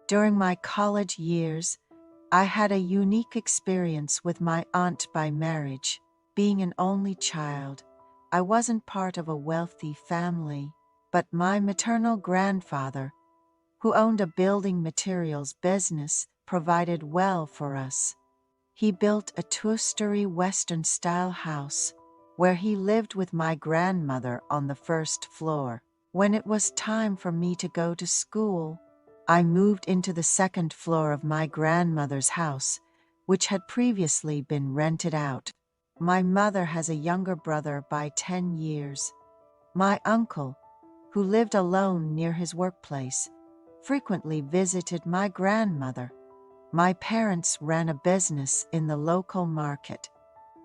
During my college years, I had a unique experience with my aunt by marriage. Being an only child, I wasn't part of a wealthy family, but my maternal grandfather, who owned a building materials business, provided well for us. He built a two-story Western-style house where he lived with my grandmother on the first floor. When it was time for me to go to school, I moved into the second floor of my grandmother's house, which had previously been rented out. My mother has a younger brother by 10 years. My uncle, who lived alone near his workplace, frequently visited my grandmother. My parents ran a business in the local market,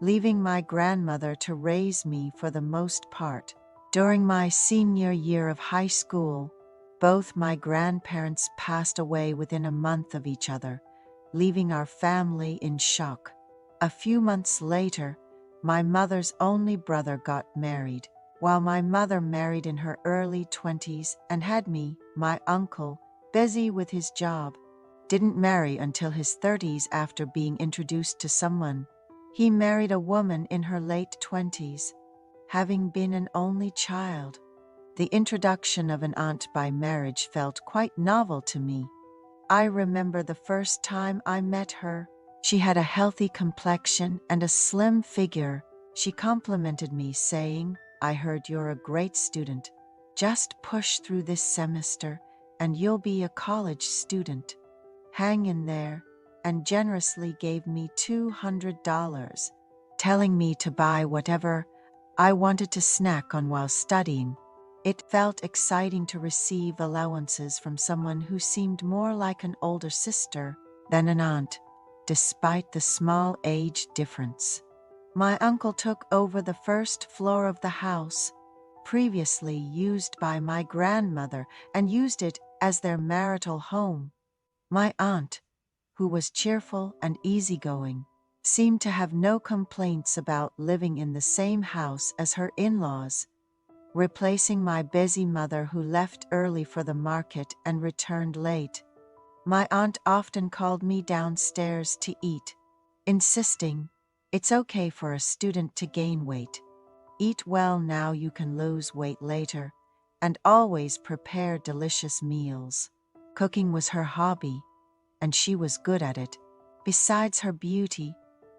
leaving my grandmother to raise me for the most part. During my senior year of high school, both my grandparents passed away within a month of each other, leaving our family in shock. A few months later, my mother's only brother got married. While my mother married in her early 20s and had me, my uncle, busy with his job, didn't marry until his 30s after being introduced to someone. He married a woman in her late 20s, having been an only child. The introduction of an aunt by marriage felt quite novel to me. I remember the first time I met her. She had a healthy complexion and a slim figure. She complimented me, saying, "I heard you're a great student. Just push through this semester and you'll be a college student. Hang in there," and generously gave me $200, telling me to buy whatever I wanted to snack on while studying. It felt exciting to receive allowances from someone who seemed more like an older sister than an aunt, despite the small age difference. My uncle took over the first floor of the house, previously used by my grandmother, and used it as their marital home. My aunt, who was cheerful and easygoing, seemed to have no complaints about living in the same house as her in-laws, replacing my busy mother who left early for the market and returned late. My aunt often called me downstairs to eat, insisting, "It's okay for a student to gain weight. Eat well now, you can lose weight later," and always prepare delicious meals. Cooking was her hobby, and she was good at it. Besides her beauty,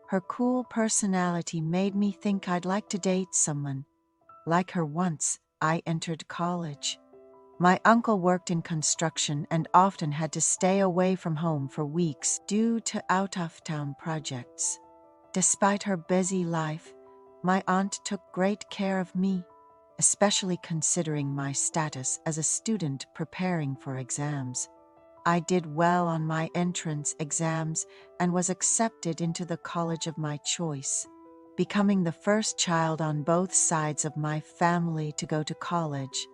her cool personality made me think I'd like to date someone like her once I entered college. My uncle worked in construction and often had to stay away from home for weeks due to out-of-town projects. Despite her busy life, my aunt took great care of me, especially considering my status as a student preparing for exams. I did well on my entrance exams and was accepted into the college of my choice, becoming the first child on both sides of my family to go to college,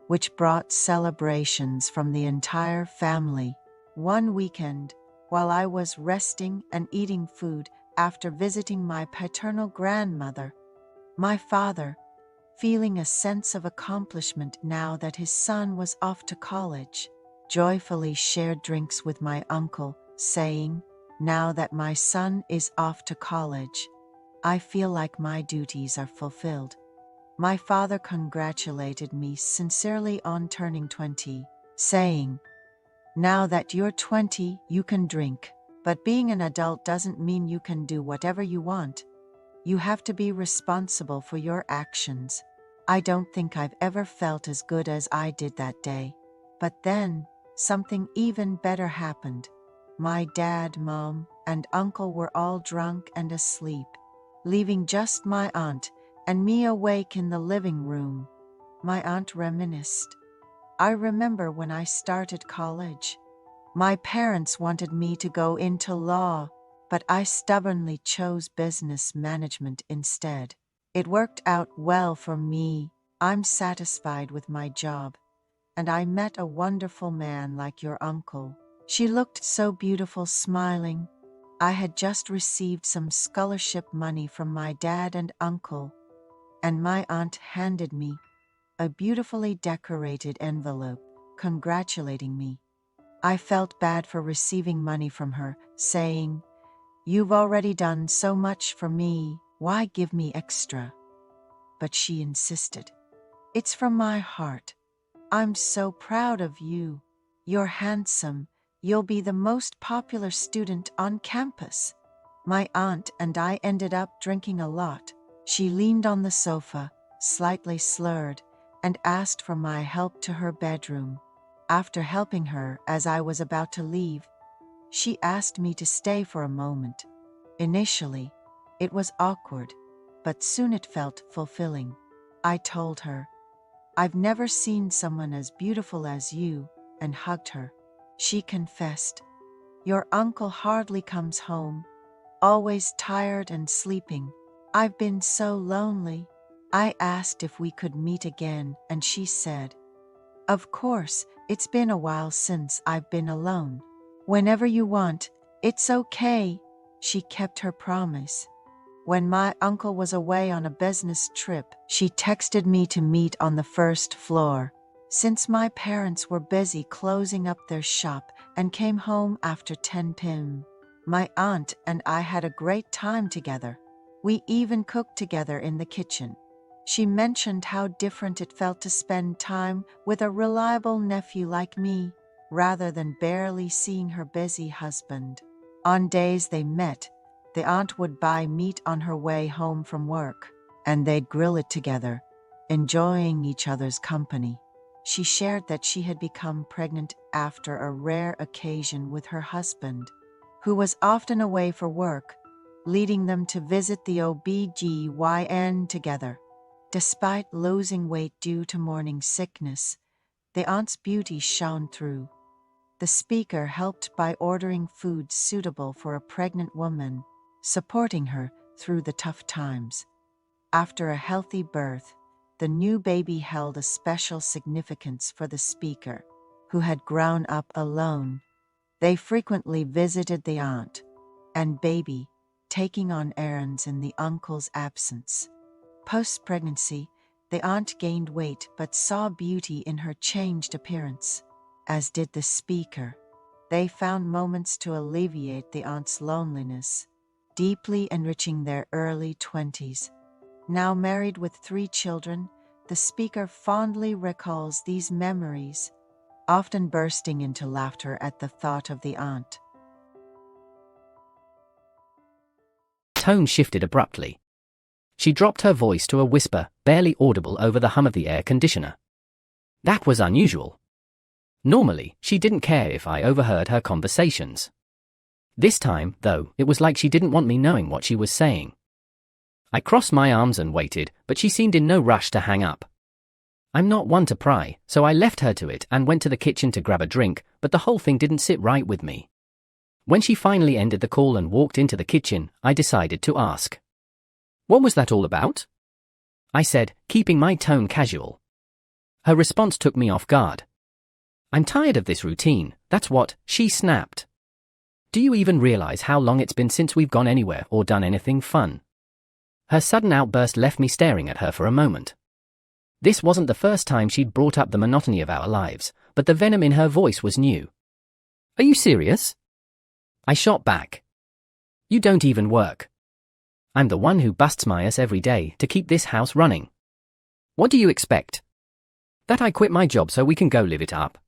which brought celebrations from the entire family. One weekend, while I was resting and eating food after visiting my paternal grandmother, my father, feeling a sense of accomplishment now that his son was off to college, joyfully shared drinks with my uncle, saying, "Now that my son is off to college, I feel like my duties are fulfilled." My father congratulated me sincerely on turning 20, saying, "Now that you're 20, you can drink, but being an adult doesn't mean you can do whatever you want. You have to be responsible for your actions." I don't think I've ever felt as good as I did that day. But then, something even better happened. My dad, mom, and uncle were all drunk and asleep, leaving just my aunt and me awake in the living room. My aunt reminisced. "I remember when I started college. My parents wanted me to go into law, but I stubbornly chose business management instead. It worked out well for me. I'm satisfied with my job, and I met a wonderful man like your uncle." She looked so beautiful, smiling. I had just received some scholarship money from my dad and uncle, and my aunt handed me a beautifully decorated envelope congratulating me. I felt bad for receiving money from her, saying, "You've already done so much for me, why give me extra?" But she insisted, "It's from my heart. I'm so proud of you. You're handsome. You'll be the most popular student on campus." My aunt and I ended up drinking a lot. She leaned on the sofa, slightly slurred, and asked for my help to her bedroom. After helping her as I was about to leave, she asked me to stay for a moment. Initially, it was awkward, but soon it felt fulfilling. I told her, "I've never seen someone as beautiful as you," and hugged her. She confessed, "Your uncle hardly comes home, always tired and sleeping. I've been so lonely." I asked if we could meet again, and she said, "Of course, it's been a while since I've been alone. Whenever you want, it's okay." She kept her promise. When my uncle was away on a business trip, she texted me to meet on the first floor. Since my parents were busy closing up their shop and came home after 10 p.m., my aunt and I had a great time together. We even cooked together in the kitchen. She mentioned how different it felt to spend time with a reliable nephew like me, rather than barely seeing her busy husband. On days they met, the aunt would buy meat on her way home from work, and they'd grill it together, enjoying each other's company. She shared that she had become pregnant after a rare occasion with her husband, who was often away for work, leading them to visit the OBGYN together. Despite losing weight due to morning sickness, the aunt's beauty shone through. The speaker helped by ordering food suitable for a pregnant woman, supporting her through the tough times. After a healthy birth, the new baby held a special significance for the speaker, who had grown up alone. They frequently visited the aunt and baby, taking on errands in the uncle's absence. Post-pregnancy, the aunt gained weight but saw beauty in her changed appearance, as did the speaker. They found moments to alleviate the aunt's loneliness, deeply enriching their early 20s. Now married with 3 children, the speaker fondly recalls these memories, often bursting into laughter at the thought of the aunt. Tone shifted abruptly. She dropped her voice to a whisper, barely audible over the hum of the air conditioner. That was unusual. Normally, she didn't care if I overheard her conversations. This time, though, it was like she didn't want me knowing what she was saying. I crossed my arms and waited, but she seemed in no rush to hang up. I'm not one to pry, so I left her to it and went to the kitchen to grab a drink, but the whole thing didn't sit right with me. When she finally ended the call and walked into the kitchen, I decided to ask, "What was that all about?" I said, keeping my tone casual. Her response took me off guard. "I'm tired of this routine, that's what," she snapped. "Do you even realize how long it's been since we've gone anywhere or done anything fun?" Her sudden outburst left me staring at her for a moment. This wasn't the first time she'd brought up the monotony of our lives, but the venom in her voice was new. "Are you serious?" I shot back. "You don't even work. I'm the one who busts my ass every day to keep this house running. What do you expect? That I quit my job so we can go live it up?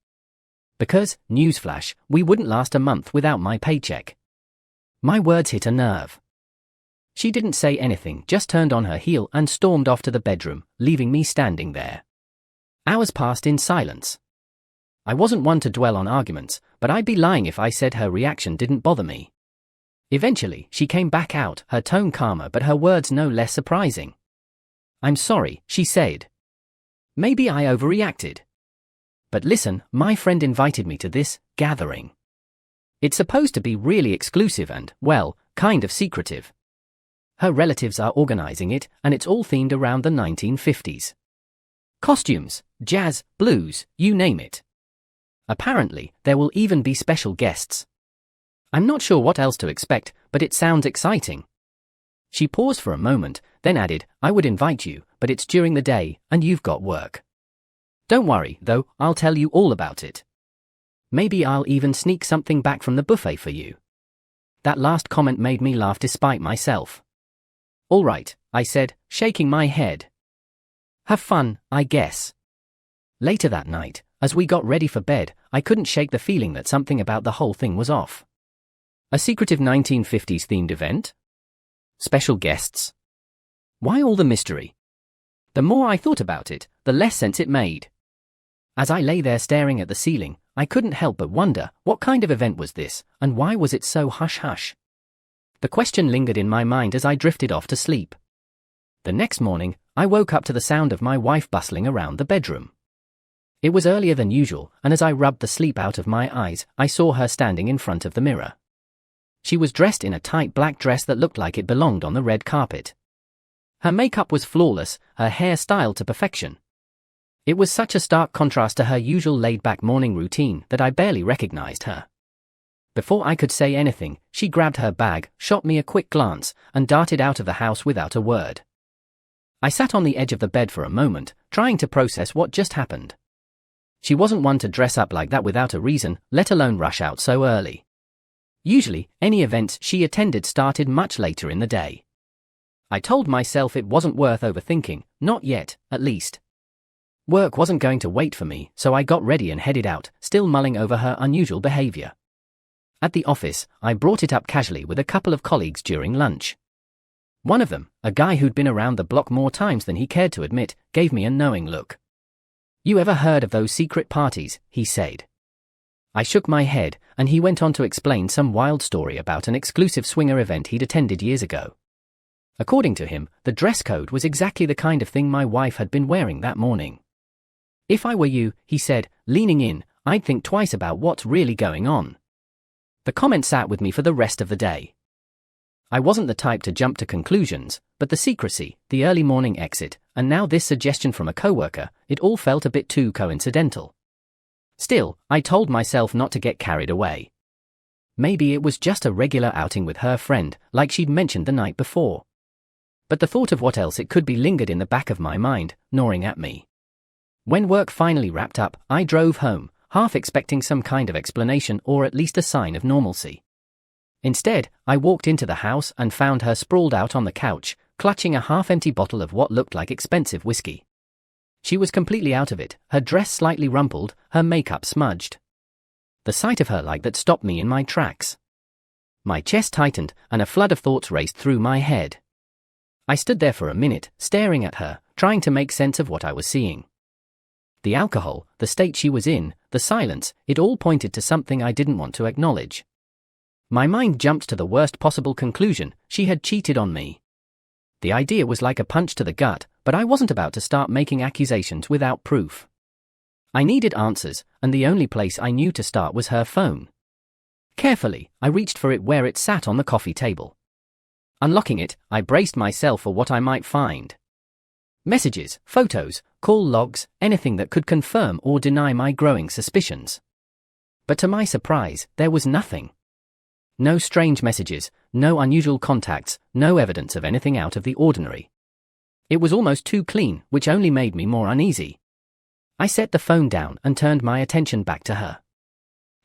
Because, newsflash, we wouldn't last a month without my paycheck." My words hit a nerve. She didn't say anything, just turned on her heel and stormed off to the bedroom, leaving me standing there. Hours passed in silence. I wasn't one to dwell on arguments, but I'd be lying if I said her reaction didn't bother me. Eventually, she came back out, her tone calmer but her words no less surprising. "I'm sorry," she said. "Maybe I overreacted. But listen, my friend invited me to this gathering. It's supposed to be really exclusive and, well, kind of secretive. Her relatives are organizing it, and it's all themed around the 1950s. Costumes, jazz, blues, you name it. Apparently, there will even be special guests. I'm not sure what else to expect, but it sounds exciting." She paused for a moment, then added, "I would invite you, but it's during the day, and you've got work. Don't worry, though, I'll tell you all about it." Maybe I'll even sneak something back from the buffet for you." That last comment made me laugh despite myself. "All right," I said, shaking my head. "Have fun, I guess." Later that night, as we got ready for bed, I couldn't shake the feeling that something about the whole thing was off. A secretive 1950s themed event? Special guests? Why all the mystery? The more I thought about it, the less sense it made. As I lay there staring at the ceiling, I couldn't help but wonder, what kind of event was this, and why was it so hush-hush? The question lingered in my mind as I drifted off to sleep. The next morning, I woke up to the sound of my wife bustling around the bedroom. It was earlier than usual, and as I rubbed the sleep out of my eyes, I saw her standing in front of the mirror. She was dressed in a tight black dress that looked like it belonged on the red carpet. Her makeup was flawless, her hair styled to perfection. It was such a stark contrast to her usual laid-back morning routine that I barely recognized her. Before I could say anything, she grabbed her bag, shot me a quick glance, and darted out of the house without a word. I sat on the edge of the bed for a moment, trying to process what just happened. She wasn't one to dress up like that without a reason, let alone rush out so early. Usually, any events she attended started much later in the day. I told myself it wasn't worth overthinking, not yet, at least. Work wasn't going to wait for me, so I got ready and headed out, still mulling over her unusual behavior. At the office, I brought it up casually with a couple of colleagues during lunch. One of them, a guy who'd been around the block more times than he cared to admit, gave me a knowing look. "You ever heard of those secret parties?" he said. I shook my head, and he went on to explain some wild story about an exclusive swinger event he'd attended years ago. According to him, the dress code was exactly the kind of thing my wife had been wearing that morning. "If I were you," he said, leaning in, "I'd think twice about what's really going on." The comment sat with me for the rest of the day. I wasn't the type to jump to conclusions, but the secrecy, the early morning exit, and now this suggestion from a coworker, it all felt a bit too coincidental. Still, I told myself not to get carried away. Maybe it was just a regular outing with her friend, like she'd mentioned the night before. But the thought of what else it could be lingered in the back of my mind, gnawing at me. When work finally wrapped up, I drove home, half expecting some kind of explanation or at least a sign of normalcy. Instead, I walked into the house and found her sprawled out on the couch, clutching a half-empty bottle of what looked like expensive whiskey. She was completely out of it, her dress slightly rumpled, her makeup smudged. The sight of her like that stopped me in my tracks. My chest tightened, and a flood of thoughts raced through my head. I stood there for a minute, staring at her, trying to make sense of what I was seeing. The alcohol, the state she was in, the silence, it all pointed to something I didn't want to acknowledge. My mind jumped to the worst possible conclusion: she had cheated on me. The idea was like a punch to the gut, but I wasn't about to start making accusations without proof. I needed answers, and the only place I knew to start was her phone. Carefully, I reached for it where it sat on the coffee table. Unlocking it, I braced myself for what I might find. Messages, photos, call logs, anything that could confirm or deny my growing suspicions. But to my surprise, there was nothing. No strange messages, no unusual contacts, no evidence of anything out of the ordinary. It was almost too clean, which only made me more uneasy. I set the phone down and turned my attention back to her.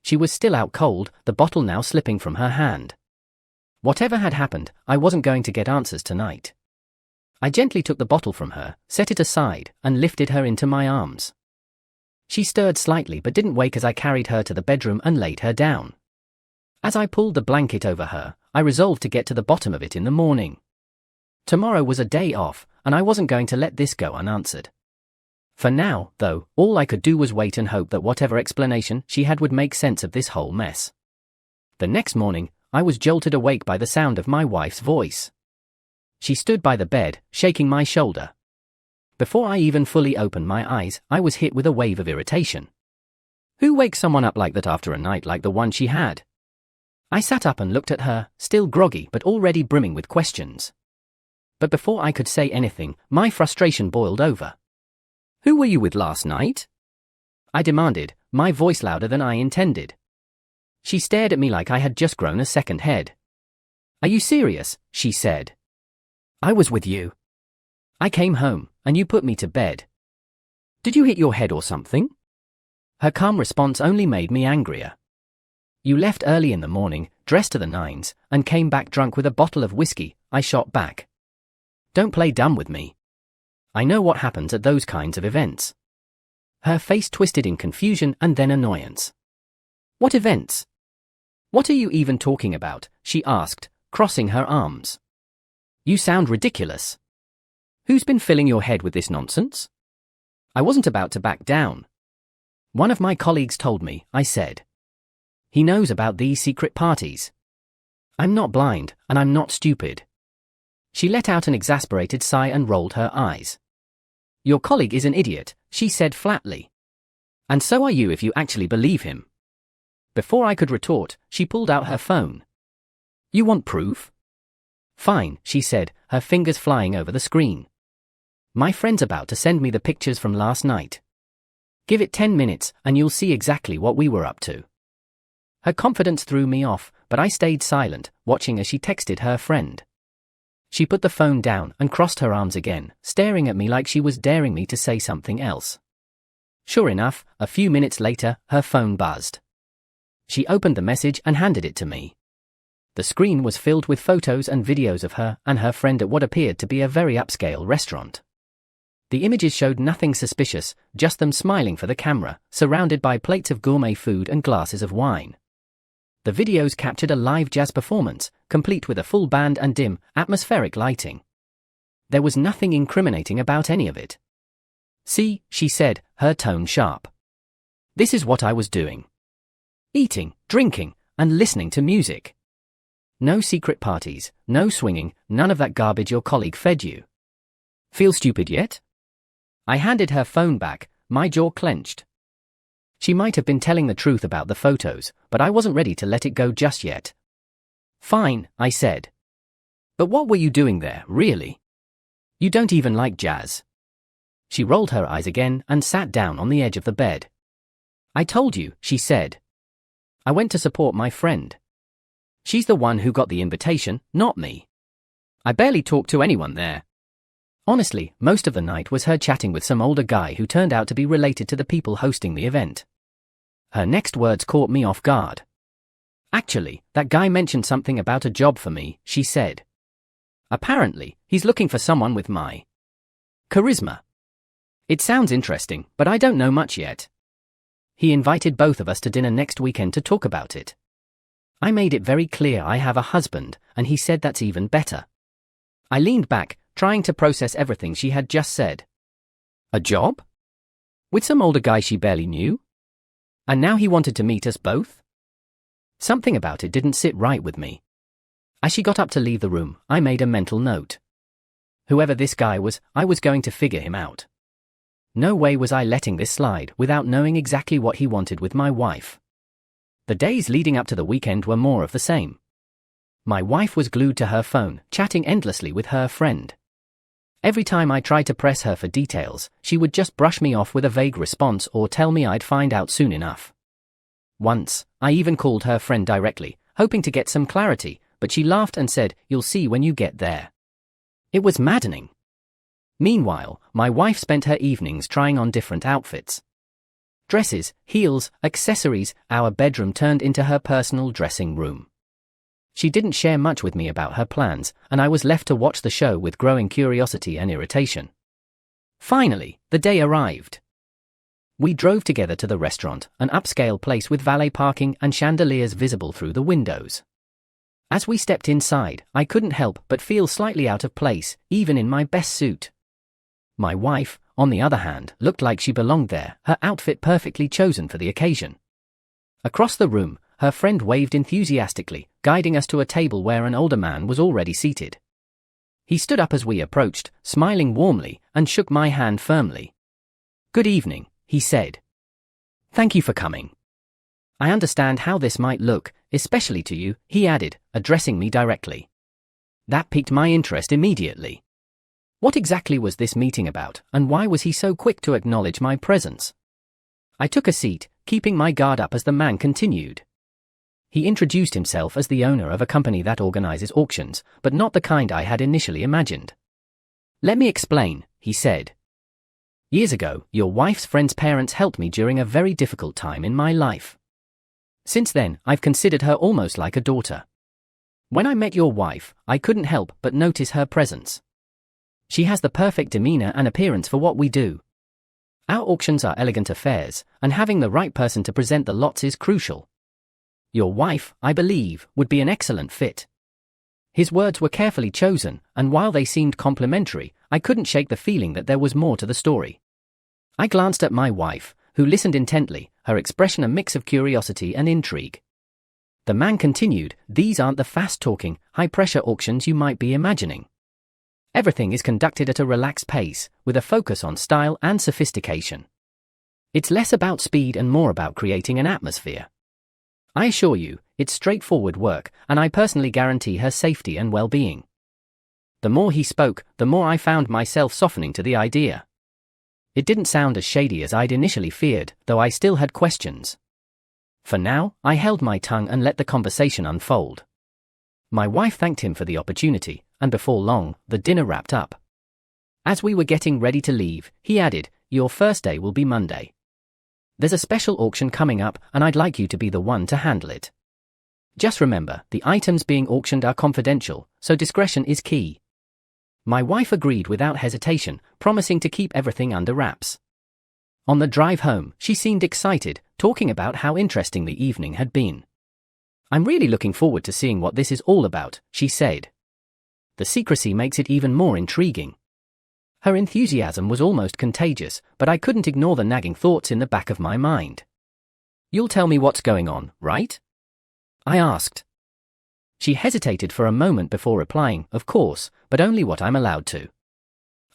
She was still out cold, the bottle now slipping from her hand. Whatever had happened, I wasn't going to get answers tonight. I gently took the bottle from her, set it aside, and lifted her into my arms. She stirred slightly but didn't wake as I carried her to the bedroom and laid her down. As I pulled the blanket over her, I resolved to get to the bottom of it in the morning. Tomorrow was a day off, and I wasn't going to let this go unanswered. For now, though, all I could do was wait and hope that whatever explanation she had would make sense of this whole mess. The next morning, I was jolted awake by the sound of my wife's voice. She stood by the bed, shaking my shoulder. Before I even fully opened my eyes, I was hit with a wave of irritation. Who wakes someone up like that after a night like the one she had? I sat up and looked at her, still groggy but already brimming with questions. But before I could say anything, my frustration boiled over. "Who were you with last night?" I demanded, my voice louder than I intended. She stared at me like I had just grown a second head. "Are you serious?" she said. "I was with you. I came home, and you put me to bed. Did you hit your head or something?" Her calm response only made me angrier. You left early in the morning, dressed to the nines, and came back drunk with a bottle of whiskey, I shot back. Don't play dumb with me. I know what happens at those kinds of events. Her face twisted in confusion and then annoyance. What events? What are you even talking about? She asked, crossing her arms. You sound ridiculous. Who's been filling your head with this nonsense? I wasn't about to back down. One of my colleagues told me, I said. He knows about these secret parties. I'm not blind, and I'm not stupid. She let out an exasperated sigh and rolled her eyes. Your colleague is an idiot, she said flatly. And so are you if you actually believe him. Before I could retort, she pulled out her phone. You want proof? Fine, she said, her fingers flying over the screen. My friend's about to send me the pictures from last night. Give it 10 minutes and you'll see exactly what we were up to. Her confidence threw me off, but I stayed silent, watching as she texted her friend. She put the phone down and crossed her arms again, staring at me like she was daring me to say something else. Sure enough, a few minutes later, her phone buzzed. She opened the message and handed it to me. The screen was filled with photos and videos of her and her friend at what appeared to be a very upscale restaurant. The images showed nothing suspicious, just them smiling for the camera, surrounded by plates of gourmet food and glasses of wine. The videos captured a live jazz performance, complete with a full band and dim, atmospheric lighting. There was nothing incriminating about any of it. See, she said, her tone sharp. This is what I was doing. Eating, drinking, and listening to music. No secret parties, no swinging, none of that garbage your colleague fed you. Feel stupid yet? I handed her phone back, my jaw clenched. She might have been telling the truth about the photos, but I wasn't ready to let it go just yet. Fine, I said. But what were you doing there, really? You don't even like jazz. She rolled her eyes again and sat down on the edge of the bed. I told you, she said. I went to support my friend. She's the one who got the invitation, not me. I barely talked to anyone there. Honestly, most of the night was her chatting with some older guy who turned out to be related to the people hosting the event. Her next words caught me off guard. Actually, that guy mentioned something about a job for me, she said. Apparently, he's looking for someone with my charisma. It sounds interesting, but I don't know much yet. He invited both of us to dinner next weekend to talk about it. I made it very clear I have a husband, and he said that's even better. I leaned back, trying to process everything she had just said. A job? With some older guy she barely knew? And now he wanted to meet us both? Something about it didn't sit right with me. As she got up to leave the room, I made a mental note. Whoever this guy was, I was going to figure him out. No way was I letting this slide without knowing exactly what he wanted with my wife. The days leading up to the weekend were more of the same. My wife was glued to her phone, chatting endlessly with her friend. Every time I tried to press her for details, she would just brush me off with a vague response or tell me I'd find out soon enough. Once, I even called her friend directly, hoping to get some clarity, but she laughed and said, "You'll see when you get there." It was maddening. Meanwhile, my wife spent her evenings trying on different outfits. Dresses, heels, accessories, our bedroom turned into her personal dressing room. She didn't share much with me about her plans, and I was left to watch the show with growing curiosity and irritation. Finally, the day arrived. We drove together to the restaurant, an upscale place with valet parking and chandeliers visible through the windows. As we stepped inside, I couldn't help but feel slightly out of place, even in my best suit. My wife, on the other hand, looked like she belonged there, her outfit perfectly chosen for the occasion. Across the room, her friend waved enthusiastically, guiding us to a table where an older man was already seated. He stood up as we approached, smiling warmly, and shook my hand firmly. "Good evening," he said. "Thank you for coming. I understand how this might look, especially to you," he added, addressing me directly. That piqued my interest immediately. What exactly was this meeting about, and why was he so quick to acknowledge my presence? I took a seat, keeping my guard up as the man continued. He introduced himself as the owner of a company that organizes auctions, but not the kind I had initially imagined. "Let me explain," he said. Years ago, your wife's friend's parents helped me during a very difficult time in my life. Since then, I've considered her almost like a daughter. When I met your wife, I couldn't help but notice her presence. She has the perfect demeanor and appearance for what we do. Our auctions are elegant affairs, and having the right person to present the lots is crucial. Your wife, I believe, would be an excellent fit. His words were carefully chosen, and while they seemed complimentary, I couldn't shake the feeling that there was more to the story. I glanced at my wife, who listened intently, her expression a mix of curiosity and intrigue. The man continued, "These aren't the fast-talking, high-pressure auctions you might be imagining. Everything is conducted at a relaxed pace, with a focus on style and sophistication. It's less about speed and more about creating an atmosphere. I assure you, it's straightforward work, and I personally guarantee her safety and well-being." The more he spoke, the more I found myself softening to the idea. It didn't sound as shady as I'd initially feared, though I still had questions. For now, I held my tongue and let the conversation unfold. My wife thanked him for the opportunity, and before long, the dinner wrapped up. As we were getting ready to leave, he added, "Your first day will be Monday. There's a special auction coming up, and I'd like you to be the one to handle it. Just remember, the items being auctioned are confidential, so discretion is key." My wife agreed without hesitation, promising to keep everything under wraps. On the drive home, she seemed excited, talking about how interesting the evening had been. "I'm really looking forward to seeing what this is all about," she said. The secrecy makes it even more intriguing. Her enthusiasm was almost contagious, but I couldn't ignore the nagging thoughts in the back of my mind. "You'll tell me what's going on, right?" I asked. She hesitated for a moment before replying, "Of course, but only what I'm allowed to.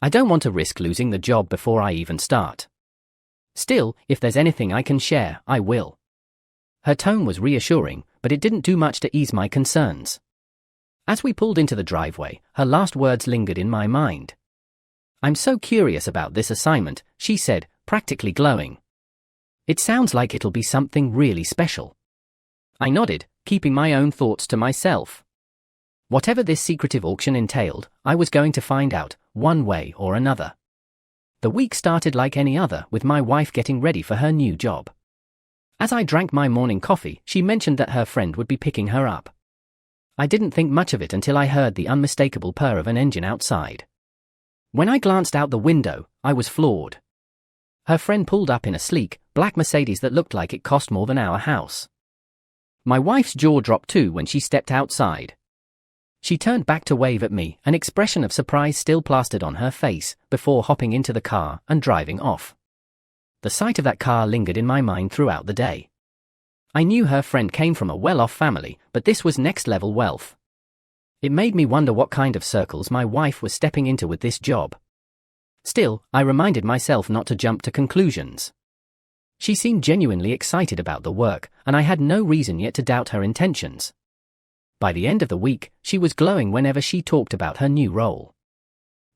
I don't want to risk losing the job before I even start. Still, if there's anything I can share, I will." Her tone was reassuring, but it didn't do much to ease my concerns. As we pulled into the driveway, her last words lingered in my mind. "I'm so curious about this assignment," she said, practically glowing. "It sounds like it'll be something really special." I nodded, keeping my own thoughts to myself. Whatever this secretive auction entailed, I was going to find out, one way or another. The week started like any other, with my wife getting ready for her new job. As I drank my morning coffee, she mentioned that her friend would be picking her up. I didn't think much of it until I heard the unmistakable purr of an engine outside. When I glanced out the window, I was floored. Her friend pulled up in a sleek, black Mercedes that looked like it cost more than our house. My wife's jaw dropped too when she stepped outside. She turned back to wave at me, an expression of surprise still plastered on her face, before hopping into the car and driving off. The sight of that car lingered in my mind throughout the day. I knew her friend came from a well-off family, but this was next-level wealth. It made me wonder what kind of circles my wife was stepping into with this job. Still, I reminded myself not to jump to conclusions. She seemed genuinely excited about the work, and I had no reason yet to doubt her intentions. By the end of the week, she was glowing whenever she talked about her new role.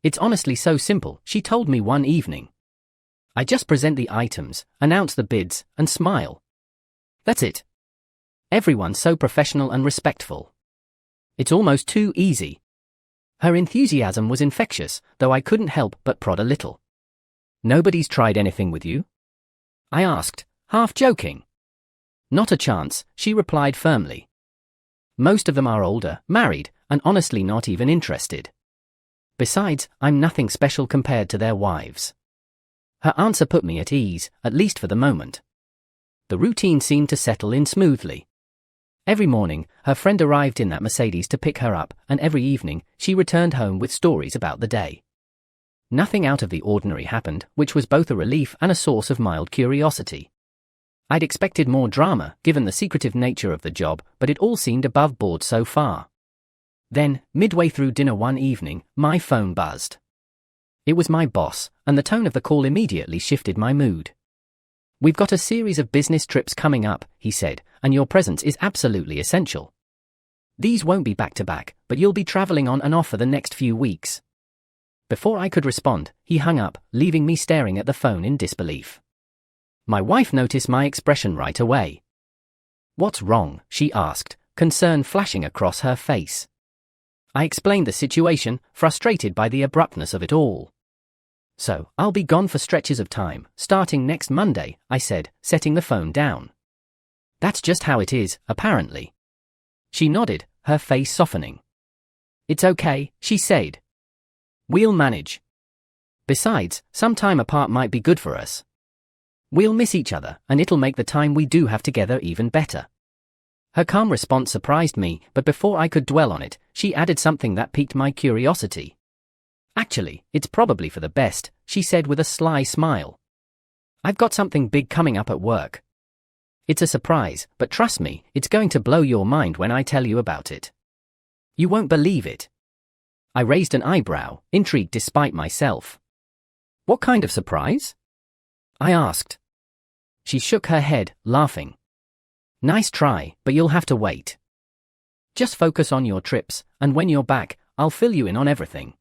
"It's honestly so simple," she told me one evening. "I just present the items, announce the bids, and smile. That's it. Everyone's so professional and respectful. It's almost too easy." Her enthusiasm was infectious, though I couldn't help but prod a little. "Nobody's tried anything with you?" I asked, half joking. "Not a chance," she replied firmly. "Most of them are older, married, and honestly not even interested. Besides, I'm nothing special compared to their wives." Her answer put me at ease, at least for the moment. The routine seemed to settle in smoothly. Every morning, her friend arrived in that Mercedes to pick her up, and every evening, she returned home with stories about the day. Nothing out of the ordinary happened, which was both a relief and a source of mild curiosity. I'd expected more drama, given the secretive nature of the job, but it all seemed above board so far. Then, midway through dinner one evening, my phone buzzed. It was my boss, and the tone of the call immediately shifted my mood. "We've got a series of business trips coming up," he said, "and your presence is absolutely essential. These won't be back-to-back, but you'll be traveling on and off for the next few weeks." Before I could respond, he hung up, leaving me staring at the phone in disbelief. My wife noticed my expression right away. "What's wrong?" she asked, concern flashing across her face. I explained the situation, frustrated by the abruptness of it all. So, I'll be gone for stretches of time, starting next Monday, I said, setting the phone down. That's just how it is, apparently. She nodded, her face softening. It's okay, she said. We'll manage. Besides, some time apart might be good for us. We'll miss each other, and it'll make the time we do have together even better. Her calm response surprised me, but before I could dwell on it, she added something that piqued my curiosity. Actually, it's probably for the best, she said with a sly smile. I've got something big coming up at work. It's a surprise, but trust me, it's going to blow your mind when I tell you about it. You won't believe it. I raised an eyebrow, intrigued despite myself. What kind of surprise? I asked. She shook her head, laughing. Nice try, but you'll have to wait. Just focus on your trips, and when you're back, I'll fill you in on everything.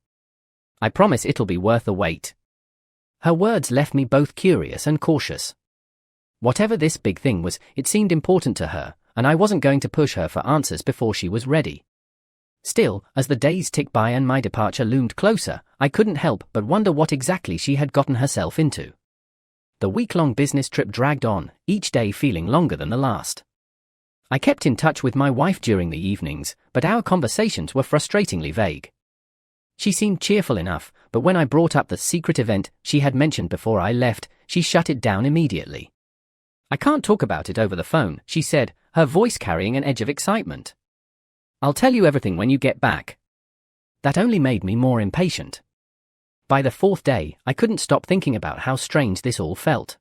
I promise it'll be worth the wait. Her words left me both curious and cautious. Whatever this big thing was, it seemed important to her, and I wasn't going to push her for answers before she was ready. Still, as the days ticked by and my departure loomed closer, I couldn't help but wonder what exactly she had gotten herself into. The week-long business trip dragged on, each day feeling longer than the last. I kept in touch with my wife during the evenings, but our conversations were frustratingly vague. She seemed cheerful enough, but when I brought up the secret event she had mentioned before I left, she shut it down immediately. I can't talk about it over the phone, she said, her voice carrying an edge of excitement. I'll tell you everything when you get back. That only made me more impatient. By the fourth day, I couldn't stop thinking about how strange this all felt.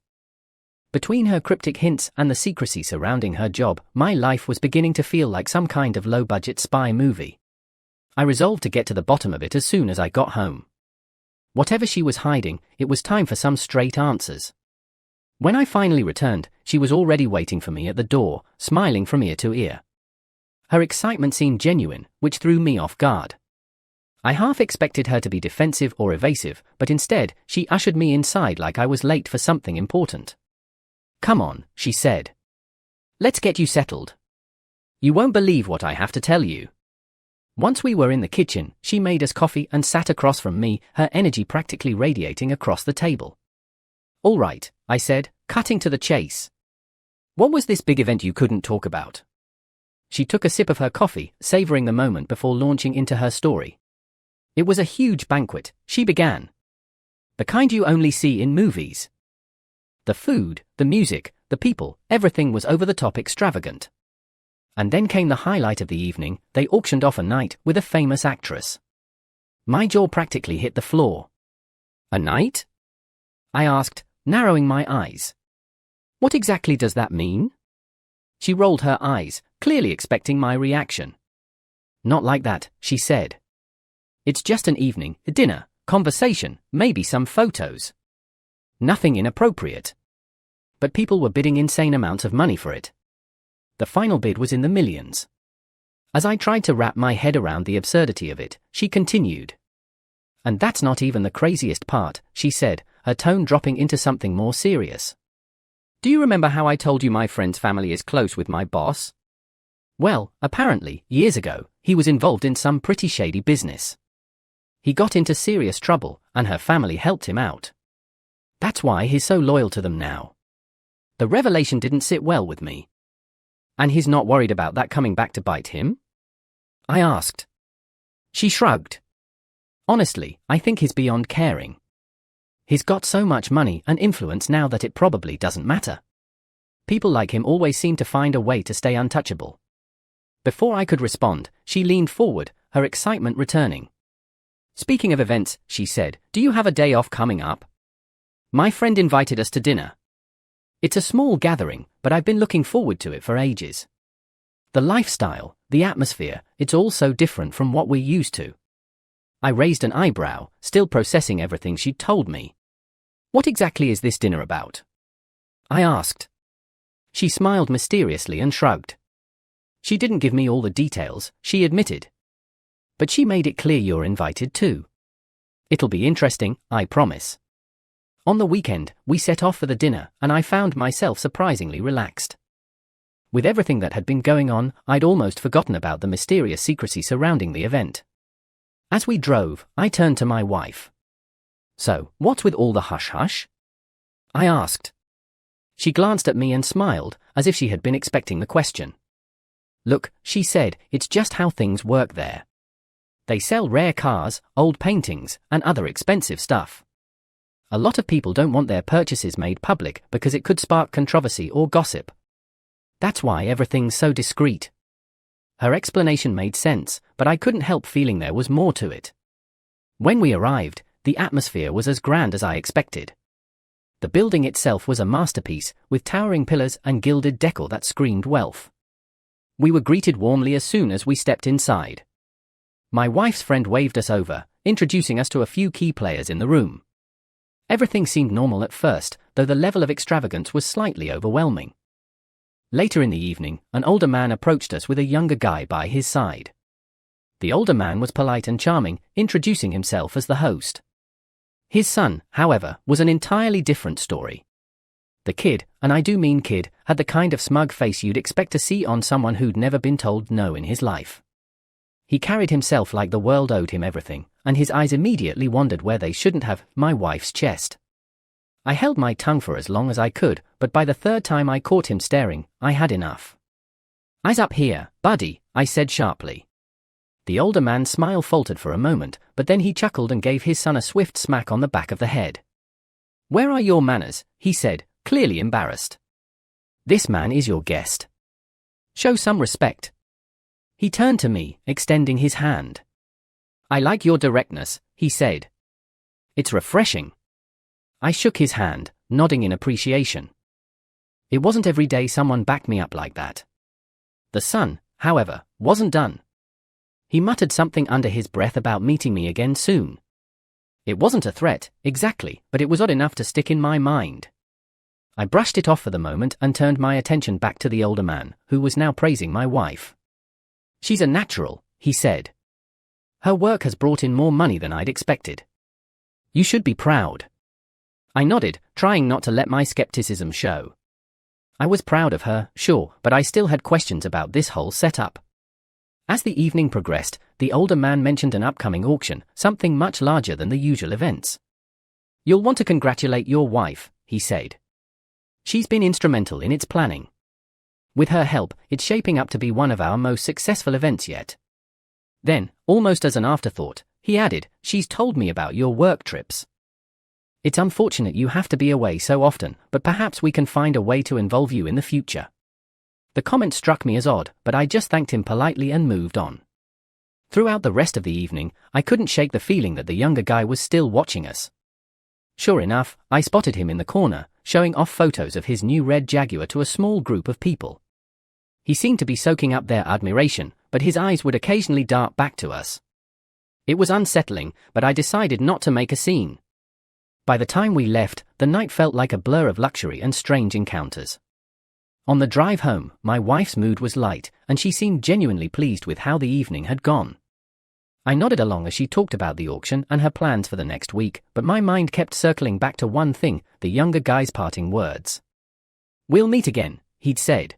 Between her cryptic hints and the secrecy surrounding her job, my life was beginning to feel like some kind of low-budget spy movie. I resolved to get to the bottom of it as soon as I got home. Whatever she was hiding, it was time for some straight answers. When I finally returned, she was already waiting for me at the door, smiling from ear to ear. Her excitement seemed genuine, which threw me off guard. I half expected her to be defensive or evasive, but instead, she ushered me inside like I was late for something important. Come on, she said. Let's get you settled. You won't believe what I have to tell you. Once we were in the kitchen, she made us coffee and sat across from me, her energy practically radiating across the table. All right, I said, cutting to the chase. What was this big event you couldn't talk about? She took a sip of her coffee, savoring the moment before launching into her story. It was a huge banquet, she began. The kind you only see in movies. The food, the music, the people, everything was over-the-top extravagant. And then came the highlight of the evening, they auctioned off a night with a famous actress. My jaw practically hit the floor. A night? I asked, narrowing my eyes. What exactly does that mean? She rolled her eyes, clearly expecting my reaction. Not like that, she said. It's just an evening, a dinner, conversation, maybe some photos. Nothing inappropriate. But people were bidding insane amounts of money for it. The final bid was in the millions. As I tried to wrap my head around the absurdity of it, she continued. And that's not even the craziest part, she said, her tone dropping into something more serious. Do you remember how I told you my friend's family is close with my boss? Well, apparently, years ago, he was involved in some pretty shady business. He got into serious trouble, and her family helped him out. That's why he's so loyal to them now. The revelation didn't sit well with me. And he's not worried about that coming back to bite him? I asked. She shrugged. Honestly, I think he's beyond caring. He's got so much money and influence now that it probably doesn't matter. People like him always seem to find a way to stay untouchable. Before I could respond, she leaned forward, her excitement returning. Speaking of events, she said, do you have a day off coming up? My friend invited us to dinner. It's a small gathering, but I've been looking forward to it for ages. The lifestyle, the atmosphere, it's all so different from what we're used to. I raised an eyebrow, still processing everything she'd told me. What exactly is this dinner about? I asked. She smiled mysteriously and shrugged. She didn't give me all the details, she admitted. But she made it clear you're invited too. It'll be interesting, I promise. On the weekend, we set off for the dinner, and I found myself surprisingly relaxed. With everything that had been going on, I'd almost forgotten about the mysterious secrecy surrounding the event. As we drove, I turned to my wife. So, what's with all the hush-hush? I asked. She glanced at me and smiled, as if she had been expecting the question. Look, she said, it's just how things work there. They sell rare cars, old paintings, and other expensive stuff. A lot of people don't want their purchases made public because it could spark controversy or gossip. That's why everything's so discreet. Her explanation made sense, but I couldn't help feeling there was more to it. When we arrived, the atmosphere was as grand as I expected. The building itself was a masterpiece, with towering pillars and gilded decor that screamed wealth. We were greeted warmly as soon as we stepped inside. My wife's friend waved us over, introducing us to a few key players in the room. Everything seemed normal at first, though the level of extravagance was slightly overwhelming. Later in the evening, an older man approached us with a younger guy by his side. The older man was polite and charming, introducing himself as the host. His son, however, was an entirely different story. The kid, and I do mean kid, had the kind of smug face you'd expect to see on someone who'd never been told no in his life. He carried himself like the world owed him everything, and his eyes immediately wandered where they shouldn't have, my wife's chest. I held my tongue for as long as I could, but by the third time I caught him staring, I had enough. "Eyes up here, buddy," I said sharply. The older man's smile faltered for a moment, but then he chuckled and gave his son a swift smack on the back of the head. "Where are your manners?" he said, clearly embarrassed. "This man is your guest. Show some respect." He turned to me, extending his hand. "I like your directness," he said. "It's refreshing." I shook his hand, nodding in appreciation. It wasn't every day someone backed me up like that. The son, however, wasn't done. He muttered something under his breath about meeting me again soon. It wasn't a threat, exactly, but it was odd enough to stick in my mind. I brushed it off for the moment and turned my attention back to the older man, who was now praising my wife. "She's a natural," he said. "Her work has brought in more money than I'd expected. You should be proud." I nodded, trying not to let my skepticism show. I was proud of her, sure, but I still had questions about this whole setup. As the evening progressed, the older man mentioned an upcoming auction, something much larger than the usual events. "You'll want to congratulate your wife," he said. "She's been instrumental in its planning. With her help, it's shaping up to be one of our most successful events yet." Then, almost as an afterthought, he added, "She's told me about your work trips. It's unfortunate you have to be away so often, but perhaps we can find a way to involve you in the future." The comment struck me as odd, but I just thanked him politely and moved on. Throughout the rest of the evening, I couldn't shake the feeling that the younger guy was still watching us. Sure enough, I spotted him in the corner, showing off photos of his new red Jaguar to a small group of people. He seemed to be soaking up their admiration, but his eyes would occasionally dart back to us. It was unsettling, but I decided not to make a scene. By the time we left, the night felt like a blur of luxury and strange encounters. On the drive home, my wife's mood was light, and she seemed genuinely pleased with how the evening had gone. I nodded along as she talked about the auction and her plans for the next week, but my mind kept circling back to one thing, the younger guy's parting words. "We'll meet again," he'd said.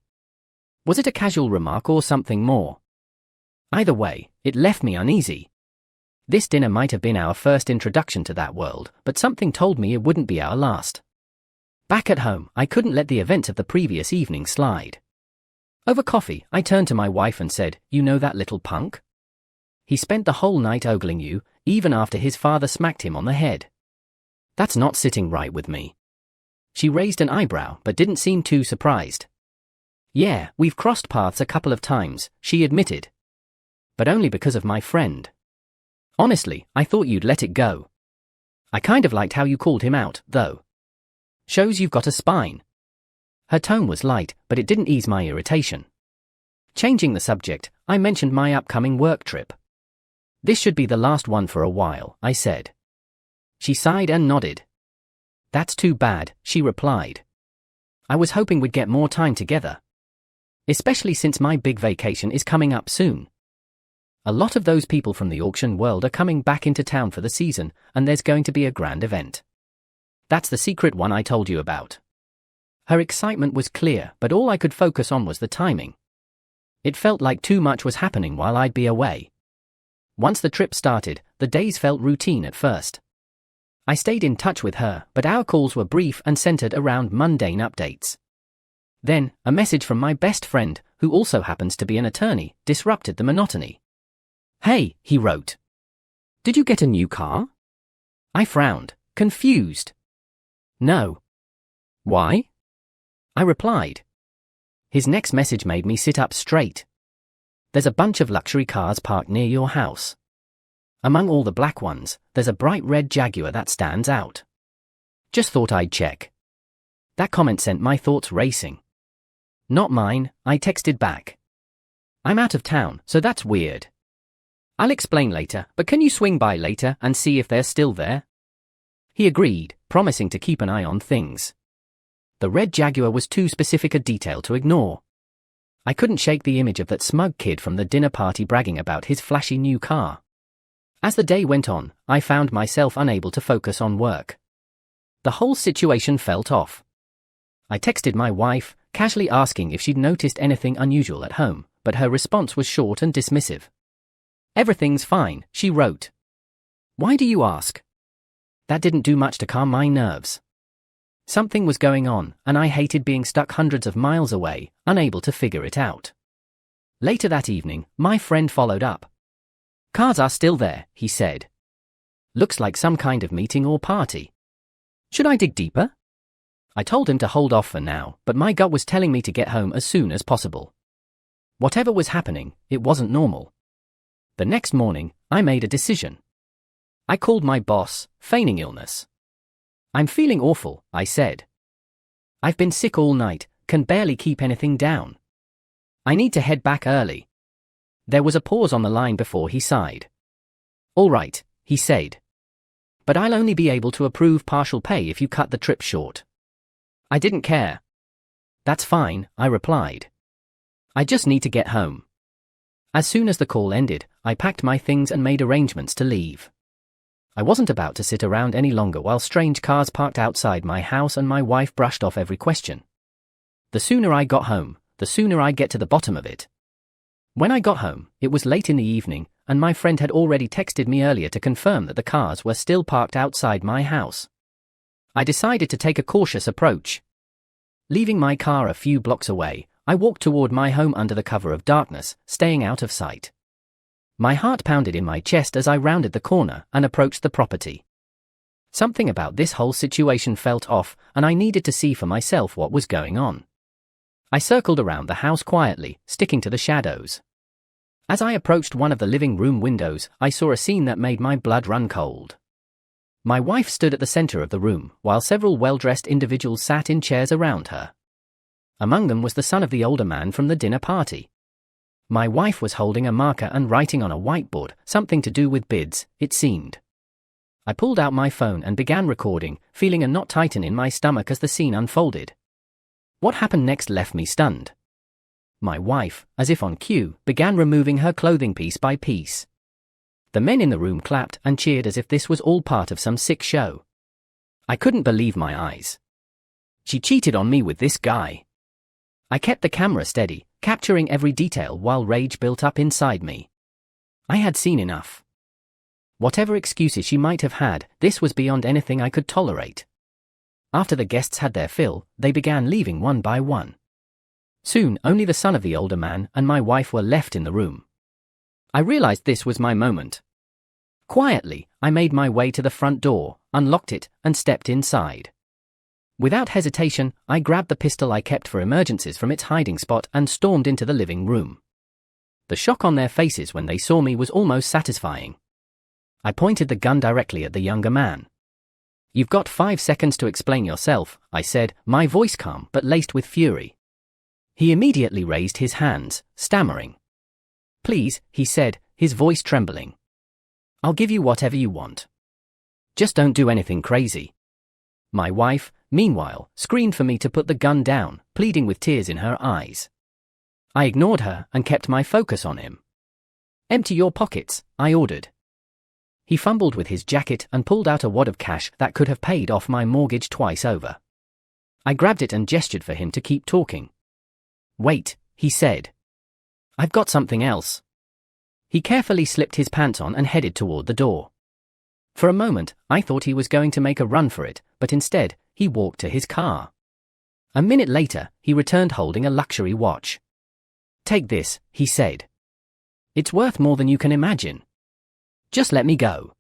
Was it a casual remark or something more? Either way, it left me uneasy. This dinner might have been our first introduction to that world, but something told me it wouldn't be our last. Back at home, I couldn't let the events of the previous evening slide. Over coffee, I turned to my wife and said, "You know that little punk? He spent the whole night ogling you, even after his father smacked him on the head. That's not sitting right with me." She raised an eyebrow but didn't seem too surprised. "Yeah, we've crossed paths a couple of times," she admitted. "But only because of my friend. Honestly, I thought you'd let it go. I kind of liked how you called him out, though. Shows you've got a spine." Her tone was light, but it didn't ease my irritation. Changing the subject, I mentioned my upcoming work trip. "This should be the last one for a while," I said. She sighed and nodded. "That's too bad," she replied. "I was hoping we'd get more time together. Especially since my big vacation is coming up soon. A lot of those people from the auction world are coming back into town for the season, and there's going to be a grand event. That's the secret one I told you about." Her excitement was clear, but all I could focus on was the timing. It felt like too much was happening while I'd be away. Once the trip started, the days felt routine at first. I stayed in touch with her, but our calls were brief and centered around mundane updates. Then, a message from my best friend, who also happens to be an attorney, disrupted the monotony. "Hey," he wrote. "Did you get a new car?" I frowned, confused. "No." "Why?" I replied. His next message made me sit up straight. "There's a bunch of luxury cars parked near your house. Among all the black ones, there's a bright red Jaguar that stands out. Just thought I'd check." That comment sent my thoughts racing. "Not mine," I texted back. "I'm out of town, so that's weird. I'll explain later, but can you swing by later and see if they're still there?" He agreed, promising to keep an eye on things. The red Jaguar was too specific a detail to ignore. I couldn't shake the image of that smug kid from the dinner party bragging about his flashy new car. As the day went on, I found myself unable to focus on work. The whole situation felt off. I texted my wife, casually asking if she'd noticed anything unusual at home, but her response was short and dismissive. "Everything's fine," she wrote. "Why do you ask?" That didn't do much to calm my nerves. Something was going on, and I hated being stuck hundreds of miles away, unable to figure it out. Later that evening, my friend followed up. "Cars are still there," he said. "Looks like some kind of meeting or party. Should I dig deeper?" I told him to hold off for now, but my gut was telling me to get home as soon as possible. Whatever was happening, it wasn't normal. The next morning, I made a decision. I called my boss, feigning illness. "I'm feeling awful," I said. "I've been sick all night, can barely keep anything down. I need to head back early." There was a pause on the line before he sighed. "All right," he said. "But I'll only be able to approve partial pay if you cut the trip short." I didn't care. "That's fine," I replied. "I just need to get home." As soon as the call ended, I packed my things and made arrangements to leave. I wasn't about to sit around any longer while strange cars parked outside my house and my wife brushed off every question. The sooner I got home, the sooner I'd get to the bottom of it. When I got home, it was late in the evening, and my friend had already texted me earlier to confirm that the cars were still parked outside my house. I decided to take a cautious approach. Leaving my car a few blocks away, I walked toward my home under the cover of darkness, staying out of sight. My heart pounded in my chest as I rounded the corner and approached the property. Something about this whole situation felt off, and I needed to see for myself what was going on. I circled around the house quietly, sticking to the shadows. As I approached one of the living room windows, I saw a scene that made my blood run cold. My wife stood at the center of the room, while several well-dressed individuals sat in chairs around her. Among them was the son of the older man from the dinner party. My wife was holding a marker and writing on a whiteboard, something to do with bids, it seemed. I pulled out my phone and began recording, feeling a knot tighten in my stomach as the scene unfolded. What happened next left me stunned. My wife, as if on cue, began removing her clothing piece by piece. The men in the room clapped and cheered as if this was all part of some sick show. I couldn't believe my eyes. She cheated on me with this guy. I kept the camera steady, capturing every detail while rage built up inside me. I had seen enough. Whatever excuses she might have had, this was beyond anything I could tolerate. After the guests had their fill, they began leaving one by one. Soon, only the son of the older man and my wife were left in the room. I realized this was my moment. Quietly, I made my way to the front door, unlocked it, and stepped inside. Without hesitation, I grabbed the pistol I kept for emergencies from its hiding spot and stormed into the living room. The shock on their faces when they saw me was almost satisfying. I pointed the gun directly at the younger man. "You've got 5 seconds to explain yourself," I said, my voice calm but laced with fury. He immediately raised his hands, stammering. "Please," he said, his voice trembling. "I'll give you whatever you want. Just don't do anything crazy." My wife, meanwhile, screamed for me to put the gun down, pleading with tears in her eyes. I ignored her and kept my focus on him. "Empty your pockets," I ordered. He fumbled with his jacket and pulled out a wad of cash that could have paid off my mortgage twice over. I grabbed it and gestured for him to keep talking. "Wait," he said. "I've got something else." He carefully slipped his pants on and headed toward the door. For a moment, I thought he was going to make a run for it, but instead, he walked to his car. A minute later, he returned holding a luxury watch. "Take this," he said. "It's worth more than you can imagine. Just let me go."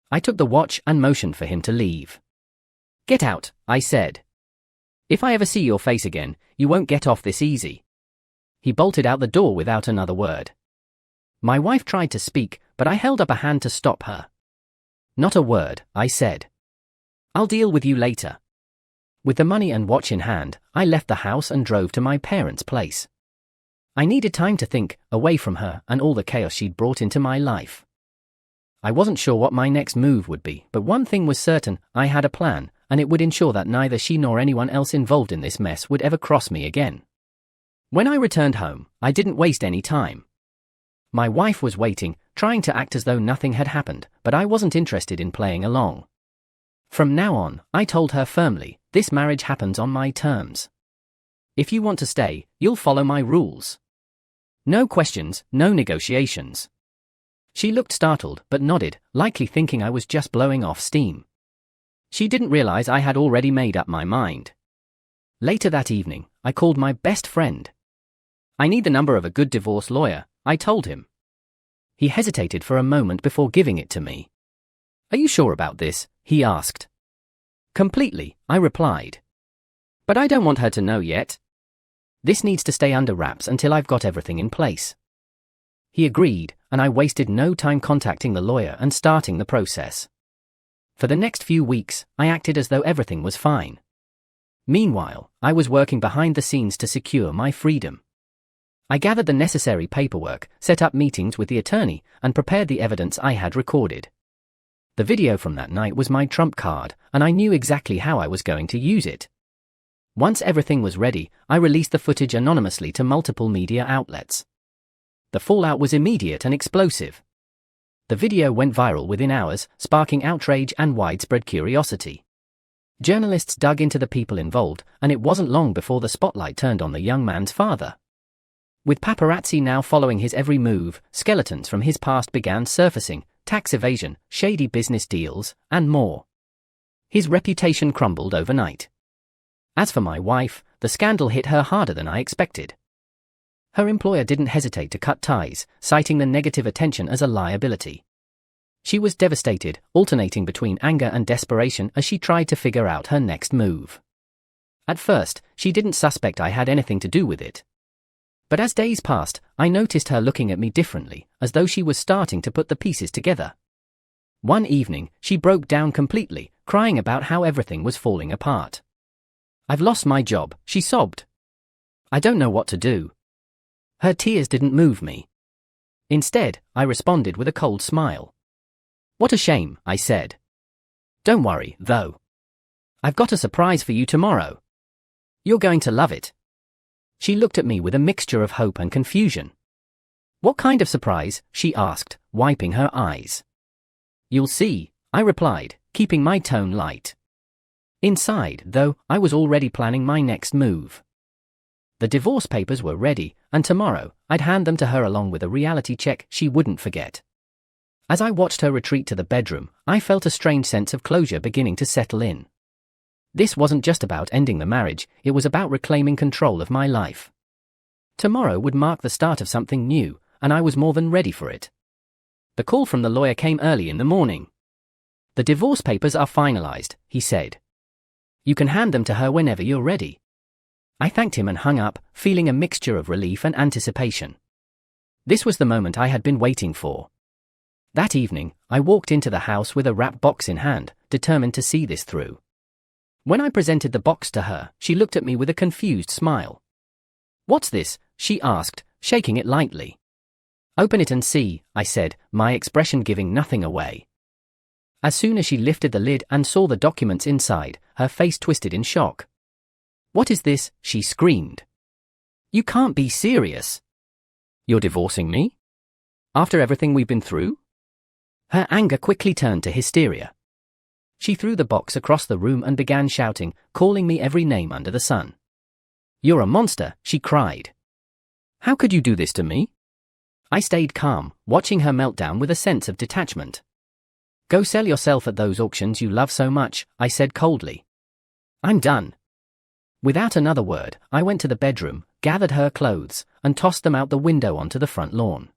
I took the watch and motioned for him to leave. "Get out," I said. "If I ever see your face again, you won't get off this easy." He bolted out the door without another word. My wife tried to speak, but I held up a hand to stop her. "Not a word," I said. "I'll deal with you later." With the money and watch in hand, I left the house and drove to my parents' place. I needed time to think, away from her and all the chaos she'd brought into my life. I wasn't sure what my next move would be, but one thing was certain: I had a plan, and it would ensure that neither she nor anyone else involved in this mess would ever cross me again. When I returned home, I didn't waste any time. My wife was waiting, trying to act as though nothing had happened, but I wasn't interested in playing along. From now on, I told her firmly, this marriage happens on my terms. If you want to stay, you'll follow my rules. No questions, no negotiations. She looked startled but nodded, likely thinking I was just blowing off steam. She didn't realize I had already made up my mind. Later that evening, I called my best friend. "I need the number of a good divorce lawyer," I told him. He hesitated for a moment before giving it to me. "Are you sure about this?" he asked. "Completely," I replied. "But I don't want her to know yet. This needs to stay under wraps until I've got everything in place." He agreed, and I wasted no time contacting the lawyer and starting the process. For the next few weeks, I acted as though everything was fine. Meanwhile, I was working behind the scenes to secure my freedom. I gathered the necessary paperwork, set up meetings with the attorney, and prepared the evidence I had recorded. The video from that night was my trump card, and I knew exactly how I was going to use it. Once everything was ready, I released the footage anonymously to multiple media outlets. The fallout was immediate and explosive. The video went viral within hours, sparking outrage and widespread curiosity. Journalists dug into the people involved, and it wasn't long before the spotlight turned on the young man's father. With paparazzi now following his every move, skeletons from his past began surfacing: tax evasion, shady business deals, and more. His reputation crumbled overnight. As for my wife, the scandal hit her harder than I expected. Her employer didn't hesitate to cut ties, citing the negative attention as a liability. She was devastated, alternating between anger and desperation as she tried to figure out her next move. At first, she didn't suspect I had anything to do with it. But as days passed, I noticed her looking at me differently, as though she was starting to put the pieces together. One evening, she broke down completely, crying about how everything was falling apart. "I've lost my job," she sobbed. "I don't know what to do." Her tears didn't move me. Instead, I responded with a cold smile. "What a shame," I said. "Don't worry, though. I've got a surprise for you tomorrow. You're going to love it." She looked at me with a mixture of hope and confusion. "What kind of surprise?" she asked, wiping her eyes. "You'll see," I replied, keeping my tone light. Inside, though, I was already planning my next move. The divorce papers were ready, and tomorrow, I'd hand them to her along with a reality check she wouldn't forget. As I watched her retreat to the bedroom, I felt a strange sense of closure beginning to settle in. This wasn't just about ending the marriage, it was about reclaiming control of my life. Tomorrow would mark the start of something new, and I was more than ready for it. The call from the lawyer came early in the morning. "The divorce papers are finalized," he said. "You can hand them to her whenever you're ready." I thanked him and hung up, feeling a mixture of relief and anticipation. This was the moment I had been waiting for. That evening, I walked into the house with a wrap box in hand, determined to see this through. When I presented the box to her, she looked at me with a confused smile. "What's this?" she asked, shaking it lightly. "Open it and see," I said, my expression giving nothing away. As soon as she lifted the lid and saw the documents inside, her face twisted in shock. "What is this?" she screamed. "You can't be serious. You're divorcing me? After everything we've been through?" Her anger quickly turned to hysteria. She threw the box across the room and began shouting, calling me every name under the sun. "You're a monster," she cried. "How could you do this to me?" I stayed calm, watching her meltdown with a sense of detachment. Go sell yourself at those auctions you love so much, I said coldly. I'm done. Without another word, I went to the bedroom, gathered her clothes, and tossed them out the window onto the front lawn.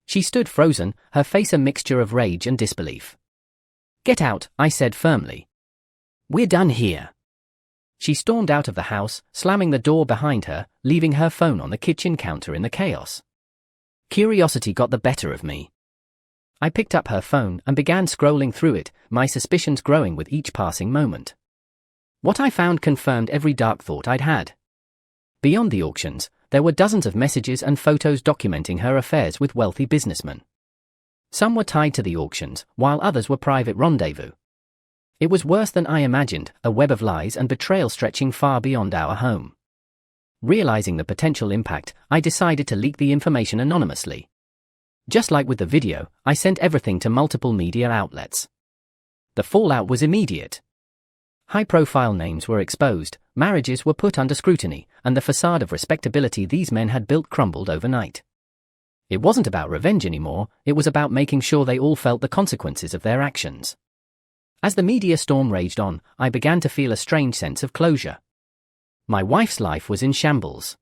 She stood frozen, her face a mixture of rage and disbelief. Get out, I said firmly. We're done here. She stormed out of the house, slamming the door behind her, leaving her phone on the kitchen counter in the chaos. Curiosity got the better of me. I picked up her phone and began scrolling through it, my suspicions growing with each passing moment. What I found confirmed every dark thought I'd had. Beyond the auctions, there were dozens of messages and photos documenting her affairs with wealthy businessmen. Some were tied to the auctions, while others were private rendezvous. It was worse than I imagined, a web of lies and betrayal stretching far beyond our home. Realizing the potential impact, I decided to leak the information anonymously. Just like with the video, I sent everything to multiple media outlets. The fallout was immediate. High-profile names were exposed, marriages were put under scrutiny, and the facade of respectability these men had built crumbled overnight. It wasn't about revenge anymore, it was about making sure they all felt the consequences of their actions. As the media storm raged on, I began to feel a strange sense of closure. My wife's life was in shambles.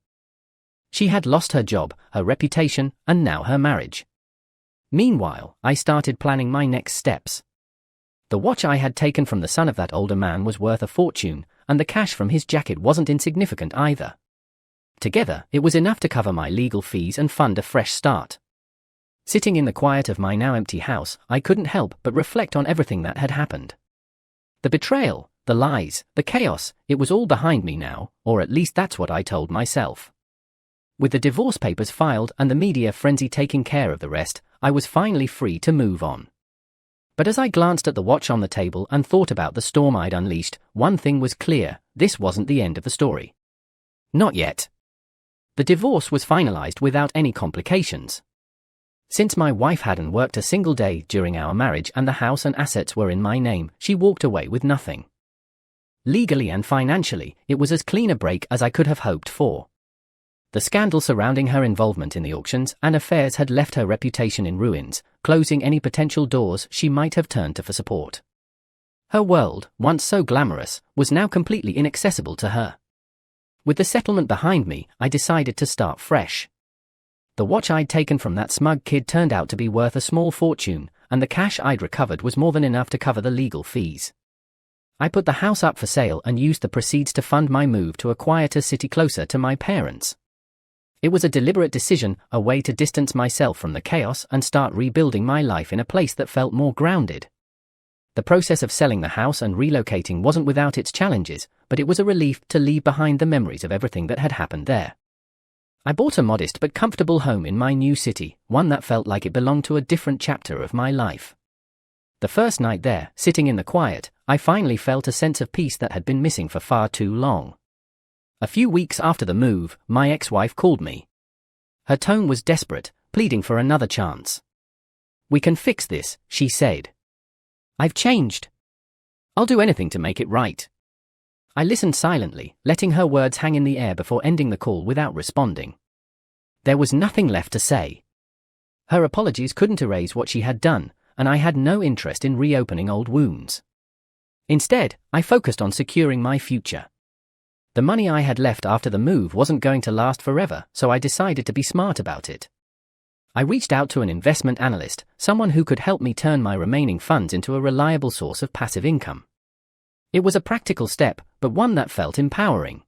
She had lost her job, her reputation, and now her marriage. Meanwhile, I started planning my next steps. The watch I had taken from the son of that older man was worth a fortune, and the cash from his jacket wasn't insignificant either. Together, it was enough to cover my legal fees and fund a fresh start. Sitting in the quiet of my now empty house, I couldn't help but reflect on everything that had happened. The betrayal, the lies, the chaos, it was all behind me now, or at least that's what I told myself. With the divorce papers filed and the media frenzy taking care of the rest, I was finally free to move on. But as I glanced at the watch on the table and thought about the storm I'd unleashed, one thing was clear: this wasn't the end of the story. Not yet. The divorce was finalized without any complications. Since my wife hadn't worked a single day during our marriage and the house and assets were in my name, she walked away with nothing. Legally and financially, it was as clean a break as I could have hoped for. The scandal surrounding her involvement in the auctions and affairs had left her reputation in ruins, closing any potential doors she might have turned to for support. Her world, once so glamorous, was now completely inaccessible to her. With the settlement behind me, I decided to start fresh. The watch I'd taken from that smug kid turned out to be worth a small fortune, and the cash I'd recovered was more than enough to cover the legal fees. I put the house up for sale and used the proceeds to fund my move to a quieter city closer to my parents. It was a deliberate decision, a way to distance myself from the chaos and start rebuilding my life in a place that felt more grounded. The process of selling the house and relocating wasn't without its challenges, but it was a relief to leave behind the memories of everything that had happened there. I bought a modest but comfortable home in my new city, one that felt like it belonged to a different chapter of my life. The first night there, sitting in the quiet, I finally felt a sense of peace that had been missing for far too long. A few weeks after the move, my ex-wife called me. Her tone was desperate, pleading for another chance. "We can fix this," she said. "I've changed. I'll do anything to make it right." I listened silently, letting her words hang in the air before ending the call without responding. There was nothing left to say. Her apologies couldn't erase what she had done, and I had no interest in reopening old wounds. Instead, I focused on securing my future. The money I had left after the move wasn't going to last forever, so I decided to be smart about it. I reached out to an investment analyst, someone who could help me turn my remaining funds into a reliable source of passive income. It was a practical step, but one that felt empowering.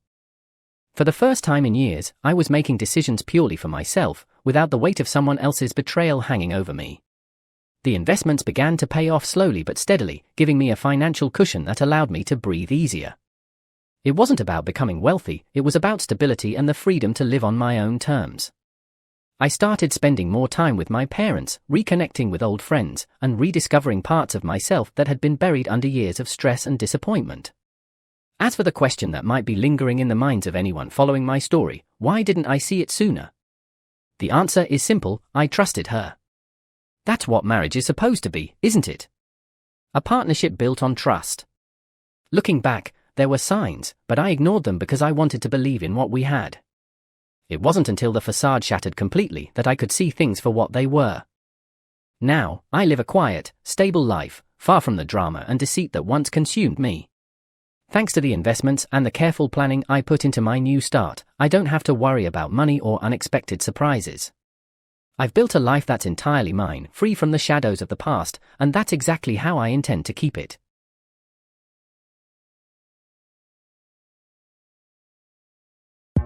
For the first time in years, I was making decisions purely for myself, without the weight of someone else's betrayal hanging over me. The investments began to pay off slowly but steadily, giving me a financial cushion that allowed me to breathe easier. It wasn't about becoming wealthy, it was about stability and the freedom to live on my own terms. I started spending more time with my parents, reconnecting with old friends, and rediscovering parts of myself that had been buried under years of stress and disappointment. As for the question that might be lingering in the minds of anyone following my story, why didn't I see it sooner? The answer is simple: I trusted her. That's what marriage is supposed to be, isn't it? A partnership built on trust. Looking back, there were signs, but I ignored them because I wanted to believe in what we had. It wasn't until the facade shattered completely that I could see things for what they were. Now, I live a quiet, stable life, far from the drama and deceit that once consumed me. Thanks to the investments and the careful planning I put into my new start, I don't have to worry about money or unexpected surprises. I've built a life that's entirely mine, free from the shadows of the past, and that's exactly how I intend to keep it.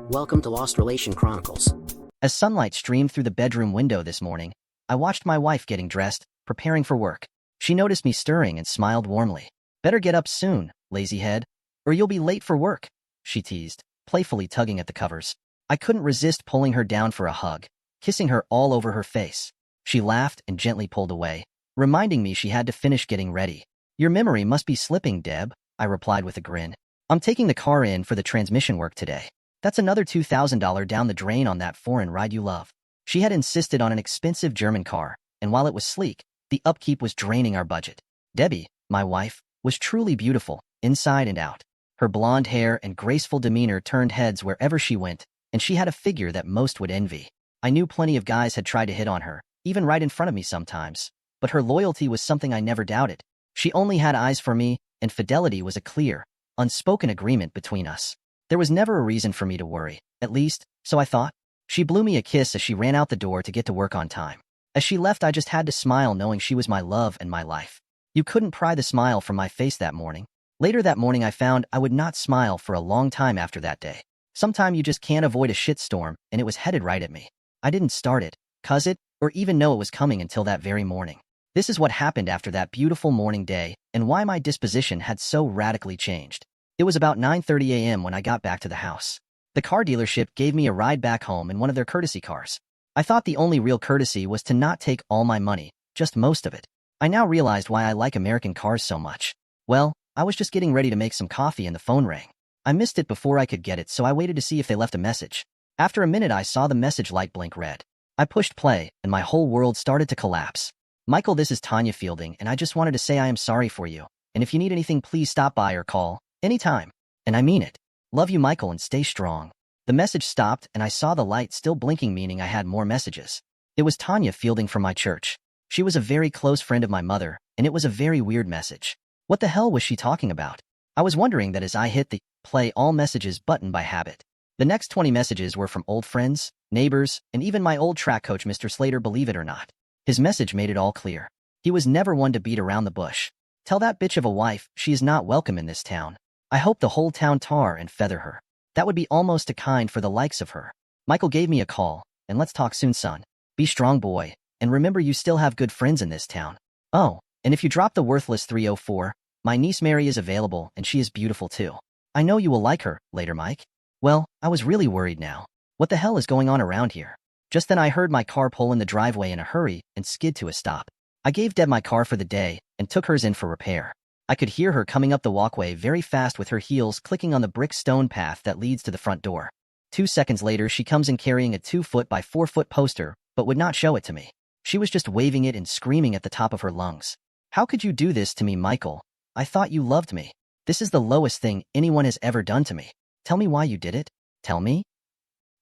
Welcome to Lost Relation Chronicles. As sunlight streamed through the bedroom window this morning, I watched my wife getting dressed, preparing for work. She noticed me stirring and smiled warmly. "Better get up soon, lazy head, or you'll be late for work," she teased, playfully tugging at the covers. I couldn't resist pulling her down for a hug, kissing her all over her face. She laughed and gently pulled away, reminding me she had to finish getting ready. "Your memory must be slipping, Deb," I replied with a grin. "I'm taking the car in for the transmission work today. That's another $2,000 down the drain on that foreign ride you love." She had insisted on an expensive German car, and while it was sleek, the upkeep was draining our budget. Debbie, my wife, was truly beautiful, inside and out. Her blonde hair and graceful demeanor turned heads wherever she went, and she had a figure that most would envy. I knew plenty of guys had tried to hit on her, even right in front of me sometimes, but her loyalty was something I never doubted. She only had eyes for me, and fidelity was a clear, unspoken agreement between us. There was never a reason for me to worry, at least, so I thought. She blew me a kiss as she ran out the door to get to work on time. As she left, I just had to smile knowing she was my love and my life. You couldn't pry the smile from my face that morning. Later that morning I found I would not smile for a long time after that day. Sometime you just can't avoid a shitstorm, and it was headed right at me. I didn't start it, cause it, or even know it was coming until that very morning. This is what happened after that beautiful morning day, and why my disposition had so radically changed. It was about 9:30 a.m. when I got back to the house. The car dealership gave me a ride back home in one of their courtesy cars. I thought the only real courtesy was to not take all my money, just most of it. I now realized why I like American cars so much. Well, I was just getting ready to make some coffee and the phone rang. I missed it before I could get it, so I waited to see if they left a message. After a minute, I saw the message light blink red. I pushed play, and my whole world started to collapse. "Michael, this is Tanya Fielding, and I just wanted to say I am sorry for you. And if you need anything, please stop by or call, anytime. And I mean it. Love you, Michael, and stay strong." The message stopped, and I saw the light still blinking, meaning I had more messages. It was Tanya Fielding from my church. She was a very close friend of my mother, and it was a very weird message. What the hell was she talking about? I was wondering that as I hit the play all messages button by habit. The next 20 messages were from old friends, neighbors, and even my old track coach, Mr. Slater, believe it or not. His message made it all clear. He was never one to beat around the bush. "Tell that bitch of a wife she is not welcome in this town. I hope the whole town tar and feather her. That would be almost a kind for the likes of her. Michael gave me a call, and let's talk soon, son. Be strong, boy, and remember you still have good friends in this town. Oh, and if you drop the worthless 304, my niece Mary is available, and she is beautiful too. I know you will like her, later, Mike." Well, I was really worried now. What the hell is going on around here? Just then I heard my car pull in the driveway in a hurry and skid to a stop. I gave Deb my car for the day and took hers in for repair. I could hear her coming up the walkway very fast with her heels clicking on the brick stone path that leads to the front door. 2 seconds later, she comes in carrying a 2-foot by 4-foot poster, but would not show it to me. She was just waving it and screaming at the top of her lungs. "How could you do this to me, Michael? I thought you loved me. This is the lowest thing anyone has ever done to me. Tell me why you did it. Tell me.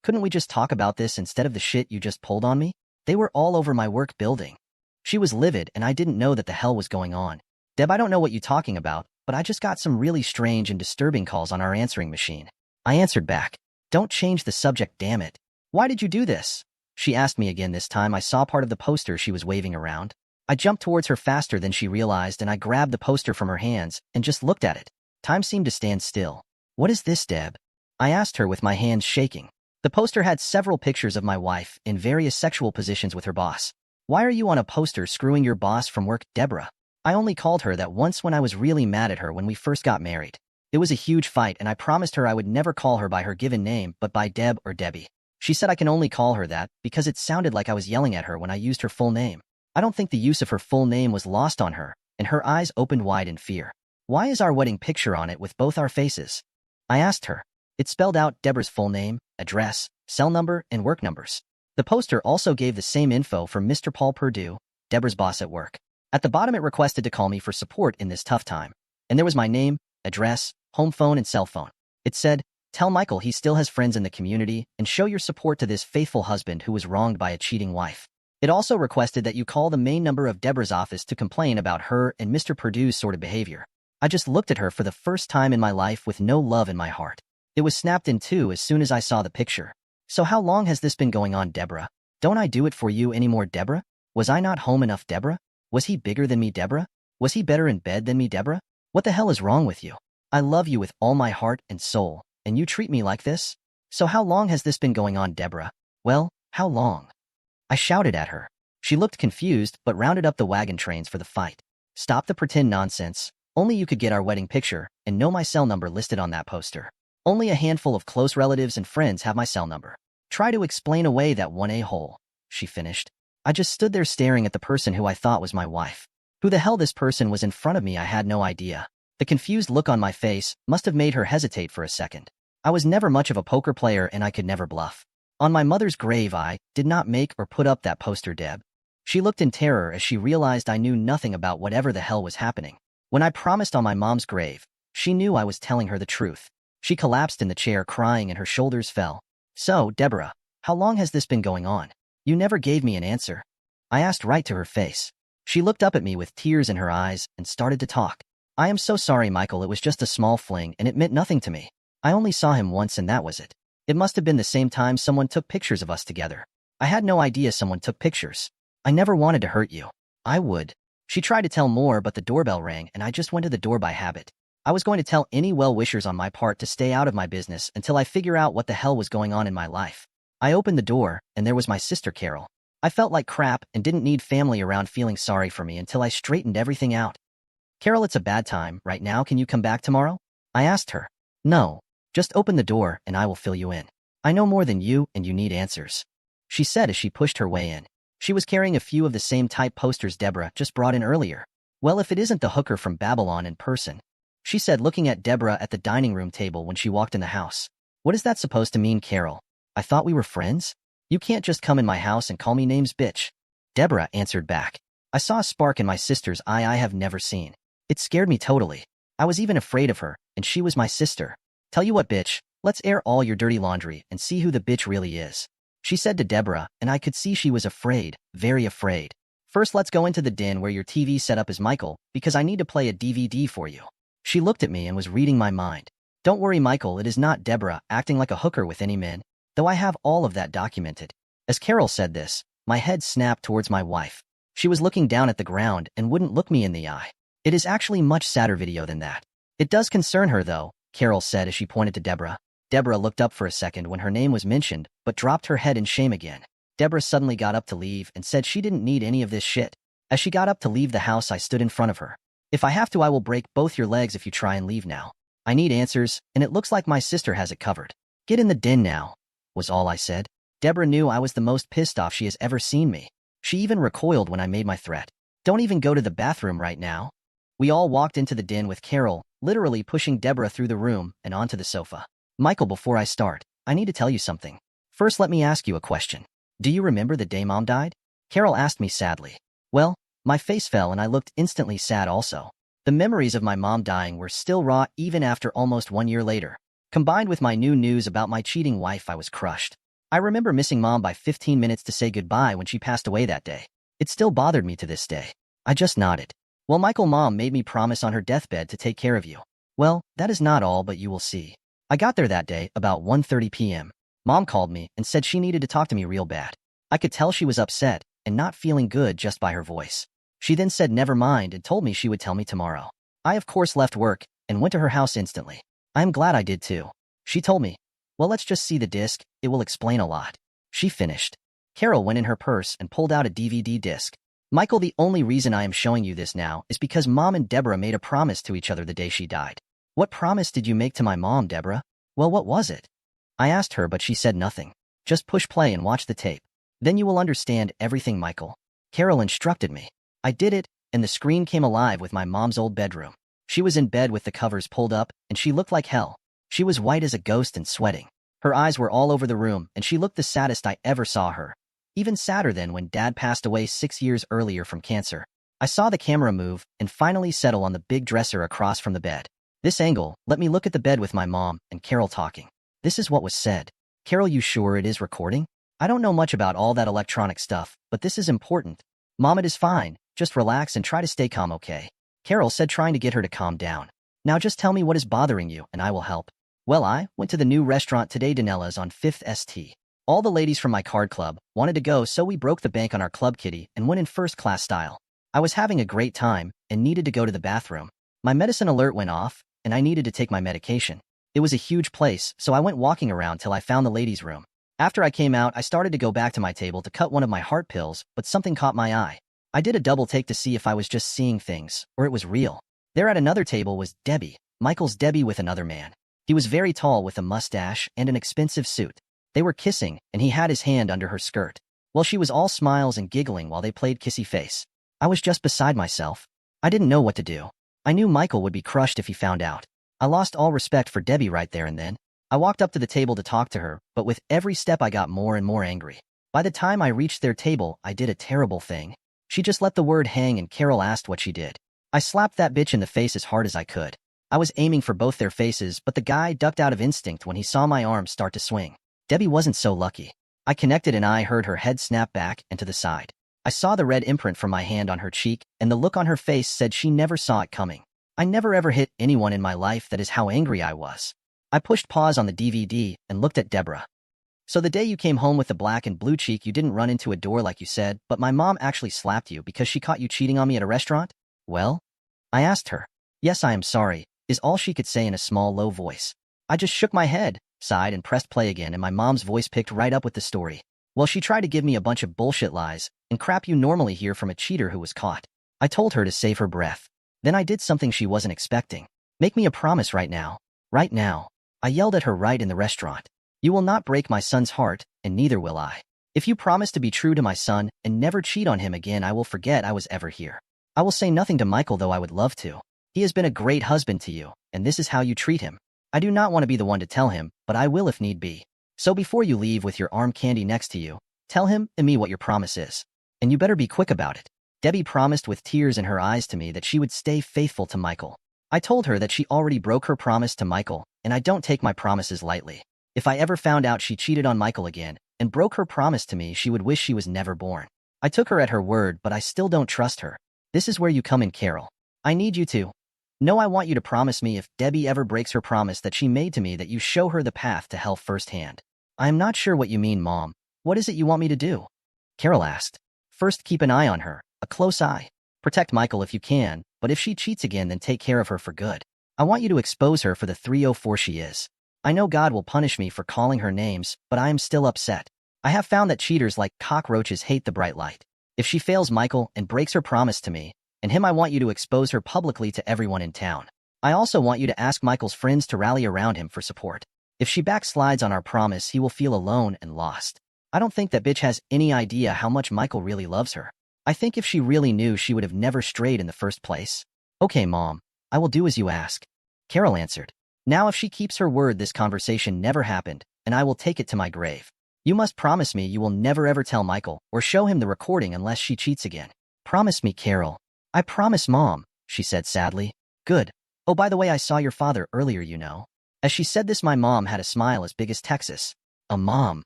Couldn't we just talk about this instead of the shit you just pulled on me?" They were all over my work building. She was livid, and I didn't know that the hell was going on. "Deb, I don't know what you're talking about, but I just got some really strange and disturbing calls on our answering machine." I answered back. "Don't change the subject, damn it. Why did you do this?" She asked me again. This time I saw part of the poster she was waving around. I jumped towards her faster than she realized, and I grabbed the poster from her hands and just looked at it. Time seemed to stand still. "What is this, Deb?" I asked her with my hands shaking. The poster had several pictures of my wife in various sexual positions with her boss. "Why are you on a poster screwing your boss from work, Deborah?" I only called her that once when I was really mad at her when we first got married. It was a huge fight, and I promised her I would never call her by her given name but by Deb or Debbie. She said I can only call her that because it sounded like I was yelling at her when I used her full name. I don't think the use of her full name was lost on her, and her eyes opened wide in fear. "Why is our wedding picture on it with both our faces?" I asked her. It spelled out Deborah's full name, address, cell number, and work numbers. The poster also gave the same info for Mr. Paul Perdue, Deborah's boss at work. At the bottom, it requested to call me for support in this tough time. And there was my name, address, home phone, and cell phone. It said, "Tell Michael he still has friends in the community and show your support to this faithful husband who was wronged by a cheating wife." It also requested that you call the main number of Deborah's office to complain about her and Mr. Purdue's sort of behavior. I just looked at her for the first time in my life with no love in my heart. It was snapped in two as soon as I saw the picture. So how long has this been going on, Deborah? Don't I do it for you anymore, Deborah? Was I not home enough, Deborah? Was he bigger than me, Deborah? Was he better in bed than me, Deborah? What the hell is wrong with you? I love you with all my heart and soul, and you treat me like this? So how long has this been going on, Deborah? Well, how long? I shouted at her. She looked confused, but rounded up the wagon trains for the fight. Stop the pretend nonsense. Only you could get our wedding picture, and know my cell number listed on that poster. Only a handful of close relatives and friends have my cell number. Try to explain away that one a-hole, she finished. I just stood there staring at the person who I thought was my wife. Who the hell this person was in front of me, I had no idea. The confused look on my face must have made her hesitate for a second. I was never much of a poker player and I could never bluff. On my mother's grave, I did not make or put up that poster, Deb. She looked in terror as she realized I knew nothing about whatever the hell was happening. When I promised on my mom's grave, she knew I was telling her the truth. She collapsed in the chair crying and her shoulders fell. So, Deborah, how long has this been going on? You never gave me an answer. I asked right to her face. She looked up at me with tears in her eyes and started to talk. I am so sorry, Michael, it was just a small fling and it meant nothing to me. I only saw him once and that was it. It must have been the same time someone took pictures of us together. I had no idea someone took pictures. I never wanted to hurt you. I would. She tried to tell more, but the doorbell rang and I just went to the door by habit. I was going to tell any well-wishers on my part to stay out of my business until I figure out what the hell was going on in my life. I opened the door, and there was my sister Carol. I felt like crap and didn't need family around feeling sorry for me until I straightened everything out. Carol, it's a bad time right now. Can you come back tomorrow? I asked her. No. Just open the door and I will fill you in. I know more than you and you need answers, she said as she pushed her way in. She was carrying a few of the same type posters Deborah just brought in earlier. Well, if it isn't the hooker from Babylon in person, she said, looking at Deborah at the dining room table when she walked in the house. What is that supposed to mean, Carol? I thought we were friends? You can't just come in my house and call me names, bitch. Deborah answered back. I saw a spark in my sister's eye I have never seen. It scared me totally. I was even afraid of her, and she was my sister. Tell you what, bitch, let's air all your dirty laundry and see who the bitch really is, she said to Deborah, and I could see she was afraid, very afraid. First, let's go into the den where your TV setup is, Michael, because I need to play a DVD for you. She looked at me and was reading my mind. Don't worry, Michael, it is not Deborah acting like a hooker with any men, though I have all of that documented. As Carol said this, my head snapped towards my wife. She was looking down at the ground and wouldn't look me in the eye. It is actually much sadder video than that. It does concern her, though, Carol said as she pointed to Deborah. Deborah looked up for a second when her name was mentioned, but dropped her head in shame again. Deborah suddenly got up to leave and said she didn't need any of this shit. As she got up to leave the house, I stood in front of her. If I have to, I will break both your legs if you try and leave now. I need answers, and it looks like my sister has it covered. Get in the den now, was all I said. Deborah knew I was the most pissed off she has ever seen me. She even recoiled when I made my threat. Don't even go to the bathroom right now. We all walked into the den with Carol, literally pushing Deborah through the room and onto the sofa. Michael, before I start, I need to tell you something. First, let me ask you a question. Do you remember the day Mom died? Carol asked me sadly. Well, my face fell and I looked instantly sad also. The memories of my mom dying were still raw even after almost 1 year later. Combined with my new news about my cheating wife, I was crushed. I remember missing Mom by 15 minutes to say goodbye when she passed away that day. It still bothered me to this day. I just nodded. Well, Michael, Mom made me promise on her deathbed to take care of you. Well, that is not all, but you will see. I got there that day about 1:30 p.m. Mom called me and said she needed to talk to me real bad. I could tell she was upset and not feeling good just by her voice. She then said never mind and told me she would tell me tomorrow. I of course left work and went to her house instantly. I am glad I did too. She told me, well, let's just see the disc, it will explain a lot. She finished. Carol went in her purse and pulled out a DVD disc. Michael, the only reason I am showing you this now is because Mom and Deborah made a promise to each other the day she died. What promise did you make to my mom, Deborah? Well, what was it? I asked her, but she said nothing. Just push play and watch the tape. Then you will understand everything, Michael. Carol instructed me. I did it, and the screen came alive with my mom's old bedroom. She was in bed with the covers pulled up, and she looked like hell. She was white as a ghost and sweating. Her eyes were all over the room, and she looked the saddest I ever saw her. Even sadder than when Dad passed away 6 years earlier from cancer. I saw the camera move and finally settle on the big dresser across from the bed. This angle let me look at the bed with my mom and Carol talking. This is what was said. Carol, you sure it is recording? I don't know much about all that electronic stuff, but this is important. Mom, it is fine. Just relax and try to stay calm, okay? Carol said, trying to get her to calm down. Now just tell me what is bothering you, and I will help. Well, I went to the new restaurant today, Danella's on 5th St. All the ladies from my card club wanted to go, so we broke the bank on our club kitty and went in first-class style. I was having a great time and needed to go to the bathroom. My medicine alert went off, and I needed to take my medication. It was a huge place, so I went walking around till I found the ladies' room. After I came out, I started to go back to my table to cut one of my heart pills, but something caught my eye. I did a double take to see if I was just seeing things, or it was real. There at another table was Debbie, Michael's Debbie, with another man. He was very tall with a mustache and an expensive suit. They were kissing, and he had his hand under her skirt. Well, she was all smiles and giggling while they played kissy face. I was just beside myself. I didn't know what to do. I knew Michael would be crushed if he found out. I lost all respect for Debbie right there and then. I walked up to the table to talk to her, but with every step I got more and more angry. By the time I reached their table, I did a terrible thing. She just let the word hang and Carol asked what she did. I slapped that bitch in the face as hard as I could. I was aiming for both their faces, but the guy ducked out of instinct when he saw my arm start to swing. Debbie wasn't so lucky. I connected and I heard her head snap back and to the side. I saw the red imprint from my hand on her cheek, and the look on her face said she never saw it coming. I never ever hit anyone in my life, that is how angry I was. I pushed pause on the DVD and looked at Deborah. So the day you came home with the black and blue cheek, you didn't run into a door like you said, but my mom actually slapped you because she caught you cheating on me at a restaurant? Well? I asked her. Yes, I am sorry, is all she could say in a small, low voice. I just shook my head, sighed, and pressed play again, and my mom's voice picked right up with the story. Well, she tried to give me a bunch of bullshit lies and crap you normally hear from a cheater who was caught. I told her to save her breath. Then I did something she wasn't expecting. Make me a promise right now. Right now. I yelled at her right in the restaurant. You will not break my son's heart, and neither will I. If you promise to be true to my son and never cheat on him again, I will forget I was ever here. I will say nothing to Michael, though I would love to. He has been a great husband to you, and this is how you treat him. I do not want to be the one to tell him, but I will if need be. So before you leave with your arm candy next to you, tell him and me what your promise is. And you better be quick about it. Debbie promised with tears in her eyes to me that she would stay faithful to Michael. I told her that she already broke her promise to Michael, and I don't take my promises lightly. If I ever found out she cheated on Michael again and broke her promise to me, she would wish she was never born. I took her at her word, but I still don't trust her. This is where you come in, Carol. I need you to. No, I want you to promise me if Debbie ever breaks her promise that she made to me, that you show her the path to hell firsthand. I am not sure what you mean, Mom. What is it you want me to do? Carol asked. First, keep an eye on her, a close eye. Protect Michael if you can, but if she cheats again, then take care of her for good. I want you to expose her for the 304 she is. I know God will punish me for calling her names, but I am still upset. I have found that cheaters like cockroaches hate the bright light. If she fails Michael and breaks her promise to me and him, I want you to expose her publicly to everyone in town. I also want you to ask Michael's friends to rally around him for support. If she backslides on our promise, he will feel alone and lost. I don't think that bitch has any idea how much Michael really loves her. I think if she really knew, she would have never strayed in the first place. Okay, Mom, I will do as you ask. Carol answered. Now if she keeps her word, this conversation never happened, and I will take it to my grave. You must promise me you will never ever tell Michael or show him the recording unless she cheats again. Promise me, Carol. I promise, Mom, she said sadly. Good. Oh, by the way, I saw your father earlier, you know. As she said this, my mom had a smile as big as Texas. A mom.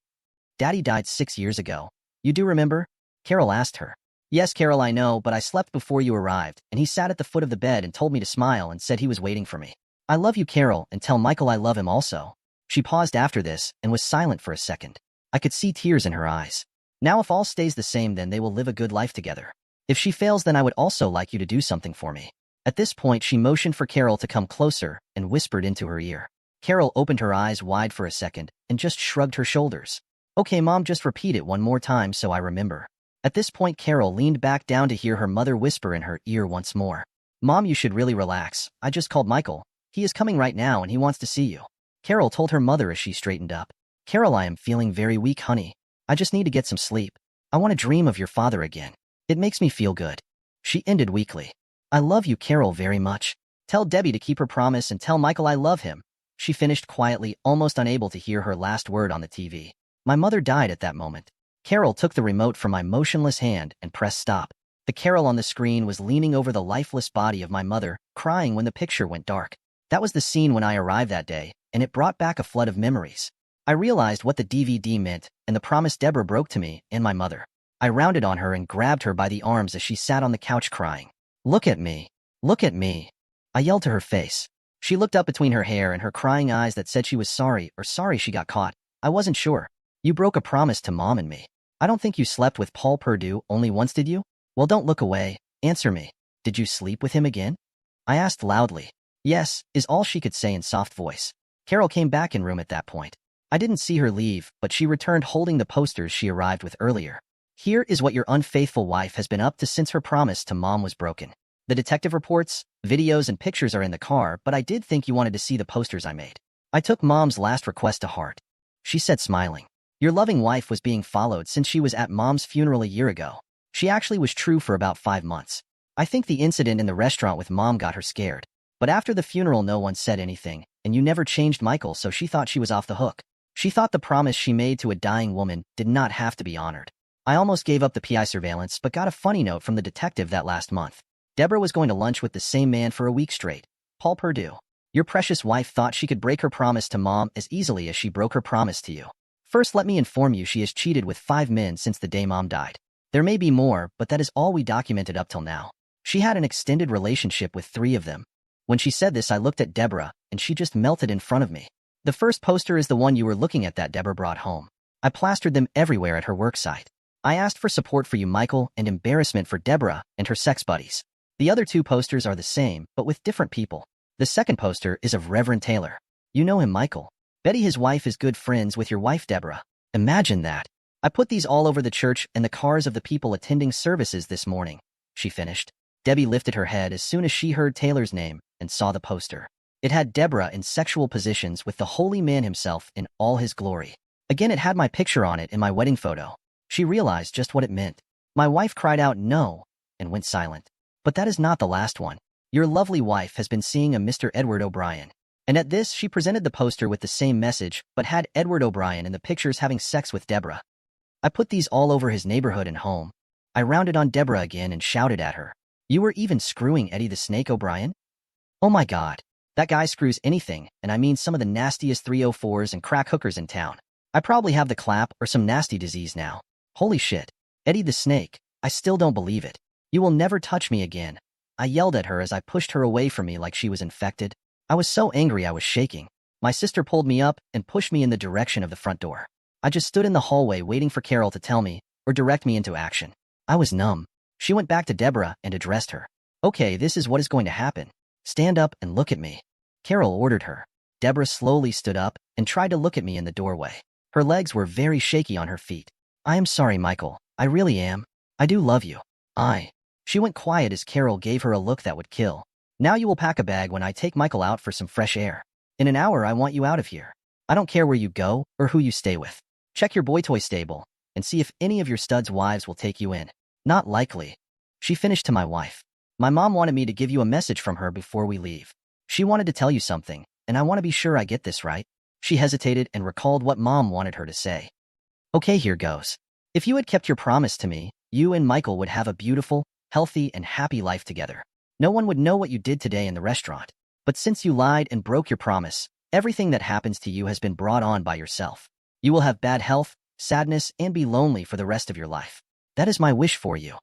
Daddy died 6 years ago. You do remember? Carol asked her. Yes, Carol, I know, but I slept before you arrived, and he sat at the foot of the bed and told me to smile and said he was waiting for me. I love you, Carol, and tell Michael I love him also. She paused after this and was silent for a second. I could see tears in her eyes. Now if all stays the same, then they will live a good life together. If she fails, then I would also like you to do something for me. At this point, she motioned for Carol to come closer and whispered into her ear. Carol opened her eyes wide for a second and just shrugged her shoulders. Okay, Mom, just repeat it one more time so I remember. At this point, Carol leaned back down to hear her mother whisper in her ear once more. Mom, you should really relax. I just called Michael. He is coming right now and he wants to see you. Carol told her mother as she straightened up. Carol, I am feeling very weak, honey. I just need to get some sleep. I want to dream of your father again. It makes me feel good. She ended weakly. I love you, Carol, very much. Tell Debbie to keep her promise and tell Michael I love him. She finished quietly, almost unable to hear her last word on the TV. My mother died at that moment. Carol took the remote from my motionless hand and pressed stop. The Carol on the screen was leaning over the lifeless body of my mother, crying when the picture went dark. That was the scene when I arrived that day, and it brought back a flood of memories. I realized what the DVD meant and the promise Deborah broke to me and my mother. I rounded on her and grabbed her by the arms as she sat on the couch crying. Look at me. Look at me. I yelled to her face. She looked up between her hair and her crying eyes that said she was sorry or sorry she got caught. I wasn't sure. You broke a promise to Mom and me. I don't think you slept with Paul Perdue only once, did you? Well, don't look away. Answer me. Did you sleep with him again? I asked loudly. Yes, is all she could say in soft voice. Carol came back in room at that point. I didn't see her leave, but she returned holding the posters she arrived with earlier. Here is what your unfaithful wife has been up to since her promise to Mom was broken. The detective reports, videos, and pictures are in the car, but I did think you wanted to see the posters I made. I took Mom's last request to heart. She said, smiling. Your loving wife was being followed since she was at Mom's funeral a year ago. She actually was true for about 5 months. I think the incident in the restaurant with Mom got her scared. But after the funeral no one said anything, and you never changed Michael, so she thought she was off the hook. She thought the promise she made to a dying woman did not have to be honored. I almost gave up the PI surveillance but got a funny note from the detective that last month. Deborah was going to lunch with the same man for a week straight, Paul Perdue. Your precious wife thought she could break her promise to Mom as easily as she broke her promise to you. First, let me inform you she has cheated with 5 men since the day Mom died. There may be more, but that is all we documented up till now. She had an extended relationship with 3 of them. When she said this, I looked at Deborah, and she just melted in front of me. The first poster is the one you were looking at that Deborah brought home. I plastered them everywhere at her work site. I asked for support for you, Michael, and embarrassment for Deborah and her sex buddies. The other 2 posters are the same, but with different people. The second poster is of Reverend Taylor. You know him, Michael. Betty, his wife, is good friends with your wife, Deborah. Imagine that. I put these all over the church and the cars of the people attending services this morning, she finished. Debbie lifted her head as soon as she heard Taylor's name and saw the poster. It had Deborah in sexual positions with the holy man himself in all his glory. Again, it had my picture on it in my wedding photo. She realized just what it meant. My wife cried out no and went silent. But that is not the last one. Your lovely wife has been seeing a Mr. Edward O'Brien. And at this, she presented the poster with the same message, but had Edward O'Brien in the pictures having sex with Deborah. I put these all over his neighborhood and home. I rounded on Deborah again and shouted at her. You were even screwing Eddie the Snake O'Brien? Oh my God. That guy screws anything, and I mean some of the nastiest 304s and crack hookers in town. I probably have the clap or some nasty disease now. Holy shit. Eddie the Snake. I still don't believe it. You will never touch me again. I yelled at her as I pushed her away from me like she was infected. I was so angry I was shaking. My sister pulled me up and pushed me in the direction of the front door. I just stood in the hallway waiting for Carol to tell me or direct me into action. I was numb. She went back to Deborah and addressed her. Okay, this is what is going to happen. Stand up and look at me. Carol ordered her. Deborah slowly stood up and tried to look at me in the doorway. Her legs were very shaky on her feet. I am sorry, Michael. I really am. I do love you. She went quiet as Carol gave her a look that would kill. Now you will pack a bag when I take Michael out for some fresh air. In an hour, I want you out of here. I don't care where you go or who you stay with. Check your boy toy stable and see if any of your studs' wives will take you in. Not likely. She finished to my wife. My mom wanted me to give you a message from her before we leave. She wanted to tell you something, and I want to be sure I get this right. She hesitated and recalled what Mom wanted her to say. Okay, here goes. If you had kept your promise to me, you and Michael would have a beautiful, healthy, and happy life together. No one would know what you did today in the restaurant. But since you lied and broke your promise, everything that happens to you has been brought on by yourself. You will have bad health, sadness, and be lonely for the rest of your life. That is my wish for you.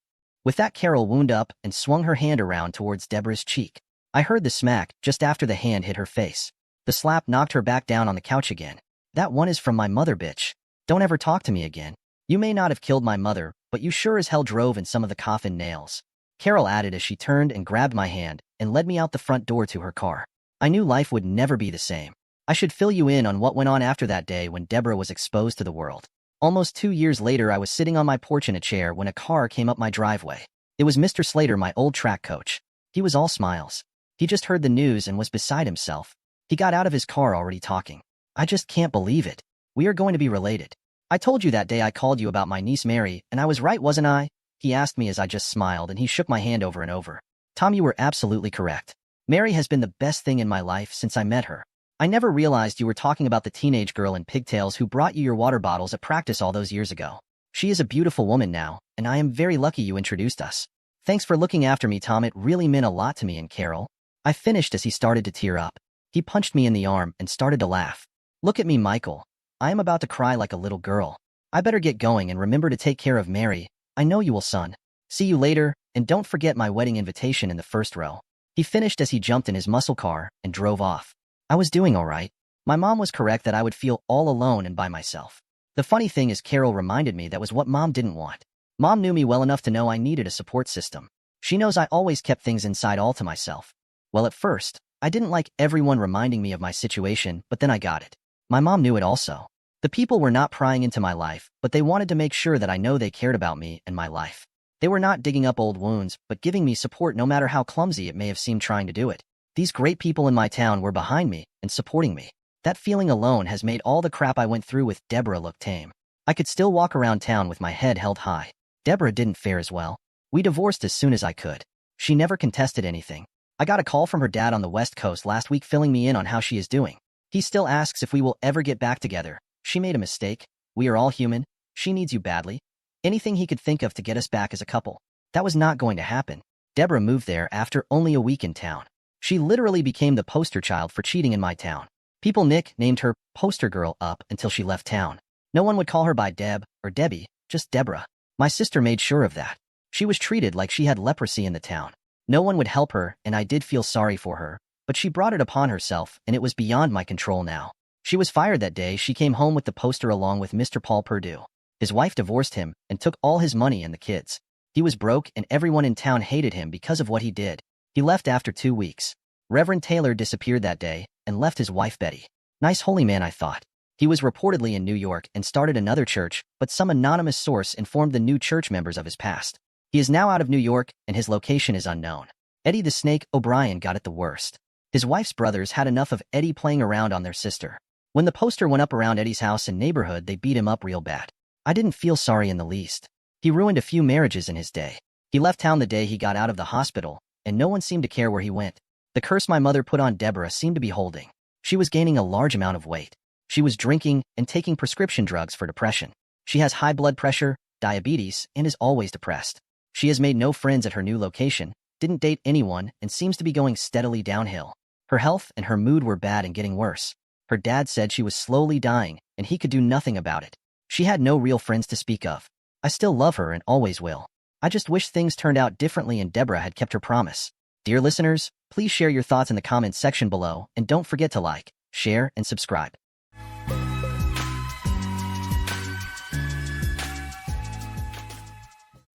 With that, Carol wound up and swung her hand around towards Deborah's cheek. I heard the smack just after the hand hit her face. The slap knocked her back down on the couch again. That one is from my mother, bitch. Don't ever talk to me again. You may not have killed my mother, but you sure as hell drove in some of the coffin nails. Carol added as she turned and grabbed my hand and led me out the front door to her car. I knew life would never be the same. I should fill you in on what went on after that day when Deborah was exposed to the world. Almost 2 years later, I was sitting on my porch in a chair when a car came up my driveway. It was Mr. Slater, my old track coach. He was all smiles. He just heard the news and was beside himself. He got out of his car already talking. I just can't believe it. We are going to be related. I told you that day I called you about my niece Mary, and I was right, wasn't I? He asked me as I just smiled, and he shook my hand over and over. Tom, you were absolutely correct. Mary has been the best thing in my life since I met her. I never realized you were talking about the teenage girl in pigtails who brought you your water bottles at practice all those years ago. She is a beautiful woman now, and I am very lucky you introduced us. Thanks for looking after me, Tom. It really meant a lot to me and Carol. I finished as he started to tear up. He punched me in the arm and started to laugh. Look at me, Michael. I am about to cry like a little girl. I better get going and remember to take care of Mary. I know you will, son. See you later, and don't forget my wedding invitation in the first row. He finished as he jumped in his muscle car and drove off. I was doing all right. My mom was correct that I would feel all alone and by myself. The funny thing is Carol reminded me that was what Mom didn't want. Mom knew me well enough to know I needed a support system. She knows I always kept things inside all to myself. Well, at first, I didn't like everyone reminding me of my situation, but then I got it. My mom knew it also. The people were not prying into my life, but they wanted to make sure that I know they cared about me and my life. They were not digging up old wounds, but giving me support no matter how clumsy it may have seemed trying to do it. These great people in my town were behind me and supporting me. That feeling alone has made all the crap I went through with Deborah look tame. I could still walk around town with my head held high. Deborah didn't fare as well. We divorced as soon as I could. She never contested anything. I got a call from her dad on the West Coast last week filling me in on how she is doing. He still asks if we will ever get back together. She made a mistake. We are all human. She needs you badly. Anything he could think of to get us back as a couple. That was not going to happen. Deborah moved there after only a week in town. She literally became the poster child for cheating in my town. People nicknamed her Poster Girl up until she left town. No one would call her by Deb or Debbie, just Deborah. My sister made sure of that. She was treated like she had leprosy in the town. No one would help her, and I did feel sorry for her, but she brought it upon herself, and it was beyond my control now. She was fired that day. She came home with the poster along with Mr. Paul Perdue. His wife divorced him and took all his money and the kids. He was broke, and everyone in town hated him because of what he did. He left after 2 weeks. Reverend Taylor disappeared that day and left his wife Betty. Nice holy man, I thought. He was reportedly in New York and started another church, but some anonymous source informed the new church members of his past. He is now out of New York, and his location is unknown. Eddie the Snake O'Brien got it the worst. His wife's brothers had enough of Eddie playing around on their sister. When the poster went up around Eddie's house and neighborhood, they beat him up real bad. I didn't feel sorry in the least. He ruined a few marriages in his day. He left town the day he got out of the hospital, and no one seemed to care where he went. The curse my mother put on Deborah seemed to be holding. She was gaining a large amount of weight. She was drinking and taking prescription drugs for depression. She has high blood pressure, diabetes, and is always depressed. She has made no friends at her new location, didn't date anyone, and seems to be going steadily downhill. Her health and her mood were bad and getting worse. Her dad said she was slowly dying, and he could do nothing about it. She had no real friends to speak of. I still love her and always will. I just wish things turned out differently and Deborah had kept her promise. Dear listeners, please share your thoughts in the comments section below, and don't forget to like, share, and subscribe.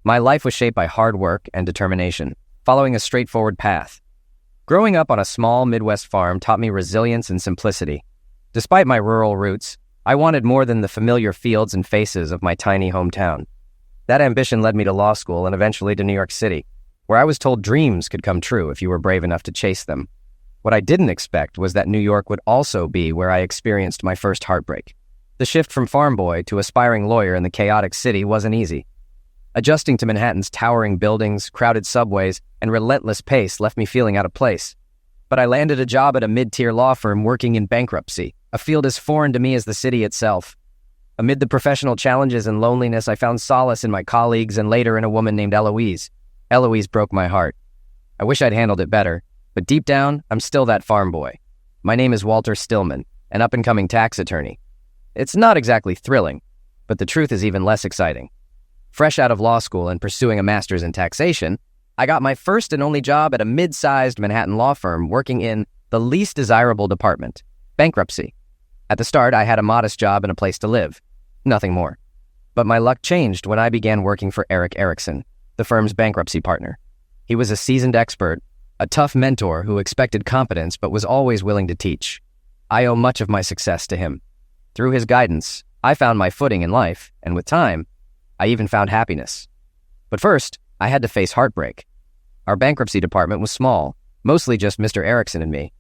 My life was shaped by hard work and determination, following a straightforward path. Growing up on a small Midwest farm taught me resilience and simplicity. Despite my rural roots, I wanted more than the familiar fields and faces of my tiny hometown. That ambition led me to law school and eventually to New York City, where I was told dreams could come true if you were brave enough to chase them. What I didn't expect was that New York would also be where I experienced my first heartbreak. The shift from farm boy to aspiring lawyer in the chaotic city wasn't easy. Adjusting to Manhattan's towering buildings, crowded subways, and relentless pace left me feeling out of place. But I landed a job at a mid-tier law firm working in bankruptcy, a field as foreign to me as the city itself. Amid the professional challenges and loneliness, I found solace in my colleagues and later in a woman named Eloise. Eloise broke my heart. I wish I'd handled it better, but deep down, I'm still that farm boy. My name is Walter Stillman, an up-and-coming tax attorney. It's not exactly thrilling, but the truth is even less exciting. Fresh out of law school and pursuing a master's in taxation, I got my first and only job at a mid-sized Manhattan law firm working in the least desirable department, bankruptcy. At the start, I had a modest job and a place to live. Nothing more. But my luck changed when I began working for Eric Erickson, the firm's bankruptcy partner. He was a seasoned expert, a tough mentor who expected competence but was always willing to teach. I owe much of my success to him. Through his guidance, I found my footing in life, and with time, I even found happiness. But first, I had to face heartbreak. Our bankruptcy department was small, mostly just Mr. Erickson and me.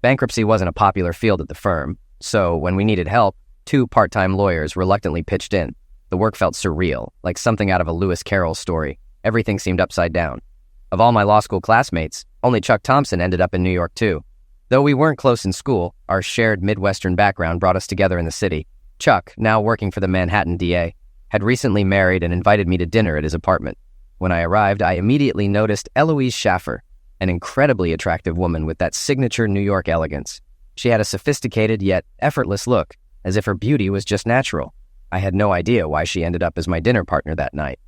Bankruptcy wasn't a popular field at the firm, so when we needed help, 2 part-time lawyers reluctantly pitched in. The work felt surreal, like something out of a Lewis Carroll story. Everything seemed upside down. Of all my law school classmates, only Chuck Thompson ended up in New York too. Though we weren't close in school, our shared Midwestern background brought us together in the city. Chuck, now working for the Manhattan DA, had recently married and invited me to dinner at his apartment. When I arrived, I immediately noticed Eloise Schaffer, an incredibly attractive woman with that signature New York elegance. She had a sophisticated yet effortless look, as if her beauty was just natural. I had no idea why she ended up as my dinner partner that night.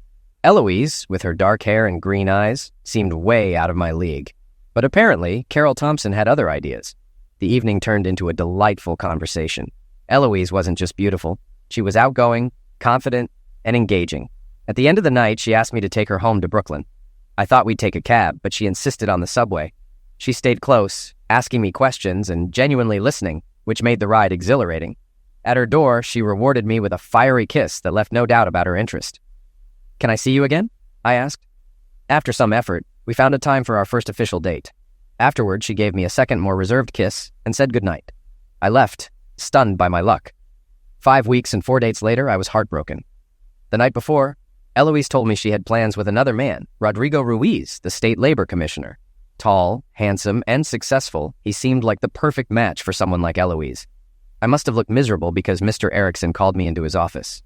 Eloise, with her dark hair and green eyes, seemed way out of my league. But apparently, Carol Thompson had other ideas. The evening turned into a delightful conversation. Eloise wasn't just beautiful. She was outgoing, confident, and engaging. At the end of the night, she asked me to take her home to Brooklyn. I thought we'd take a cab, but she insisted on the subway. She stayed close, asking me questions and genuinely listening, which made the ride exhilarating. At her door, she rewarded me with a fiery kiss that left no doubt about her interest. "Can I see you again?" I asked. After some effort, we found a time for our first official date. Afterward, she gave me a second, more reserved kiss and said goodnight. I left, stunned by my luck. 5 weeks and 4 dates later, I was heartbroken. The night before, Eloise told me she had plans with another man, Rodrigo Ruiz, the state labor commissioner. Tall, handsome, and successful, he seemed like the perfect match for someone like Eloise. I must have looked miserable because Mr. Erickson called me into his office.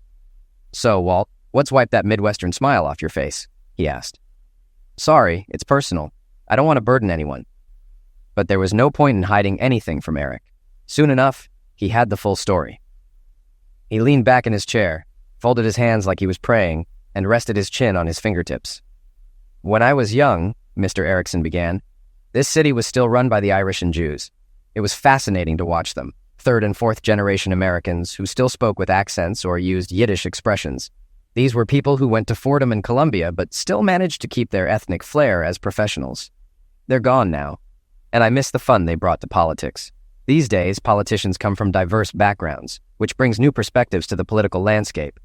"So, Walt, what's wiped that Midwestern smile off your face?" he asked. "Sorry, it's personal. I don't want to burden anyone." But there was no point in hiding anything from Eric. Soon enough, he had the full story. He leaned back in his chair, folded his hands like he was praying, and rested his chin on his fingertips. "When I was young," Mr. Erickson began, "this city was still run by the Irish and Jews. It was fascinating to watch them, third and fourth generation Americans who still spoke with accents or used Yiddish expressions. These were people who went to Fordham and Columbia but still managed to keep their ethnic flair as professionals. They're gone now, and I miss the fun they brought to politics. These days, politicians come from diverse backgrounds, which brings new perspectives to the political landscape.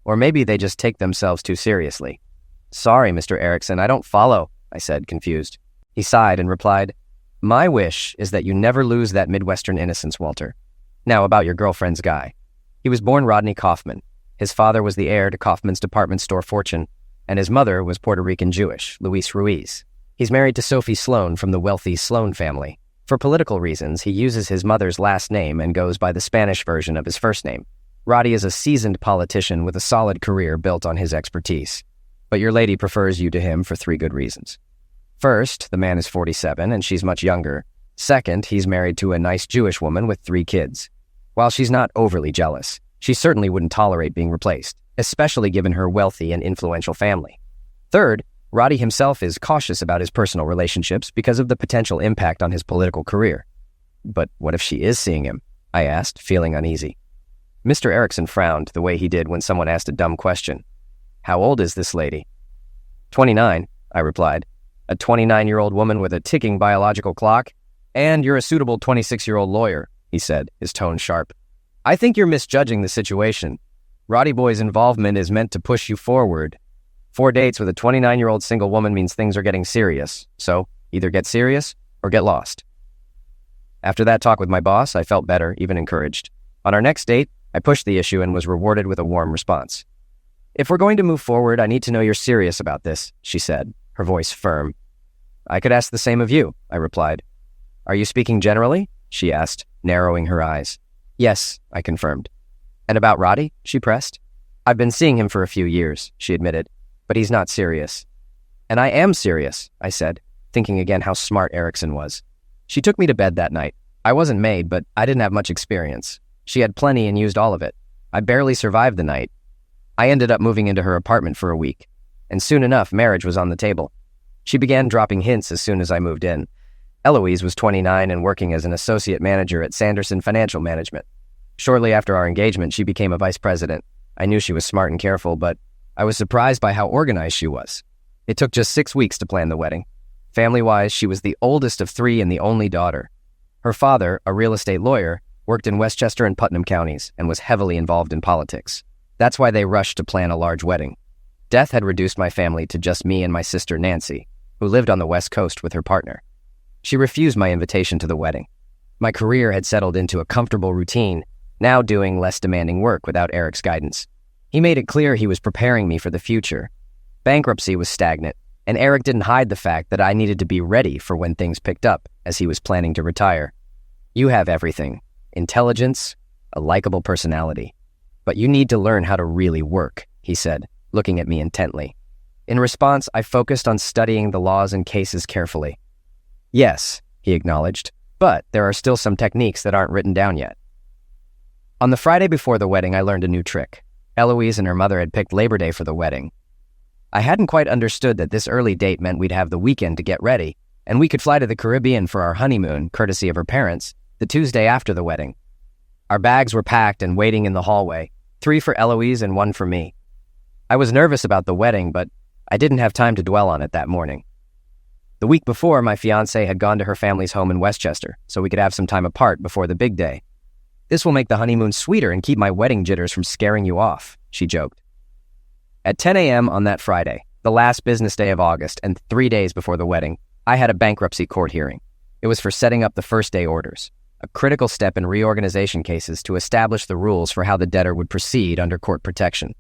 Or maybe they just take themselves too seriously." "Sorry, Mr. Erickson, I don't follow," I said, confused. He sighed and replied, "My wish is that you never lose that Midwestern innocence, Walter. Now about your girlfriend's guy. He was born Rodney Kaufman. His father was the heir to Kaufman's department store fortune, and his mother was Puerto Rican Jewish, Luis Ruiz. He's married to Sophie Sloan from the wealthy Sloan family. For political reasons, he uses his mother's last name and goes by the Spanish version of his first name. Roddy is a seasoned politician with a solid career built on his expertise. But your lady prefers you to him for 3 good reasons. First, the man is 47 and she's much younger. Second, he's married to a nice Jewish woman with 3 kids. While she's not overly jealous, she certainly wouldn't tolerate being replaced, especially given her wealthy and influential family. Third, Roddy himself is cautious about his personal relationships because of the potential impact on his political career. "But what if she is seeing him?" I asked, feeling uneasy. Mr. Erickson frowned the way he did when someone asked a dumb question. "How old is this lady?" 29, I replied. "A 29-year-old woman with a ticking biological clock? And you're a suitable 26-year-old lawyer," he said, his tone sharp. "I think you're misjudging the situation. Roddy Boy's involvement is meant to push you forward. 4 dates with a 29-year-old single woman means things are getting serious, so either get serious or get lost." After that talk with my boss, I felt better, even encouraged. On our next date, I pushed the issue and was rewarded with a warm response. "If we're going to move forward, I need to know you're serious about this," she said, her voice firm. "I could ask the same of you," I replied. "Are you speaking generally?" she asked, narrowing her eyes. "Yes," I confirmed. "And about Roddy?" she pressed. "I've been seeing him for a few years," she admitted, "but he's not serious." "And I am serious," I said, thinking again how smart Erickson was. She took me to bed that night. I wasn't made, but I didn't have much experience. She had plenty and used all of it. I barely survived the night. I ended up moving into her apartment for a week, and soon enough, marriage was on the table. She began dropping hints as soon as I moved in. Eloise was 29 and working as an associate manager at Sanderson Financial Management. Shortly after our engagement, she became a vice president. I knew she was smart and careful, but I was surprised by how organized she was. It took just 6 weeks to plan the wedding. Family-wise, she was the oldest of 3 and the only daughter. Her father, a real estate lawyer, worked in Westchester and Putnam counties and was heavily involved in politics. That's why they rushed to plan a large wedding. Death had reduced my family to just me and my sister Nancy, who lived on the West Coast with her partner. She refused my invitation to the wedding. My career had settled into a comfortable routine, now doing less demanding work without Eric's guidance. He made it clear he was preparing me for the future. Bankruptcy was stagnant, and Eric didn't hide the fact that I needed to be ready for when things picked up, as he was planning to retire. "You have everything: intelligence, a likable personality. But you need to learn how to really work," he said, looking at me intently. In response, I focused on studying the laws and cases carefully. "Yes," he acknowledged, "but there are still some techniques that aren't written down yet." On the Friday before the wedding, I learned a new trick. Eloise and her mother had picked Labor Day for the wedding. I hadn't quite understood that this early date meant we'd have the weekend to get ready, and we could fly to the Caribbean for our honeymoon, courtesy of her parents, the Tuesday after the wedding. Our bags were packed and waiting in the hallway, 3 for Eloise and 1 for me. I was nervous about the wedding, but I didn't have time to dwell on it that morning. The week before, my fiancée had gone to her family's home in Westchester, so we could have some time apart before the big day. "This will make the honeymoon sweeter and keep my wedding jitters from scaring you off," she joked. At 10 a.m. on that Friday, the last business day of August and 3 days before the wedding, I had a bankruptcy court hearing. It was for setting up the first day orders, a critical step in reorganization cases to establish the rules for how the debtor would proceed under court protection.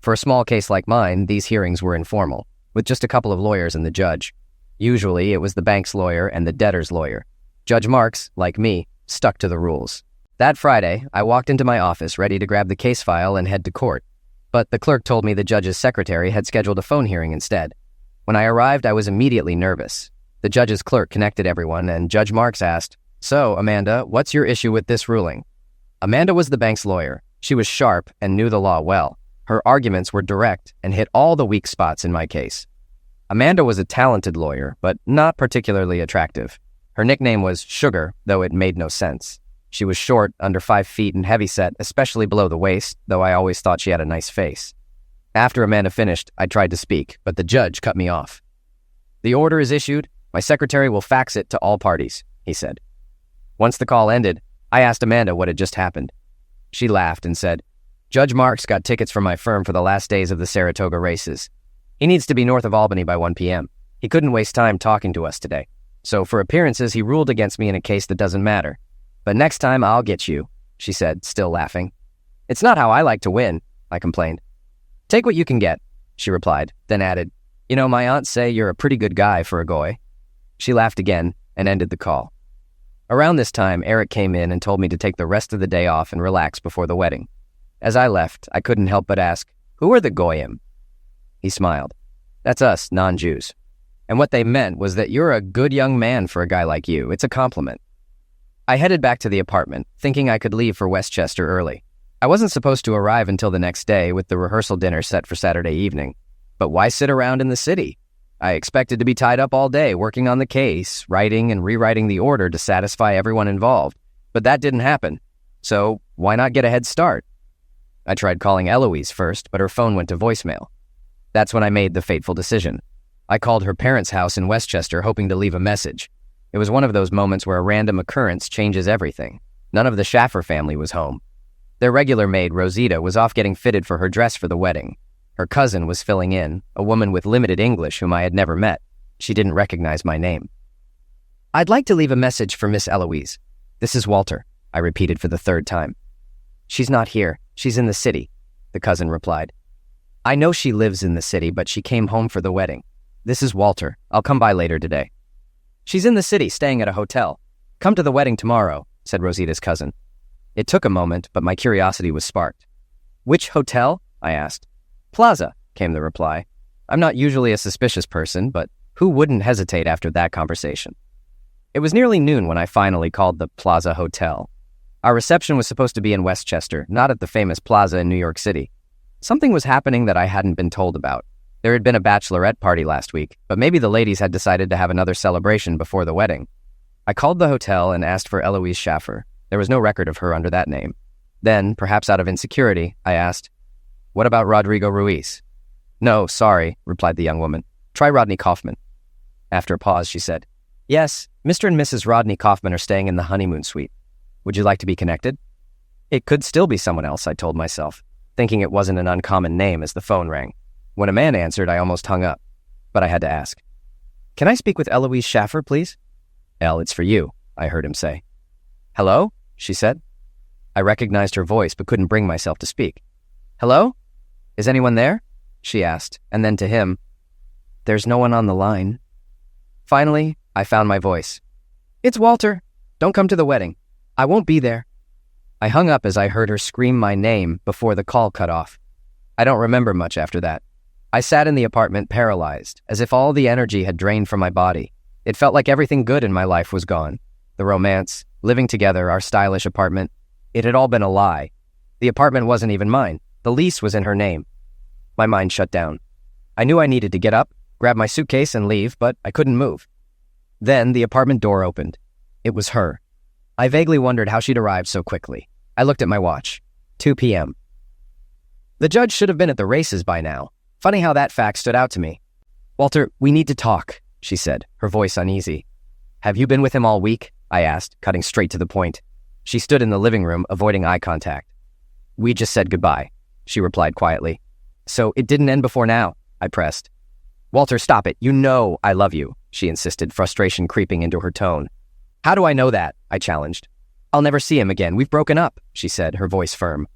For a small case like mine, these hearings were informal, with just a couple of lawyers and the judge. Usually, it was the bank's lawyer and the debtor's lawyer. Judge Marks, like me, stuck to the rules. That Friday, I walked into my office ready to grab the case file and head to court, but the clerk told me the judge's secretary had scheduled a phone hearing instead. When I arrived, I was immediately nervous. The judge's clerk connected everyone, and Judge Marks asked, "So, Amanda, what's your issue with this ruling?" Amanda was the bank's lawyer. She was sharp and knew the law well. Her arguments were direct and hit all the weak spots in my case. Amanda was a talented lawyer, but not particularly attractive. Her nickname was Sugar, though it made no sense. She was short, under 5 feet, and heavyset, especially below the waist, though I always thought she had a nice face. After Amanda finished, I tried to speak, but the judge cut me off. "The order is issued. My secretary will fax it to all parties," he said. Once the call ended, I asked Amanda what had just happened. She laughed and said, "Judge Marks got tickets from my firm for the last days of the Saratoga races. He needs to be north of Albany by 1 p.m. He couldn't waste time talking to us today. So for appearances, he ruled against me in a case that doesn't matter. But next time, I'll get you," she said, still laughing. "It's not how I like to win," I complained. "Take what you can get," she replied, then added, "You know, my aunts say you're a pretty good guy for a goy." She laughed again and ended the call. Around this time, Eric came in and told me to take the rest of the day off and relax before the wedding. As I left, I couldn't help but ask, "Who are the goyim?" He smiled. "That's us, non-Jews. And what they meant was that you're a good young man for a guy like you. It's a compliment." I headed back to the apartment, thinking I could leave for Westchester early. I wasn't supposed to arrive until the next day with the rehearsal dinner set for Saturday evening. But why sit around in the city? I expected to be tied up all day working on the case, writing and rewriting the order to satisfy everyone involved. But that didn't happen. So why not get a head start? I tried calling Eloise first, but her phone went to voicemail. That's when I made the fateful decision. I called her parents' house in Westchester hoping to leave a message. It was one of those moments where a random occurrence changes everything. None of the Schaffer family was home. Their regular maid, Rosita, was off getting fitted for her dress for the wedding. Her cousin was filling in, a woman with limited English whom I had never met. She didn't recognize my name. "I'd like to leave a message for Miss Eloise. This is Walter," I repeated for the 3rd time. "She's not here. She's in the city," the cousin replied. "I know she lives in the city, but she came home for the wedding. This is Walter. I'll come by later today." "She's in the city, staying at a hotel. Come to the wedding tomorrow," said Rosita's cousin. It took a moment, but my curiosity was sparked. "Which hotel?" I asked. "Plaza," came the reply. I'm not usually a suspicious person, but who wouldn't hesitate after that conversation? It was nearly noon when I finally called the Plaza Hotel. Our reception was supposed to be in Westchester, not at the famous Plaza in New York City. Something was happening that I hadn't been told about. There had been a bachelorette party last week, but maybe the ladies had decided to have another celebration before the wedding. I called the hotel and asked for Eloise Schaffer. There was no record of her under that name. Then, perhaps out of insecurity, I asked, "What about Rodrigo Ruiz?" "No, sorry," replied the young woman. "Try Rodney Kaufman." After a pause, she said, "Yes, Mr. and Mrs. Rodney Kaufman are staying in the honeymoon suite. Would you like to be connected?" It could still be someone else, I told myself, thinking it wasn't an uncommon name as the phone rang. When a man answered, I almost hung up, but I had to ask. "Can I speak with Eloise Schaffer, please?" "Elle, it's for you," I heard him say. "Hello?" she said. I recognized her voice but couldn't bring myself to speak. "Hello? Is anyone there?" she asked, and then to him, "There's no one on the line." Finally, I found my voice. "It's Walter. Don't come to the wedding. I won't be there." I hung up as I heard her scream my name before the call cut off. I don't remember much after that. I sat in the apartment paralyzed, as if all the energy had drained from my body. It felt like everything good in my life was gone. The romance, living together, our stylish apartment, it had all been a lie, The apartment wasn't even mine. The lease was in her name. My mind shut down. I knew I needed to get up, grab my suitcase, and leave, but I couldn't move. Then the apartment door opened. It was her. I vaguely wondered how she'd arrived so quickly. I looked at my watch. 2 p.m. The judge should have been at the races by now. Funny how that fact stood out to me. "Walter, we need to talk," she said, her voice uneasy. "Have you been with him all week?" I asked, cutting straight to the point. She stood in the living room, avoiding eye contact. "We just said goodbye," she replied quietly. "So it didn't end before now?" I pressed. "Walter, stop it. You know I love you," she insisted, frustration creeping into her tone. "How do I know that?" I challenged. "I'll never see him again. We've broken up," she said, her voice firm.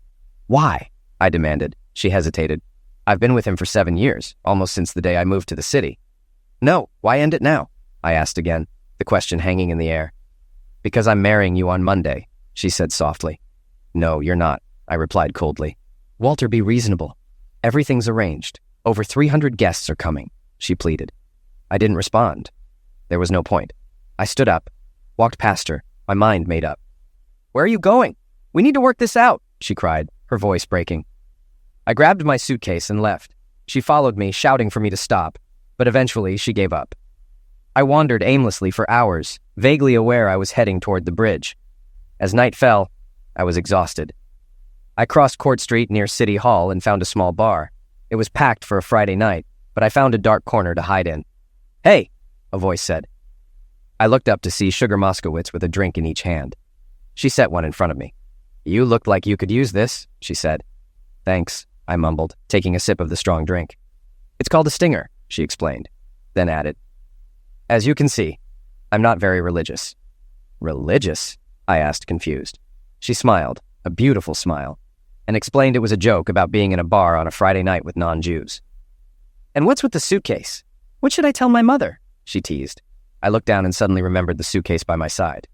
"Why?" I demanded. She hesitated. "I've been with him for 7 years, almost since the day I moved to the city." "No, why end it now?" I asked again, the question hanging in the air. "Because I'm marrying you on Monday," she said softly. "No, you're not," I replied coldly. "Walter, be reasonable. Everything's arranged. Over 300 guests are coming," she pleaded. I didn't respond. There was no point. I stood up, walked past her, my mind made up. "Where are you going? We need to work this out," she cried, her voice breaking. I grabbed my suitcase and left. She followed me, shouting for me to stop, but eventually she gave up. I wandered aimlessly for hours, vaguely aware I was heading toward the bridge. As night fell, I was exhausted. I crossed Court Street near City Hall and found a small bar. It was packed for a Friday night, but I found a dark corner to hide in. "Hey," a voice said. I looked up to see Sugar Moskowitz with a drink in each hand. She set one in front of me. "You looked like you could use this," she said. "Thanks," I mumbled, taking a sip of the strong drink. "It's called a stinger," she explained, then added, "As you can see, I'm not very religious." "Religious?" I asked, confused. She smiled, a beautiful smile, and explained it was a joke about being in a bar on a Friday night with non-Jews. "And what's with the suitcase? What should I tell my mother?" she teased. I looked down and suddenly remembered the suitcase by my side.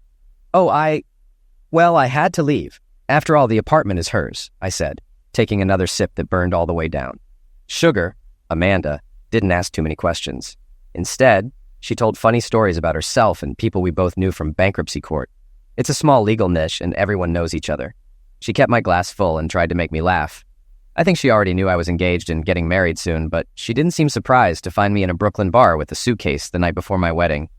Well, I had to leave. After all, the apartment is hers," I said, taking another sip that burned all the way down. Sugar, Amanda, didn't ask too many questions. Instead, she told funny stories about herself and people we both knew from bankruptcy court. It's a small legal niche and everyone knows each other. She kept my glass full and tried to make me laugh. I think she already knew I was engaged and getting married soon, but she didn't seem surprised to find me in a Brooklyn bar with a suitcase the night before my wedding.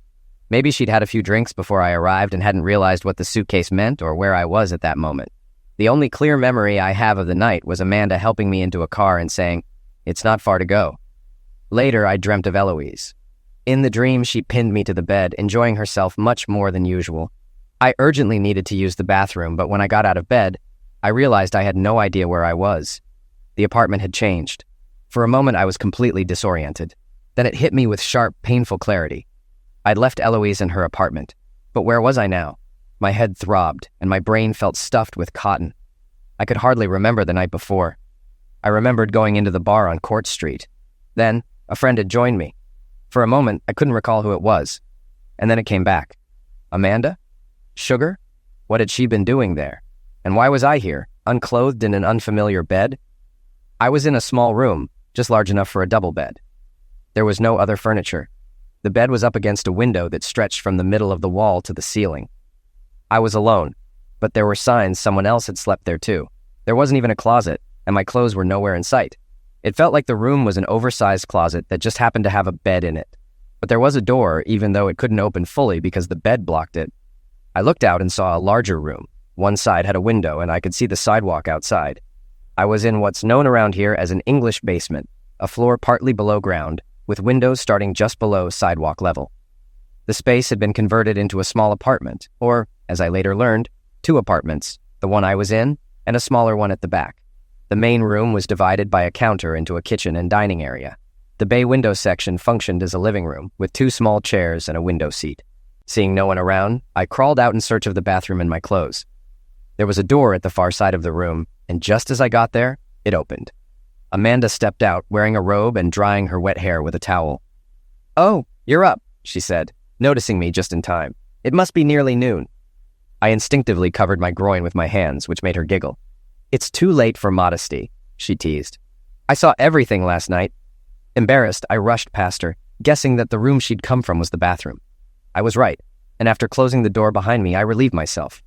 Maybe she'd had a few drinks before I arrived and hadn't realized what the suitcase meant or where I was at that moment. The only clear memory I have of the night was Amanda helping me into a car and saying, "It's not far to go." Later, I dreamt of Eloise. In the dream, she pinned me to the bed, enjoying herself much more than usual. I urgently needed to use the bathroom, but when I got out of bed, I realized I had no idea where I was. The apartment had changed. For a moment, I was completely disoriented. Then it hit me with sharp, painful clarity. I'd left Eloise in her apartment, but where was I now? My head throbbed, and my brain felt stuffed with cotton. I could hardly remember the night before. I remembered going into the bar on Court Street. Then, a friend had joined me. For a moment, I couldn't recall who it was. And then it came back. Amanda? Sugar? What had she been doing there? And why was I here, unclothed in an unfamiliar bed? I was in a small room, just large enough for a double bed. There was no other furniture. The bed was up against a window that stretched from the middle of the wall to the ceiling. I was alone, but there were signs someone else had slept there too. There wasn't even a closet, and my clothes were nowhere in sight. It felt like the room was an oversized closet that just happened to have a bed in it. But there was a door, even though it couldn't open fully because the bed blocked it. I looked out and saw a larger room. One side had a window, and I could see the sidewalk outside. I was in what's known around here as an English basement, a floor partly below ground, with windows starting just below sidewalk level. The space had been converted into a small apartment, or, as I later learned, 2 apartments, the one I was in, and a smaller one at the back. The main room was divided by a counter into a kitchen and dining area. The bay window section functioned as a living room, with 2 small chairs and a window seat. Seeing no one around, I crawled out in search of the bathroom and my clothes. There was a door at the far side of the room, and just as I got there, it opened. Amanda stepped out, wearing a robe and drying her wet hair with a towel. "Oh, you're up," she said, noticing me just in time. "It must be nearly noon." I instinctively covered my groin with my hands, which made her giggle. "It's too late for modesty," she teased. "I saw everything last night." Embarrassed, I rushed past her, guessing that the room she'd come from was the bathroom. I was right, and after closing the door behind me, I relieved myself.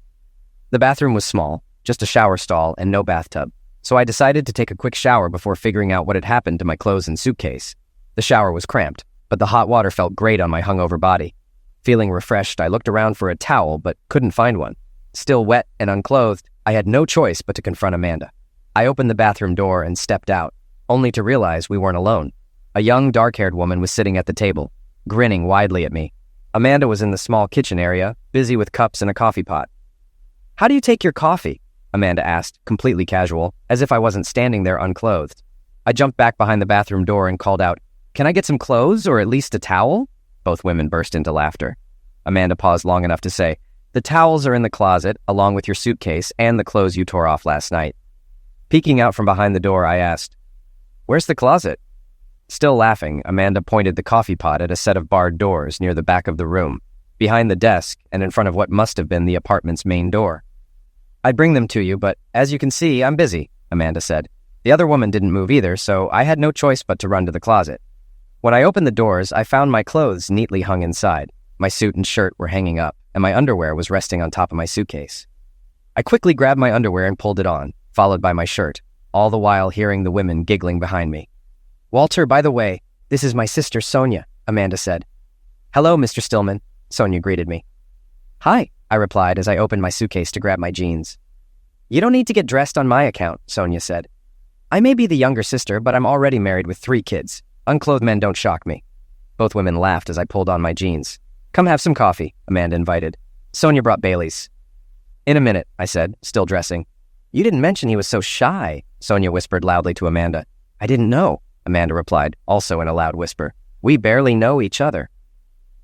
The bathroom was small, just a shower stall and no bathtub. So I decided to take a quick shower before figuring out what had happened to my clothes and suitcase. The shower was cramped, but the hot water felt great on my hungover body. Feeling refreshed, I looked around for a towel but couldn't find one. Still wet and unclothed, I had no choice but to confront Amanda. I opened the bathroom door and stepped out, only to realize we weren't alone. A young, dark-haired woman was sitting at the table, grinning widely at me. Amanda was in the small kitchen area, busy with cups and a coffee pot. "How do you take your coffee?" Amanda asked, completely casual, as if I wasn't standing there unclothed. I jumped back behind the bathroom door and called out, "Can I get some clothes or at least a towel?" Both women burst into laughter. Amanda paused long enough to say, "The towels are in the closet, along with your suitcase and the clothes you tore off last night." Peeking out from behind the door, I asked, "Where's the closet?" Still laughing, Amanda pointed the coffee pot at a set of barred doors near the back of the room, behind the desk and in front of what must have been the apartment's main door. "I'd bring them to you, but as you can see, I'm busy," Amanda said. The other woman didn't move either, so I had no choice but to run to the closet. When I opened the doors, I found my clothes neatly hung inside. My suit and shirt were hanging up, and my underwear was resting on top of my suitcase. I quickly grabbed my underwear and pulled it on, followed by my shirt, all the while hearing the women giggling behind me. "Walter, by the way, this is my sister Sonia," Amanda said. "Hello, Mr. Stillman," Sonia greeted me. "Hi," I replied as I opened my suitcase to grab my jeans. "You don't need to get dressed on my account," Sonia said. "I may be the younger sister, but I'm already married with 3 kids. Unclothed men don't shock me." Both women laughed as I pulled on my jeans. "Come have some coffee," Amanda invited. Sonia brought Bailey's. "In a minute," I said, still dressing. "You didn't mention he was so shy," Sonia whispered loudly to Amanda. "I didn't know," Amanda replied, also in a loud whisper. "We barely know each other."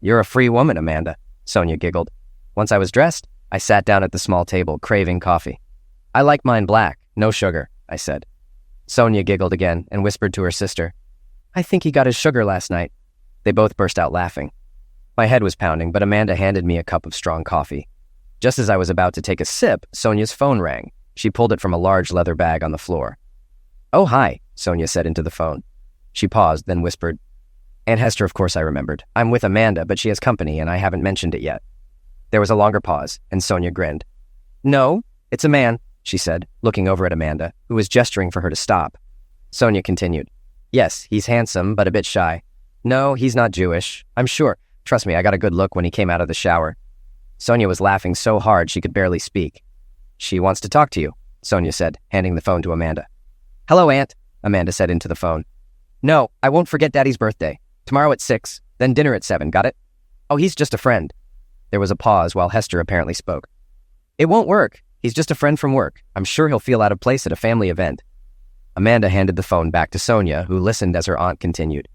"You're a free woman, Amanda," Sonia giggled. Once I was dressed, I sat down at the small table, craving coffee. "I like mine black, no sugar," I said. Sonia giggled again and whispered to her sister, "I think he got his sugar last night." They both burst out laughing. My head was pounding, but Amanda handed me a cup of strong coffee. Just as I was about to take a sip, Sonia's phone rang. She pulled it from a large leather bag on the floor. "Oh, hi," Sonia said into the phone. She paused, then whispered, "Aunt Hester, of course I remembered. I'm with Amanda, but she has company, and I haven't mentioned it yet." There was a longer pause, and Sonia grinned. "No, it's a man," she said, looking over at Amanda, who was gesturing for her to stop. Sonia continued, "Yes, he's handsome, but a bit shy. No, he's not Jewish. I'm sure. Trust me, I got a good look when he came out of the shower." Sonia was laughing so hard she could barely speak. "She wants to talk to you," Sonia said, handing the phone to Amanda. "Hello, Aunt," Amanda said into the phone. "No, I won't forget Daddy's birthday. Tomorrow at 6, then dinner at 7, got it?" "Oh, he's just a friend." There was a pause while Hester apparently spoke. "It won't work. He's just a friend from work. I'm sure he'll feel out of place at a family event." Amanda handed the phone back to Sonia, who listened as her aunt continued.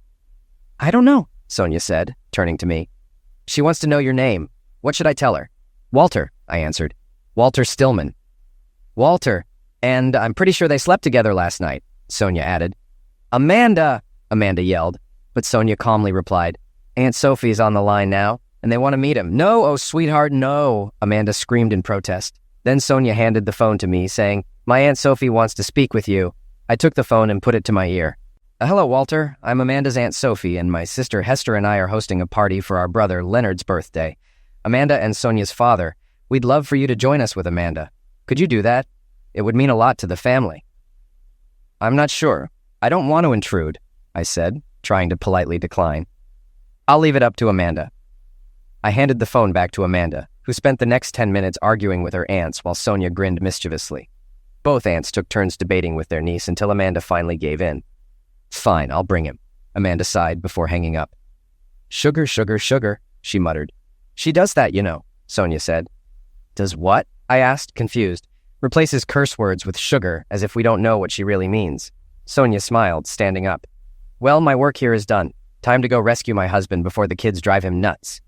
"I don't know," Sonia said, turning to me. "She wants to know your name. What should I tell her?" "Walter," I answered. "Walter Stillman." "Walter. And I'm pretty sure they slept together last night," Sonia added. "Amanda!" Amanda yelled, but Sonia calmly replied, "Aunt Sophie's on the line now, and they want to meet him." "No, oh sweetheart, no," Amanda screamed in protest. Then Sonia handed the phone to me, saying, "My Aunt Sophie wants to speak with you." I took the phone and put it to my ear. "Hello, Walter. I'm Amanda's Aunt Sophie, and my sister Hester and I are hosting a party for our brother Leonard's birthday. Amanda and Sonia's father. We'd love for you to join us with Amanda. Could you do that? It would mean a lot to the family." "I'm not sure. I don't want to intrude," I said, trying to politely decline. "I'll leave it up to Amanda." I handed the phone back to Amanda, who spent the next 10 minutes arguing with her aunts while Sonia grinned mischievously. Both aunts took turns debating with their niece until Amanda finally gave in. "Fine, I'll bring him," Amanda sighed before hanging up. "Sugar, sugar, sugar," she muttered. "She does that, you know," Sonia said. "Does what?" I asked, confused. "Replaces curse words with sugar, as if we don't know what she really means." Sonia smiled, standing up. "Well, my work here is done. Time to go rescue my husband before the kids drive him nuts."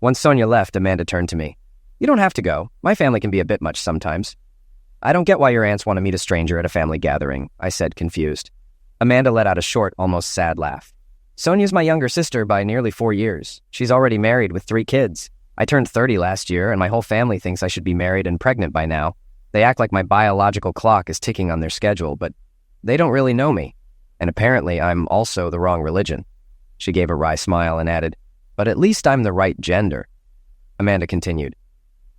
Once Sonia left, Amanda turned to me. "You don't have to go. My family can be a bit much sometimes." "I don't get why your aunts want to meet a stranger at a family gathering," I said, confused. Amanda let out a short, almost sad laugh. "Sonia's my younger sister by nearly 4 years. She's already married with 3 kids. I turned 30 last year, and my whole family thinks I should be married and pregnant by now. They act like my biological clock is ticking on their schedule, but they don't really know me. And apparently I'm also the wrong religion." She gave a wry smile and added, "But at least I'm the right gender." Amanda continued,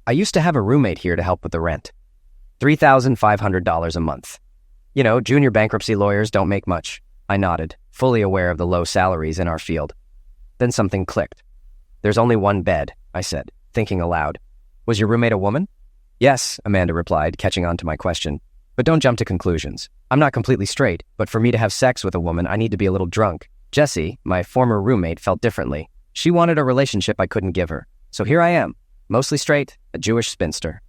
"I used to have a roommate here to help with the rent." $3,500 a month. You know, junior bankruptcy lawyers don't make much. I nodded, fully aware of the low salaries in our field. Then something clicked. There's only one bed, I said, thinking aloud. Was your roommate a woman? Yes, Amanda replied, catching on to my question. But don't jump to conclusions. I'm not completely straight, but for me to have sex with a woman, I need to be a little drunk. Jessie, my former roommate, felt differently. She wanted a relationship I couldn't give her. So here I am, mostly straight, a Jewish spinster.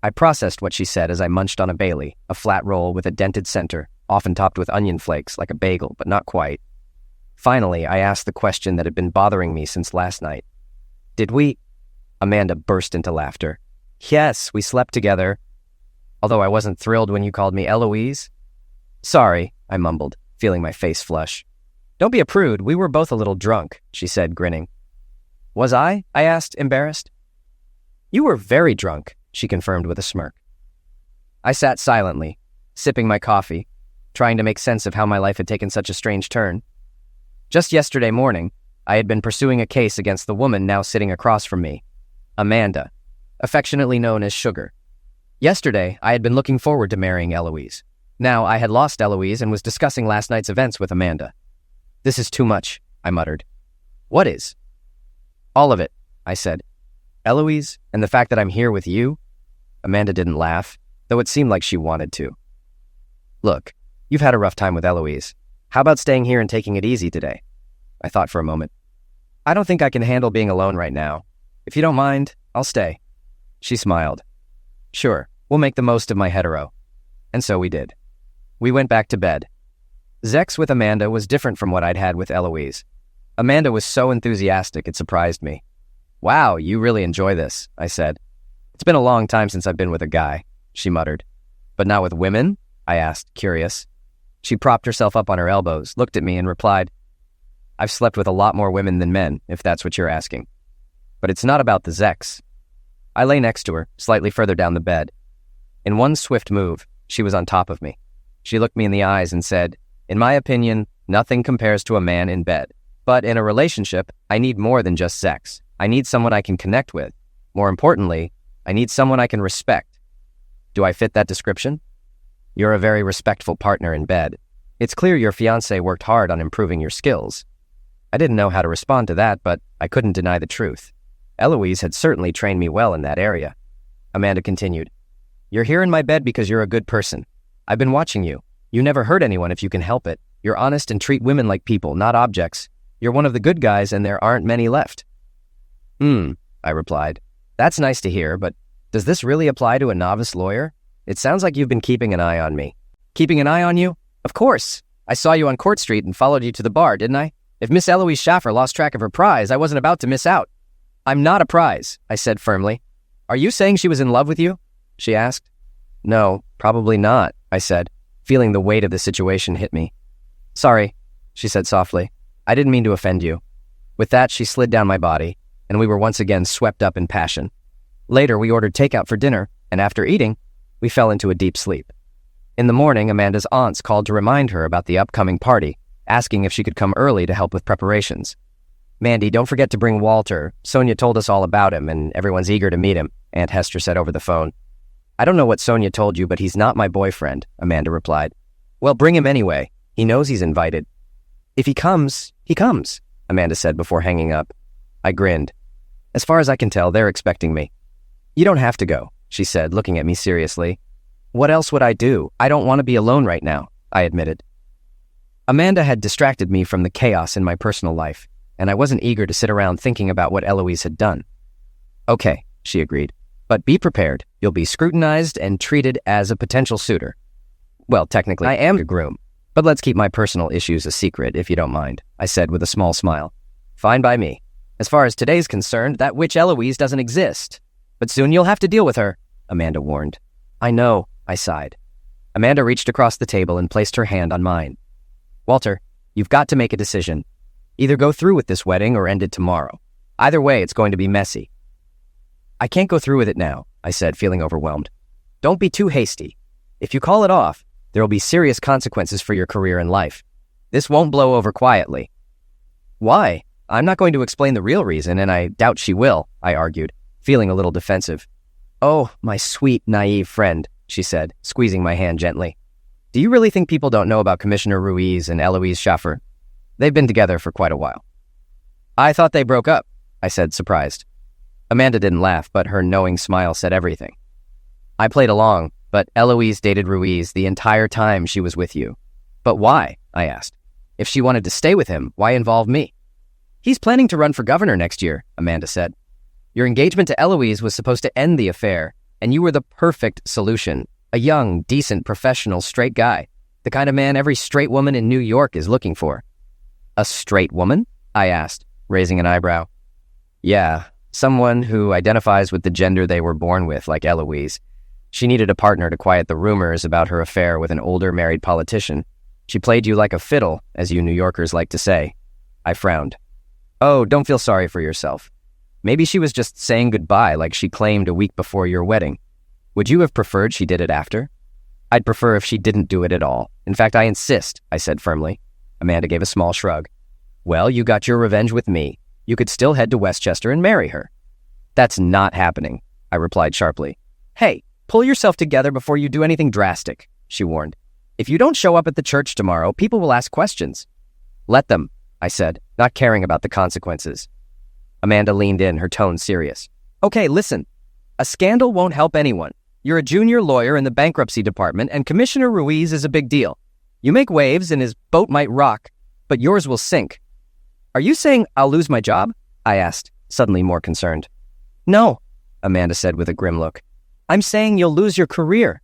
I processed what she said as I munched on a Bailey, a flat roll with a dented center, often topped with onion flakes like a bagel, but not quite. Finally, I asked the question that had been bothering me since last night. Did we? Amanda burst into laughter. Yes, we slept together. Although I wasn't thrilled when you called me Eloise. Sorry, I mumbled, feeling my face flush. Don't be a prude, we were both a little drunk, she said, grinning. Was I asked, embarrassed. You were very drunk, she confirmed with a smirk. I sat silently, sipping my coffee, trying to make sense of how my life had taken such a strange turn. Just yesterday morning, I had been pursuing a case against the woman now sitting across from me, Amanda, affectionately known as Sugar. Yesterday, I had been looking forward to marrying Eloise. Now I had lost Eloise and was discussing last night's events with Amanda. This is too much, I muttered. What is? All of it, I said. Eloise, and the fact that I'm here with you? Amanda didn't laugh, though it seemed like she wanted to. Look, you've had a rough time with Eloise. How about staying here and taking it easy today? I thought for a moment. I don't think I can handle being alone right now. If you don't mind, I'll stay. She smiled. Sure, we'll make the most of my hetero. And so we did. We went back to bed. Sex with Amanda was different from what I'd had with Eloise. Amanda was so enthusiastic it surprised me. Wow, you really enjoy this, I said. It's been a long time since I've been with a guy, she muttered. But not with women? I asked, curious. She propped herself up on her elbows, looked at me, and replied, I've slept with a lot more women than men, if that's what you're asking. But it's not about the sex. I lay next to her, slightly further down the bed. In one swift move, she was on top of me. She looked me in the eyes and said, In my opinion, nothing compares to a man in bed. But in a relationship, I need more than just sex. I need someone I can connect with. More importantly, I need someone I can respect. Do I fit that description? You're a very respectful partner in bed. It's clear your fiancé worked hard on improving your skills. I didn't know how to respond to that, but I couldn't deny the truth. Eloise had certainly trained me well in that area. Amanda continued, You're here in my bed because you're a good person. I've been watching you. You never hurt anyone if you can help it. You're honest and treat women like people, not objects. You're one of the good guys and there aren't many left. I replied. That's nice to hear, but does this really apply to a novice lawyer? It sounds like you've been keeping an eye on me. Keeping an eye on you? Of course. I saw you on Court Street and followed you to the bar, didn't I? If Miss Eloise Schaffer lost track of her prize, I wasn't about to miss out. I'm not a prize, I said firmly. Are you saying she was in love with you? She asked. No, probably not, I said, feeling the weight of the situation hit me. Sorry, she said softly. I didn't mean to offend you. With that, she slid down my body, and we were once again swept up in passion. Later, we ordered takeout for dinner, and after eating, we fell into a deep sleep. In the morning, Amanda's aunts called to remind her about the upcoming party, asking if she could come early to help with preparations. Mandy, don't forget to bring Walter. Sonia told us all about him, and everyone's eager to meet him, Aunt Hester said over the phone. I don't know what Sonia told you, but he's not my boyfriend, Amanda replied. Well, bring him anyway. He knows he's invited. If he comes, Amanda said before hanging up. I grinned. As far as I can tell, they're expecting me. You don't have to go, she said, looking at me seriously. What else would I do? I don't want to be alone right now, I admitted. Amanda had distracted me from the chaos in my personal life, and I wasn't eager to sit around thinking about what Eloise had done. Okay, she agreed, but be prepared. You'll be scrutinized and treated as a potential suitor. Well, technically, I am your groom, but let's keep my personal issues a secret, if you don't mind, I said with a small smile. Fine by me. As far as today's concerned, that witch Eloise doesn't exist. But soon you'll have to deal with her, Amanda warned. I know, I sighed. Amanda reached across the table and placed her hand on mine. Walter, you've got to make a decision. Either go through with this wedding or end it tomorrow. Either way, it's going to be messy. I can't go through with it now, I said, feeling overwhelmed. Don't be too hasty. If you call it off, there will be serious consequences for your career and life. This won't blow over quietly. Why? I'm not going to explain the real reason, and I doubt she will, I argued, feeling a little defensive. Oh, my sweet, naive friend, she said, squeezing my hand gently. Do you really think people don't know about Commissioner Ruiz and Eloise Schaffer? They've been together for quite a while. I thought they broke up, I said, surprised. Amanda didn't laugh, but her knowing smile said everything. I played along, but Eloise dated Ruiz the entire time she was with you. But why? I asked. If she wanted to stay with him, why involve me? He's planning to run for governor next year, Amanda said. Your engagement to Eloise was supposed to end the affair, and you were the perfect solution. A young, decent, professional, straight guy. The kind of man every straight woman in New York is looking for. A straight woman? I asked, raising an eyebrow. Yeah, someone who identifies with the gender they were born with, like Eloise. She needed a partner to quiet the rumors about her affair with an older married politician. She played you like a fiddle, as you New Yorkers like to say. I frowned. Oh, don't feel sorry for yourself. Maybe she was just saying goodbye like she claimed a week before your wedding. Would you have preferred she did it after? I'd prefer if she didn't do it at all. In fact, I insist, I said firmly. Amanda gave a small shrug. Well, you got your revenge with me. You could still head to Westchester and marry her. That's not happening, I replied sharply. Hey, pull yourself together before you do anything drastic, she warned. If you don't show up at the church tomorrow, people will ask questions. Let them, I said, not caring about the consequences. Amanda leaned in, her tone serious. Okay, listen. A scandal won't help anyone. You're a junior lawyer in the bankruptcy department, and Commissioner Ruiz is a big deal. You make waves and his boat might rock, but yours will sink. Are you saying I'll lose my job? I asked, suddenly more concerned. No, Amanda said with a grim look. I'm saying you'll lose your career.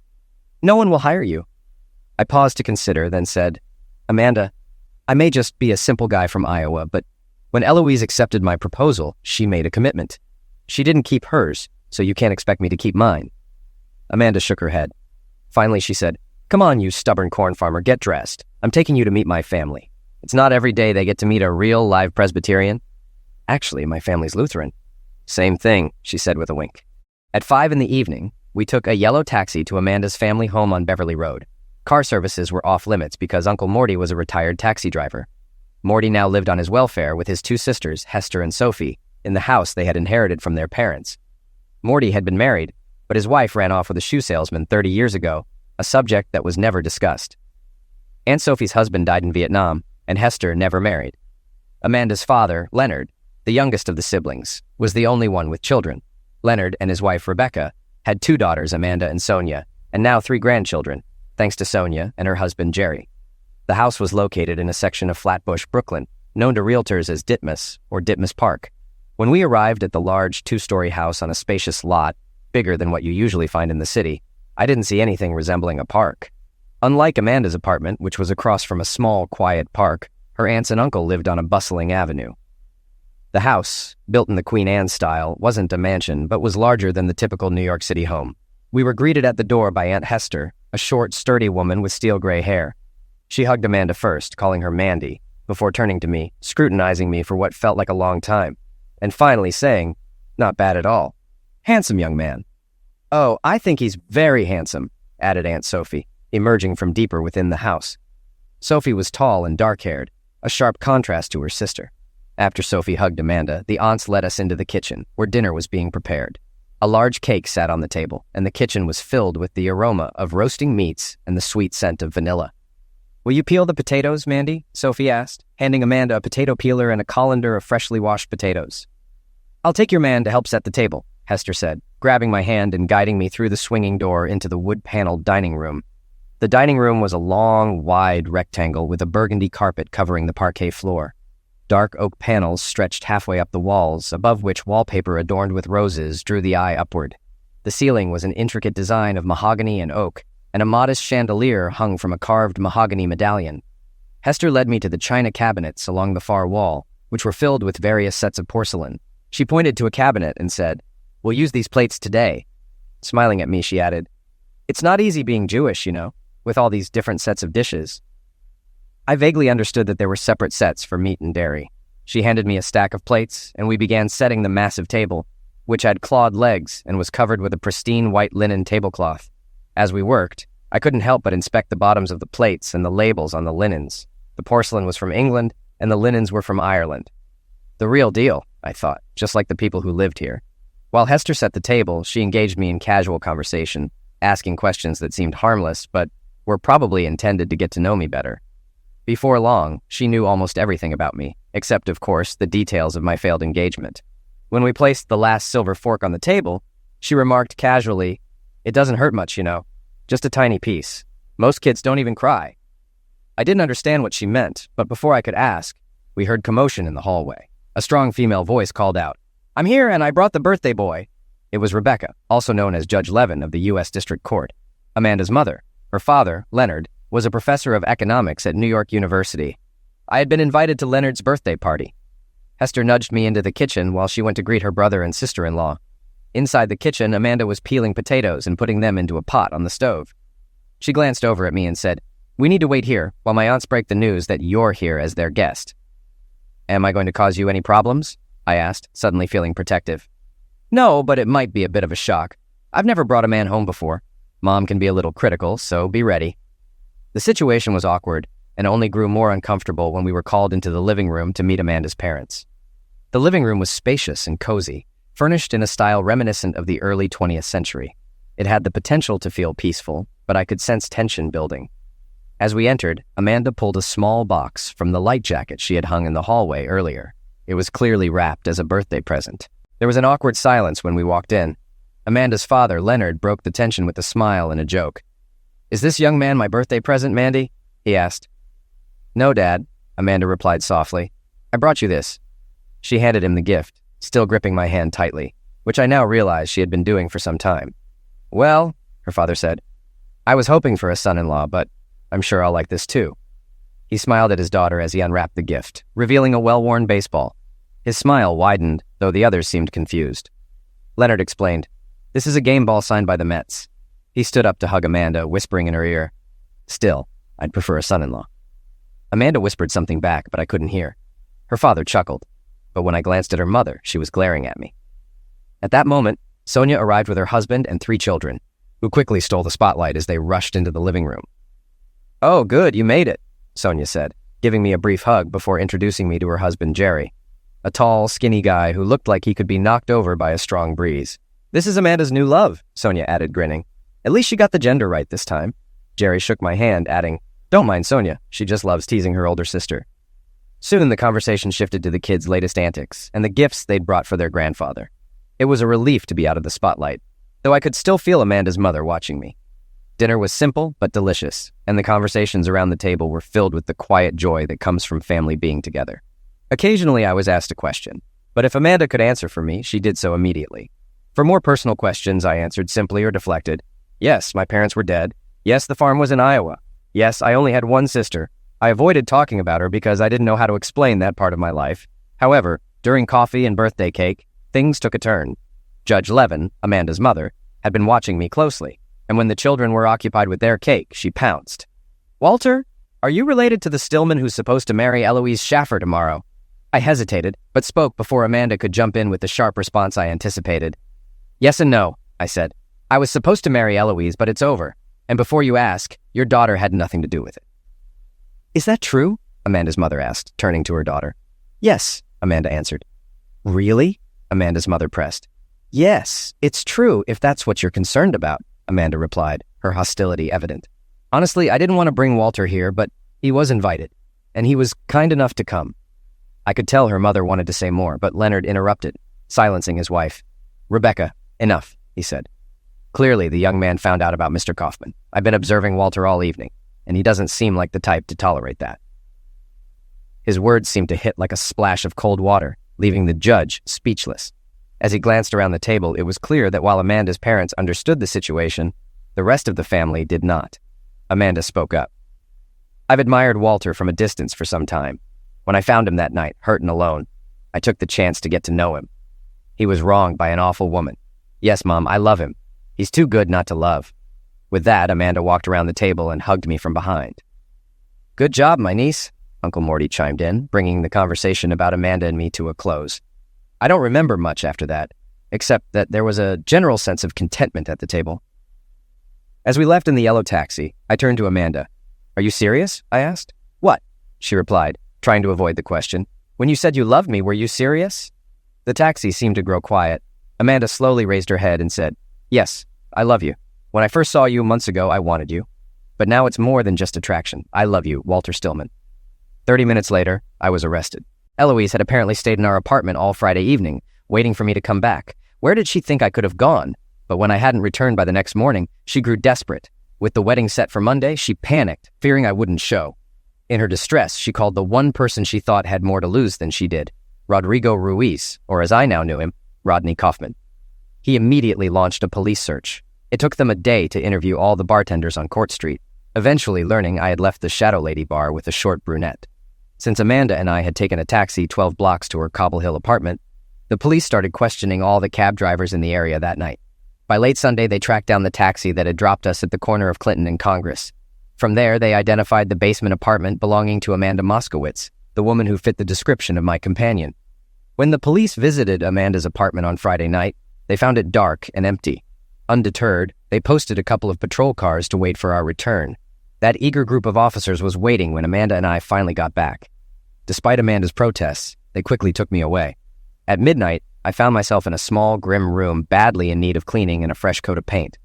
No one will hire you. I paused to consider, then said, Amanda, I may just be a simple guy from Iowa, but when Eloise accepted my proposal, she made a commitment. She didn't keep hers, so you can't expect me to keep mine. Amanda shook her head. Finally, she said, Come on, you stubborn corn farmer, get dressed. I'm taking you to meet my family. It's not every day they get to meet a real live Presbyterian. Actually, my family's Lutheran. Same thing, she said with a wink. At 5 p.m, we took a yellow taxi to Amanda's family home on Beverly Road. Car services were off limits because Uncle Morty was a retired taxi driver. Morty now lived on his welfare with his 2 sisters, Hester and Sophie, in the house they had inherited from their parents. Morty had been married, but his wife ran off with a shoe salesman 30 years ago, a subject that was never discussed. Aunt Sophie's husband died in Vietnam, and Hester never married. Amanda's father, Leonard, the youngest of the siblings, was the only one with children. Leonard and his wife, Rebecca, had 2 daughters, Amanda and Sonia, and now 3 grandchildren, thanks to Sonia and her husband, Jerry. The house was located in a section of Flatbush, Brooklyn, known to realtors as Ditmas or Ditmas Park. When we arrived at the large 2-story house on a spacious lot, bigger than what you usually find in the city, I didn't see anything resembling a park. Unlike Amanda's apartment, which was across from a small, quiet park, her aunts and uncle lived on a bustling avenue. The house, built in the Queen Anne style, wasn't a mansion, but was larger than the typical New York City home. We were greeted at the door by Aunt Hester, a short, sturdy woman with steel gray hair. She hugged Amanda first, calling her Mandy, before turning to me, scrutinizing me for what felt like a long time, and finally saying, Not bad at all. Handsome young man. Oh, I think he's very handsome, added Aunt Sophie, emerging from deeper within the house. Sophie was tall and dark-haired, a sharp contrast to her sister. After Sophie hugged Amanda, the aunts led us into the kitchen, where dinner was being prepared. A large cake sat on the table, and the kitchen was filled with the aroma of roasting meats and the sweet scent of vanilla. Will you peel the potatoes, Mandy? Sophie asked, handing Amanda a potato peeler and a colander of freshly washed potatoes. I'll take your man to help set the table, Hester said, grabbing my hand and guiding me through the swinging door into the wood-paneled dining room. The dining room was a long, wide rectangle with a burgundy carpet covering the parquet floor. Dark oak panels stretched halfway up the walls, above which wallpaper adorned with roses drew the eye upward. The ceiling was an intricate design of mahogany and oak, and a modest chandelier hung from a carved mahogany medallion. Hester led me to the china cabinets along the far wall, which were filled with various sets of porcelain. She pointed to a cabinet and said, We'll use these plates today. Smiling at me, she added, It's not easy being Jewish, you know, with all these different sets of dishes. I vaguely understood that there were separate sets for meat and dairy. She handed me a stack of plates, and we began setting the massive table, which had clawed legs and was covered with a pristine white linen tablecloth. As we worked, I couldn't help but inspect the bottoms of the plates and the labels on the linens. The porcelain was from England, and the linens were from Ireland. The real deal, I thought, just like the people who lived here. While Hester set the table, she engaged me in casual conversation, asking questions that seemed harmless, but were probably intended to get to know me better. Before long, she knew almost everything about me, except, of course, the details of my failed engagement. When we placed the last silver fork on the table, she remarked casually, "It doesn't hurt much, you know. Just a tiny piece. Most kids don't even cry." I didn't understand what she meant, but before I could ask, we heard commotion in the hallway. A strong female voice called out, "I'm here and I brought the birthday boy." It was Rebecca, also known as Judge Levin of the U.S. District Court, Amanda's mother. Her father, Leonard, was a professor of economics at New York University. I had been invited to Leonard's birthday party. Hester nudged me into the kitchen while she went to greet her brother and sister-in-law. Inside the kitchen, Amanda was peeling potatoes and putting them into a pot on the stove. She glanced over at me and said, "We need to wait here while my aunts break the news that you're here as their guest." "Am I going to cause you any problems?" I asked, suddenly feeling protective. "No, but it might be a bit of a shock. I've never brought a man home before. Mom can be a little critical, so be ready." The situation was awkward and only grew more uncomfortable when we were called into the living room to meet Amanda's parents. The living room was spacious and cozy, furnished in a style reminiscent of the early 20th century. It had the potential to feel peaceful, but I could sense tension building. As we entered, Amanda pulled a small box from the light jacket she had hung in the hallway earlier. It was clearly wrapped as a birthday present. There was an awkward silence when we walked in. Amanda's father, Leonard, broke the tension with a smile and a joke. "Is this young man my birthday present, Mandy?" he asked. "No, Dad," Amanda replied softly. "I brought you this." She handed him the gift, still gripping my hand tightly, which I now realized she had been doing for some time. "Well," her father said, "I was hoping for a son-in-law, but I'm sure I'll like this too." He smiled at his daughter as he unwrapped the gift, revealing a well-worn baseball. His smile widened, though the others seemed confused. Leonard explained, "This is a game ball signed by the Mets." He stood up to hug Amanda, whispering in her ear, "Still, I'd prefer a son-in-law." Amanda whispered something back, but I couldn't hear. Her father chuckled, but when I glanced at her mother, she was glaring at me. At that moment, Sonia arrived with her husband and 3 children, who quickly stole the spotlight as they rushed into the living room. "Oh, good, you made it," Sonia said, giving me a brief hug before introducing me to her husband, Jerry, a tall, skinny guy who looked like he could be knocked over by a strong breeze. "This is Amanda's new love," Sonia added, grinning. "At least she got the gender right this time." Jerry shook my hand, adding, "Don't mind Sonia, she just loves teasing her older sister." Soon the conversation shifted to the kids' latest antics and the gifts they'd brought for their grandfather. It was a relief to be out of the spotlight, though I could still feel Amanda's mother watching me. Dinner was simple but delicious, and the conversations around the table were filled with the quiet joy that comes from family being together. Occasionally I was asked a question, but if Amanda could answer for me, she did so immediately. For more personal questions, I answered simply or deflected. Yes, my parents were dead. Yes, the farm was in Iowa. Yes, I only had one sister. I avoided talking about her because I didn't know how to explain that part of my life. However, during coffee and birthday cake, things took a turn. Judge Levin, Amanda's mother, had been watching me closely, and when the children were occupied with their cake, she pounced. "Walter, are you related to the Stillman who's supposed to marry Eloise Schaffer tomorrow?" I hesitated, but spoke before Amanda could jump in with the sharp response I anticipated. "Yes and no," I said. "I was supposed to marry Eloise, but it's over. And before you ask, your daughter had nothing to do with it." "Is that true?" Amanda's mother asked, turning to her daughter. "Yes," Amanda answered. "Really?" Amanda's mother pressed. "Yes, it's true if that's what you're concerned about," Amanda replied, her hostility evident. "Honestly, I didn't want to bring Walter here, but he was invited, and he was kind enough to come." I could tell her mother wanted to say more, but Leonard interrupted, silencing his wife. "Rebecca, enough," he said. Clearly, the young man found out about Mr. Kaufman. I've been observing Walter all evening, and he doesn't seem like the type to tolerate that. His words seemed to hit like a splash of cold water, leaving the judge speechless. As he glanced around the table, it was clear that while Amanda's parents understood the situation, the rest of the family did not. Amanda spoke up. "I've admired Walter from a distance for some time. When I found him that night, hurt and alone, I took the chance to get to know him. He was wronged by an awful woman. Yes, Mom, I love him. He's too good not to love." With that, Amanda walked around the table and hugged me from behind. "Good job, my niece," Uncle Morty chimed in, bringing the conversation about Amanda and me to a close. I don't remember much after that, except that there was a general sense of contentment at the table. As we left in the yellow taxi, I turned to Amanda. "Are you serious?" I asked. "What?" she replied, trying to avoid the question. "When you said you loved me, were you serious?" The taxi seemed to grow quiet. Amanda slowly raised her head and said, "Yes, I love you." When I first saw you months ago, I wanted you. But now it's more than just attraction. I love you, Walter Stillman. 30 minutes later, I was arrested. Eloise had apparently stayed in our apartment all Friday evening, waiting for me to come back. Where did she think I could have gone? But when I hadn't returned by the next morning, she grew desperate. With the wedding set for Monday, she panicked, fearing I wouldn't show. In her distress, she called the one person she thought had more to lose than she did, Rodrigo Ruiz, or as I now knew him, Rodney Kaufman. He immediately launched a police search. It took them a day to interview all the bartenders on Court Street, eventually learning I had left the Shadow Lady bar with a short brunette. Since Amanda and I had taken a taxi 12 blocks to her Cobble Hill apartment, the police started questioning all the cab drivers in the area that night. By late Sunday, they tracked down the taxi that had dropped us at the corner of Clinton and Congress. From there, they identified the basement apartment belonging to Amanda Moskowitz, the woman who fit the description of my companion. When the police visited Amanda's apartment on Friday night, they found it dark and empty. Undeterred, they posted a couple of patrol cars to wait for our return. That eager group of officers was waiting when Amanda and I finally got back. Despite Amanda's protests, they quickly took me away. At midnight, I found myself in a small, grim room badly in need of cleaning and a fresh coat of paint.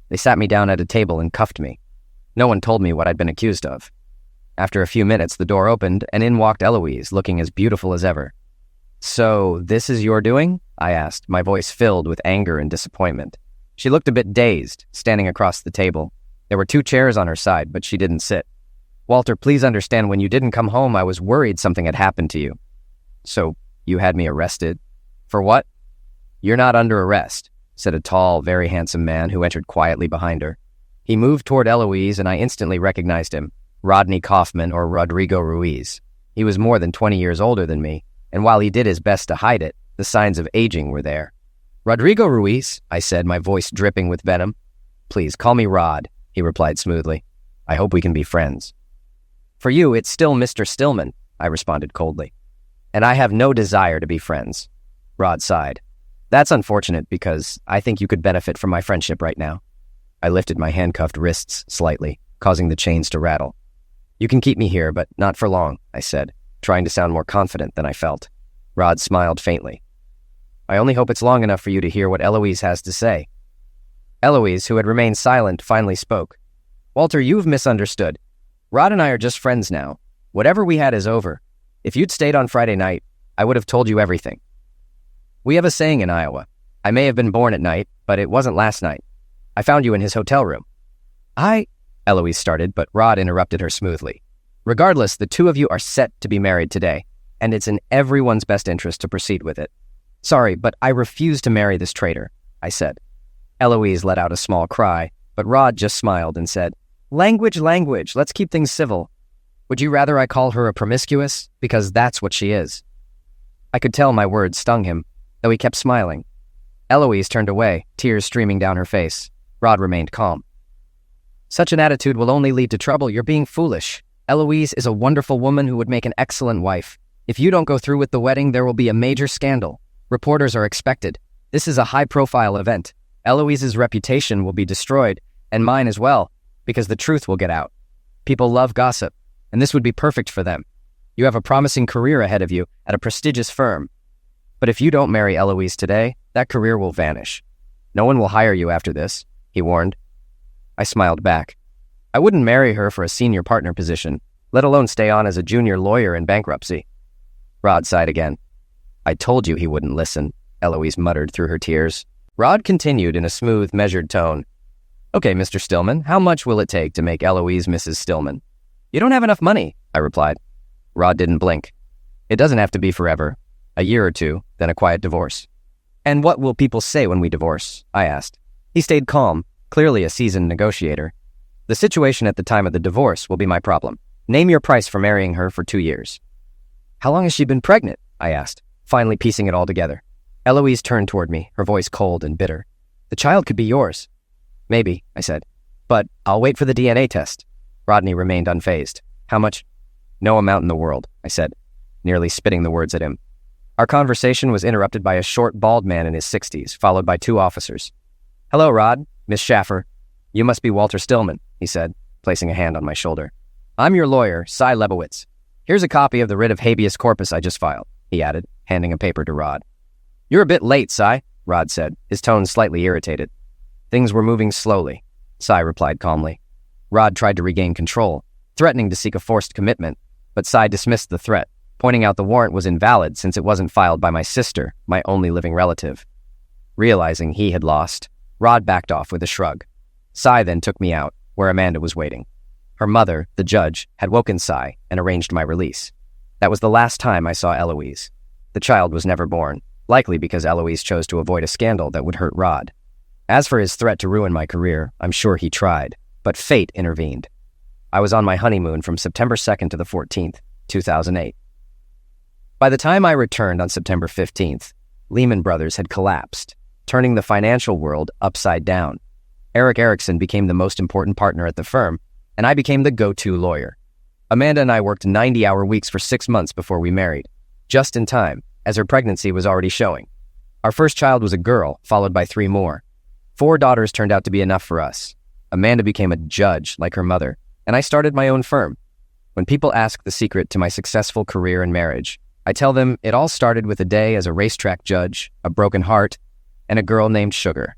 They sat me down at a table and cuffed me. No one told me what I'd been accused of. After a few minutes, the door opened, and in walked Eloise, looking as beautiful as ever. "So, this is your doing?" I asked, my voice filled with anger and disappointment. She looked a bit dazed, standing across the table. There were 2 chairs on her side, but she didn't sit. "Walter, please understand, when you didn't come home, I was worried something had happened to you." "So, you had me arrested? For what?" "You're not under arrest," said a tall, very handsome man who entered quietly behind her. He moved toward Eloise, and I instantly recognized him, Rodney Kaufman, or Rodrigo Ruiz. He was more than 20 years older than me, and while he did his best to hide it, the signs of aging were there. "Rodrigo Ruiz," I said, my voice dripping with venom. "Please, call me Rod," he replied smoothly. "I hope we can be friends." "For you, it's still Mr. Stillman," I responded coldly. "And I have no desire to be friends." Rod sighed. "That's unfortunate because I think you could benefit from my friendship right now." I lifted my handcuffed wrists slightly, causing the chains to rattle. "You can keep me here, but not for long," I said, trying to sound more confident than I felt. Rod smiled faintly. "I only hope it's long enough for you to hear what Eloise has to say." Eloise, who had remained silent, finally spoke. "Walter, you've misunderstood. Rod and I are just friends now. Whatever we had is over. If you'd stayed on Friday night, I would have told you everything. We have a saying in Iowa. I may have been born at night, but it wasn't last night. I found you in his hotel room." Eloise started, but Rod interrupted her smoothly. "Regardless, the 2 of you are set to be married today, and it's in everyone's best interest to proceed with it. Sorry, but I refuse to marry this traitor," I said. Eloise let out a small cry, but Rod just smiled and said, Language, let's keep things civil. Would you rather I call her a promiscuous? Because that's what she is." I could tell my words stung him, though he kept smiling. Eloise turned away, tears streaming down her face. Rod remained calm. "Such an attitude will only lead to trouble. You're being foolish. Eloise is a wonderful woman who would make an excellent wife. If you don't go through with the wedding, there will be a major scandal. Reporters are expected. This is a high-profile event. Eloise's reputation will be destroyed, and mine as well, because the truth will get out. People love gossip, and this would be perfect for them. You have a promising career ahead of you at a prestigious firm. But if you don't marry Eloise today, that career will vanish. No one will hire you after this," he warned. I smiled back. I wouldn't marry her for a senior partner position, let alone stay on as a junior lawyer in bankruptcy. Rod sighed again. "I told you he wouldn't listen," Eloise muttered through her tears. Rod continued in a smooth, measured tone. "Okay, Mr. Stillman, how much will it take to make Eloise Mrs. Stillman?" "You don't have enough money," I replied. Rod didn't blink. "It doesn't have to be forever. A year or 2, then a quiet divorce." "And what will people say when we divorce?" I asked. He stayed calm, clearly a seasoned negotiator. "The situation at the time of the divorce will be my problem. Name your price for marrying her for 2 years." "How long has she been pregnant?" I asked, finally piecing it all together. Eloise turned toward me, her voice cold and bitter. "The child could be yours." "Maybe," I said. "But I'll wait for the DNA test." Rodney remained unfazed. "How much?" "No amount in the world," I said, nearly spitting the words at him. Our conversation was interrupted by a short, bald man in his 60s, followed by 2 officers. "Hello, Rod. Miss Schaffer. You must be Walter Stillman," he said, placing a hand on my shoulder. "I'm your lawyer, Cy Lebowitz. Here's a copy of the writ of habeas corpus I just filed," he added, handing a paper to Rod. "You're a bit late, Cy," Rod said, his tone slightly irritated. Things were moving slowly. Sai replied calmly. Rod tried to regain control, threatening to seek a forced commitment, but Sai dismissed the threat, pointing out the warrant was invalid since it wasn't filed by my sister, my only living relative. Realizing he had lost, Rod backed off with a shrug. Sai then took me out, where Amanda was waiting. Her mother, the judge, had woken Sai and arranged my release. That was the last time I saw Eloise. The child was never born, likely because Eloise chose to avoid a scandal that would hurt Rod. As for his threat to ruin my career, I'm sure he tried, but fate intervened. I was on my honeymoon from September 2nd to the 14th, 2008. By the time I returned on September 15th, Lehman Brothers had collapsed, turning the financial world upside down. Eric Erickson became the most important partner at the firm, and I became the go-to lawyer. Amanda and I worked 90-hour weeks for 6 months before we married, just in time, as her pregnancy was already showing. Our first child was a girl, followed by 3 more. 4 daughters turned out to be enough for us. Amanda became a judge, like her mother, and I started my own firm. When people ask the secret to my successful career and marriage, I tell them it all started with a day as a racetrack judge, a broken heart, and a girl named Sugar.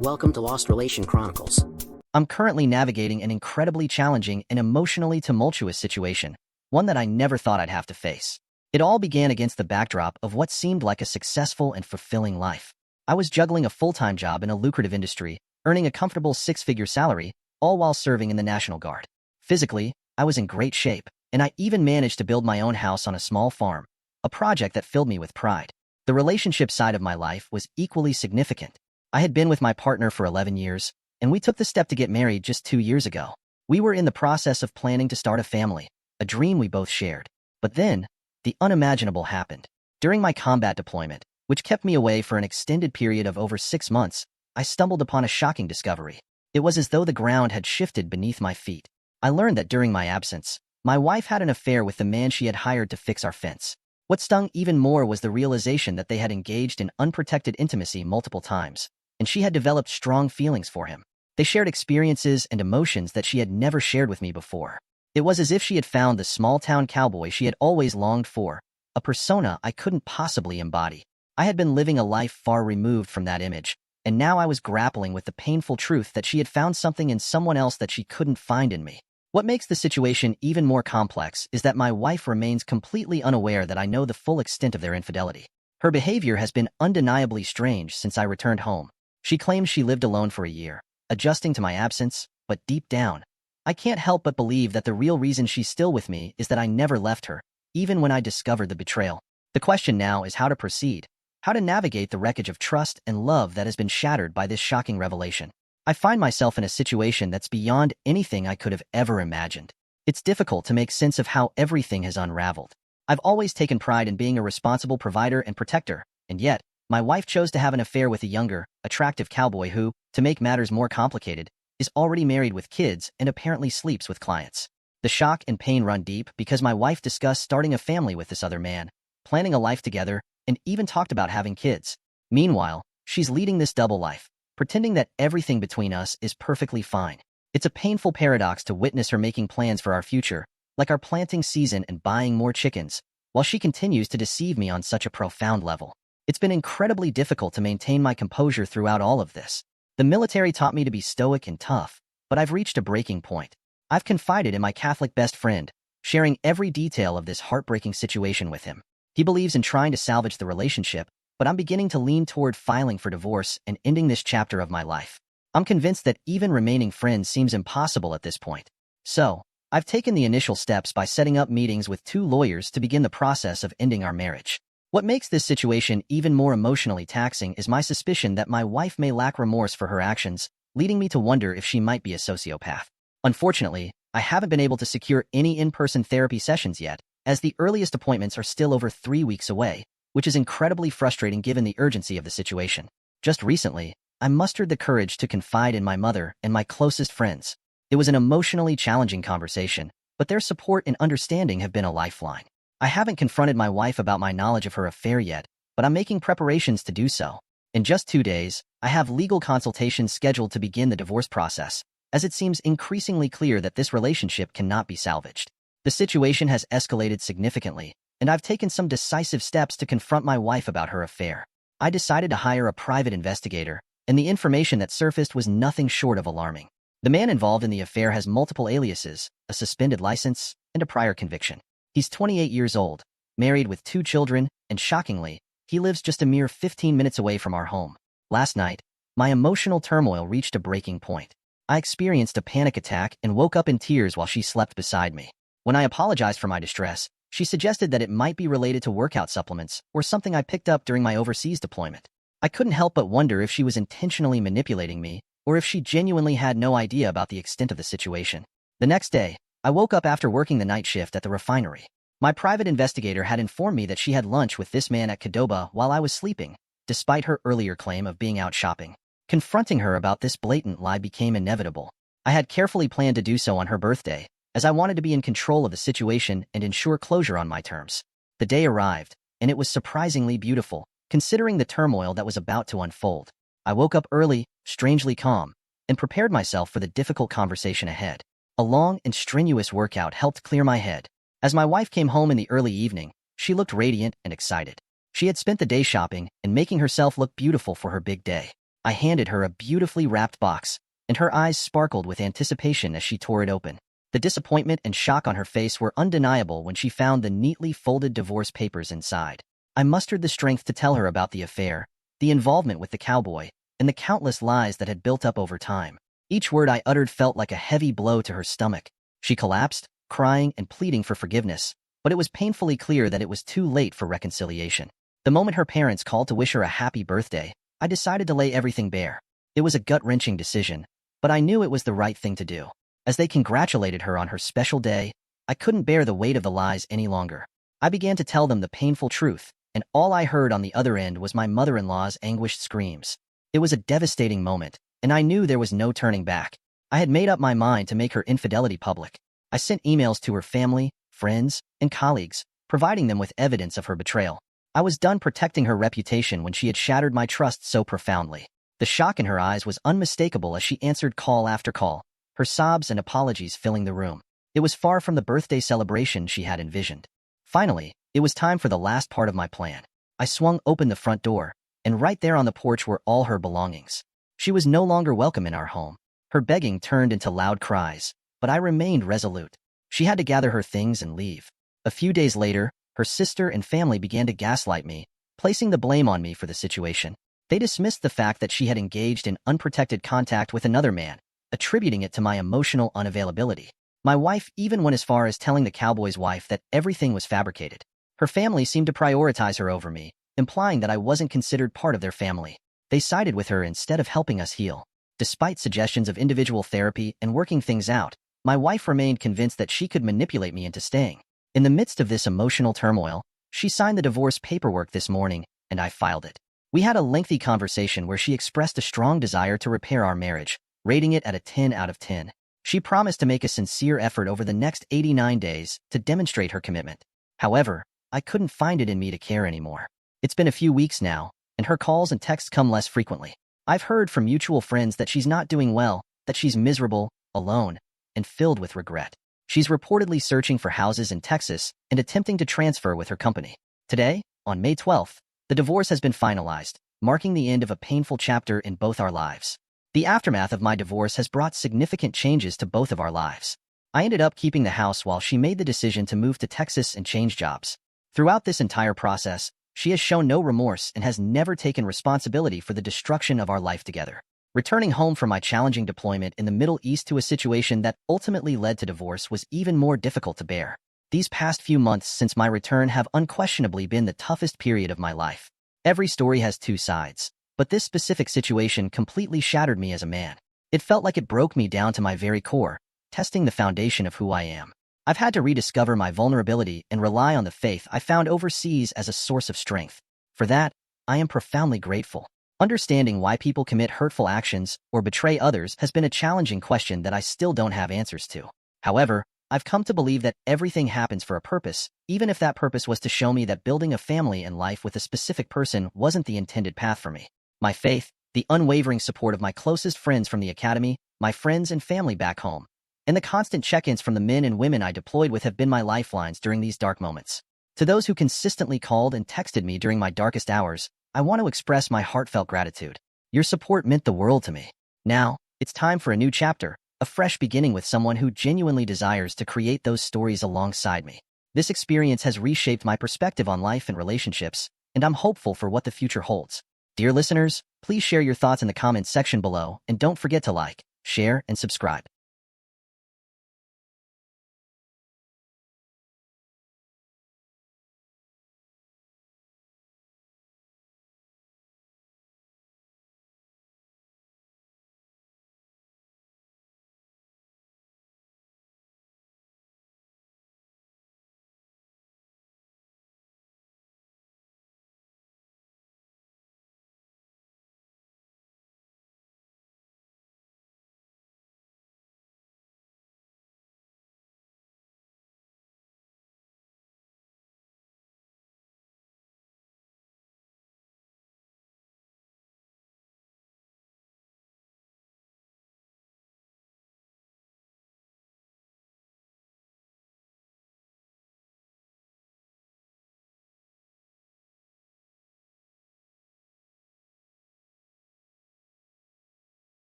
Welcome to Lost Relation Chronicles. I'm currently navigating an incredibly challenging and emotionally tumultuous situation, one that I never thought I'd have to face. It all began against the backdrop of what seemed like a successful and fulfilling life. I was juggling a full-time job in a lucrative industry, earning a comfortable 6-figure salary, all while serving in the National Guard. Physically, I was in great shape, and I even managed to build my own house on a small farm, a project that filled me with pride. The relationship side of my life was equally significant. I had been with my partner for 11 years, and we took the step to get married just 2 years ago. We were in the process of planning to start a family, a dream we both shared. But then, the unimaginable happened. During my combat deployment, which kept me away for an extended period of over 6 months, I stumbled upon a shocking discovery. It was as though the ground had shifted beneath my feet. I learned that during my absence, my wife had an affair with the man she had hired to fix our fence. What stung even more was the realization that they had engaged in unprotected intimacy multiple times, and she had developed strong feelings for him. They shared experiences and emotions that she had never shared with me before. It was as if she had found the small-town cowboy she had always longed for, a persona I couldn't possibly embody. I had been living a life far removed from that image, and now I was grappling with the painful truth that she had found something in someone else that she couldn't find in me. What makes the situation even more complex is that my wife remains completely unaware that I know the full extent of their infidelity. Her behavior has been undeniably strange since I returned home. She claims she lived alone for a year, adjusting to my absence, but deep down, I can't help but believe that the real reason she's still with me is that I never left her, even when I discovered the betrayal. The question now is how to proceed, how to navigate the wreckage of trust and love that has been shattered by this shocking revelation. I find myself in a situation that's beyond anything I could have ever imagined. It's difficult to make sense of how everything has unraveled. I've always taken pride in being a responsible provider and protector, and yet, my wife chose to have an affair with a younger, attractive cowboy who, to make matters more complicated, is already married with kids and apparently sleeps with clients. The shock and pain run deep because my wife discussed starting a family with this other man, planning a life together, and even talked about having kids. Meanwhile, she's leading this double life, pretending that everything between us is perfectly fine. It's a painful paradox to witness her making plans for our future, like our planting season and buying more chickens, while she continues to deceive me on such a profound level. It's been incredibly difficult to maintain my composure throughout all of this. The military taught me to be stoic and tough, but I've reached a breaking point. I've confided in my Catholic best friend, sharing every detail of this heartbreaking situation with him. He believes in trying to salvage the relationship, but I'm beginning to lean toward filing for divorce and ending this chapter of my life. I'm convinced that even remaining friends seems impossible at this point. So, I've taken the initial steps by setting up meetings with 2 lawyers to begin the process of ending our marriage. What makes this situation even more emotionally taxing is my suspicion that my wife may lack remorse for her actions, leading me to wonder if she might be a sociopath. Unfortunately, I haven't been able to secure any in-person therapy sessions yet, as the earliest appointments are still over 3 weeks away, which is incredibly frustrating given the urgency of the situation. Just recently, I mustered the courage to confide in my mother and my closest friends. It was an emotionally challenging conversation, but their support and understanding have been a lifeline. I haven't confronted my wife about my knowledge of her affair yet, but I'm making preparations to do so. In just 2 days, I have legal consultations scheduled to begin the divorce process, as it seems increasingly clear that this relationship cannot be salvaged. The situation has escalated significantly, and I've taken some decisive steps to confront my wife about her affair. I decided to hire a private investigator, and the information that surfaced was nothing short of alarming. The man involved in the affair has multiple aliases, a suspended license, and a prior conviction. He's 28 years old, married with 2 children, and shockingly, he lives just a mere 15 minutes away from our home. Last night, my emotional turmoil reached a breaking point. I experienced a panic attack and woke up in tears while she slept beside me. When I apologized for my distress, she suggested that it might be related to workout supplements or something I picked up during my overseas deployment. I couldn't help but wonder if she was intentionally manipulating me or if she genuinely had no idea about the extent of the situation. The next day, I woke up after working the night shift at the refinery. My private investigator had informed me that she had lunch with this man at Qdoba while I was sleeping, despite her earlier claim of being out shopping. Confronting her about this blatant lie became inevitable. I had carefully planned to do so on her birthday, as I wanted to be in control of the situation and ensure closure on my terms. The day arrived, and it was surprisingly beautiful, considering the turmoil that was about to unfold. I woke up early, strangely calm, and prepared myself for the difficult conversation ahead. A long and strenuous workout helped clear my head. As my wife came home in the early evening, she looked radiant and excited. She had spent the day shopping and making herself look beautiful for her big day. I handed her a beautifully wrapped box, and her eyes sparkled with anticipation as she tore it open. The disappointment and shock on her face were undeniable when she found the neatly folded divorce papers inside. I mustered the strength to tell her about the affair, the involvement with the cowboy, and the countless lies that had built up over time. Each word I uttered felt like a heavy blow to her stomach. She collapsed, crying and pleading for forgiveness, but it was painfully clear that it was too late for reconciliation. The moment her parents called to wish her a happy birthday, I decided to lay everything bare. It was a gut-wrenching decision, but I knew it was the right thing to do. As they congratulated her on her special day, I couldn't bear the weight of the lies any longer. I began to tell them the painful truth, and all I heard on the other end was my mother-in-law's anguished screams. It was a devastating moment, and I knew there was no turning back. I had made up my mind to make her infidelity public. I sent emails to her family, friends, and colleagues, providing them with evidence of her betrayal. I was done protecting her reputation when she had shattered my trust so profoundly. The shock in her eyes was unmistakable as she answered call after call, her sobs and apologies filling the room. It was far from the birthday celebration she had envisioned. Finally, it was time for the last part of my plan. I swung open the front door, and right there on the porch were all her belongings. She was no longer welcome in our home. Her begging turned into loud cries, but I remained resolute. She had to gather her things and leave. A few days later, her sister and family began to gaslight me, placing the blame on me for the situation. They dismissed the fact that she had engaged in unprotected contact with another man, attributing it to my emotional unavailability. My wife even went as far as telling the cowboy's wife that everything was fabricated. Her family seemed to prioritize her over me, implying that I wasn't considered part of their family. They sided with her instead of helping us heal. Despite suggestions of individual therapy and working things out, my wife remained convinced that she could manipulate me into staying. In the midst of this emotional turmoil, she signed the divorce paperwork this morning, and I filed it. We had a lengthy conversation where she expressed a strong desire to repair our marriage, rating it at a 10 out of 10. She promised to make a sincere effort over the next 89 days to demonstrate her commitment. However, I couldn't find it in me to care anymore. It's been a few weeks now, and her calls and texts come less frequently. I've heard from mutual friends that she's not doing well, that she's miserable, alone, and filled with regret. She's reportedly searching for houses in Texas and attempting to transfer with her company. Today, on May 12th, the divorce has been finalized, marking the end of a painful chapter in both our lives. The aftermath of my divorce has brought significant changes to both of our lives. I ended up keeping the house while she made the decision to move to Texas and change jobs. Throughout this entire process, she has shown no remorse and has never taken responsibility for the destruction of our life together. Returning home from my challenging deployment in the Middle East to a situation that ultimately led to divorce was even more difficult to bear. These past few months since my return have unquestionably been the toughest period of my life. Every story has two sides, but this specific situation completely shattered me as a man. It felt like it broke me down to my very core, testing the foundation of who I am. I've had to rediscover my vulnerability and rely on the faith I found overseas as a source of strength. For that, I am profoundly grateful. Understanding why people commit hurtful actions or betray others has been a challenging question that I still don't have answers to. However, I've come to believe that everything happens for a purpose, even if that purpose was to show me that building a family and life with a specific person wasn't the intended path for me. My faith, the unwavering support of my closest friends from the academy, my friends and family back home. And the constant check-ins from the men and women I deployed with have been my lifelines during these dark moments. To those who consistently called and texted me during my darkest hours, I want to express my heartfelt gratitude. Your support meant the world to me. Now, it's time for a new chapter, a fresh beginning with someone who genuinely desires to create those stories alongside me. This experience has reshaped my perspective on life and relationships, and I'm hopeful for what the future holds. Dear listeners, please share your thoughts in the comments section below, and don't forget to like, share, and subscribe.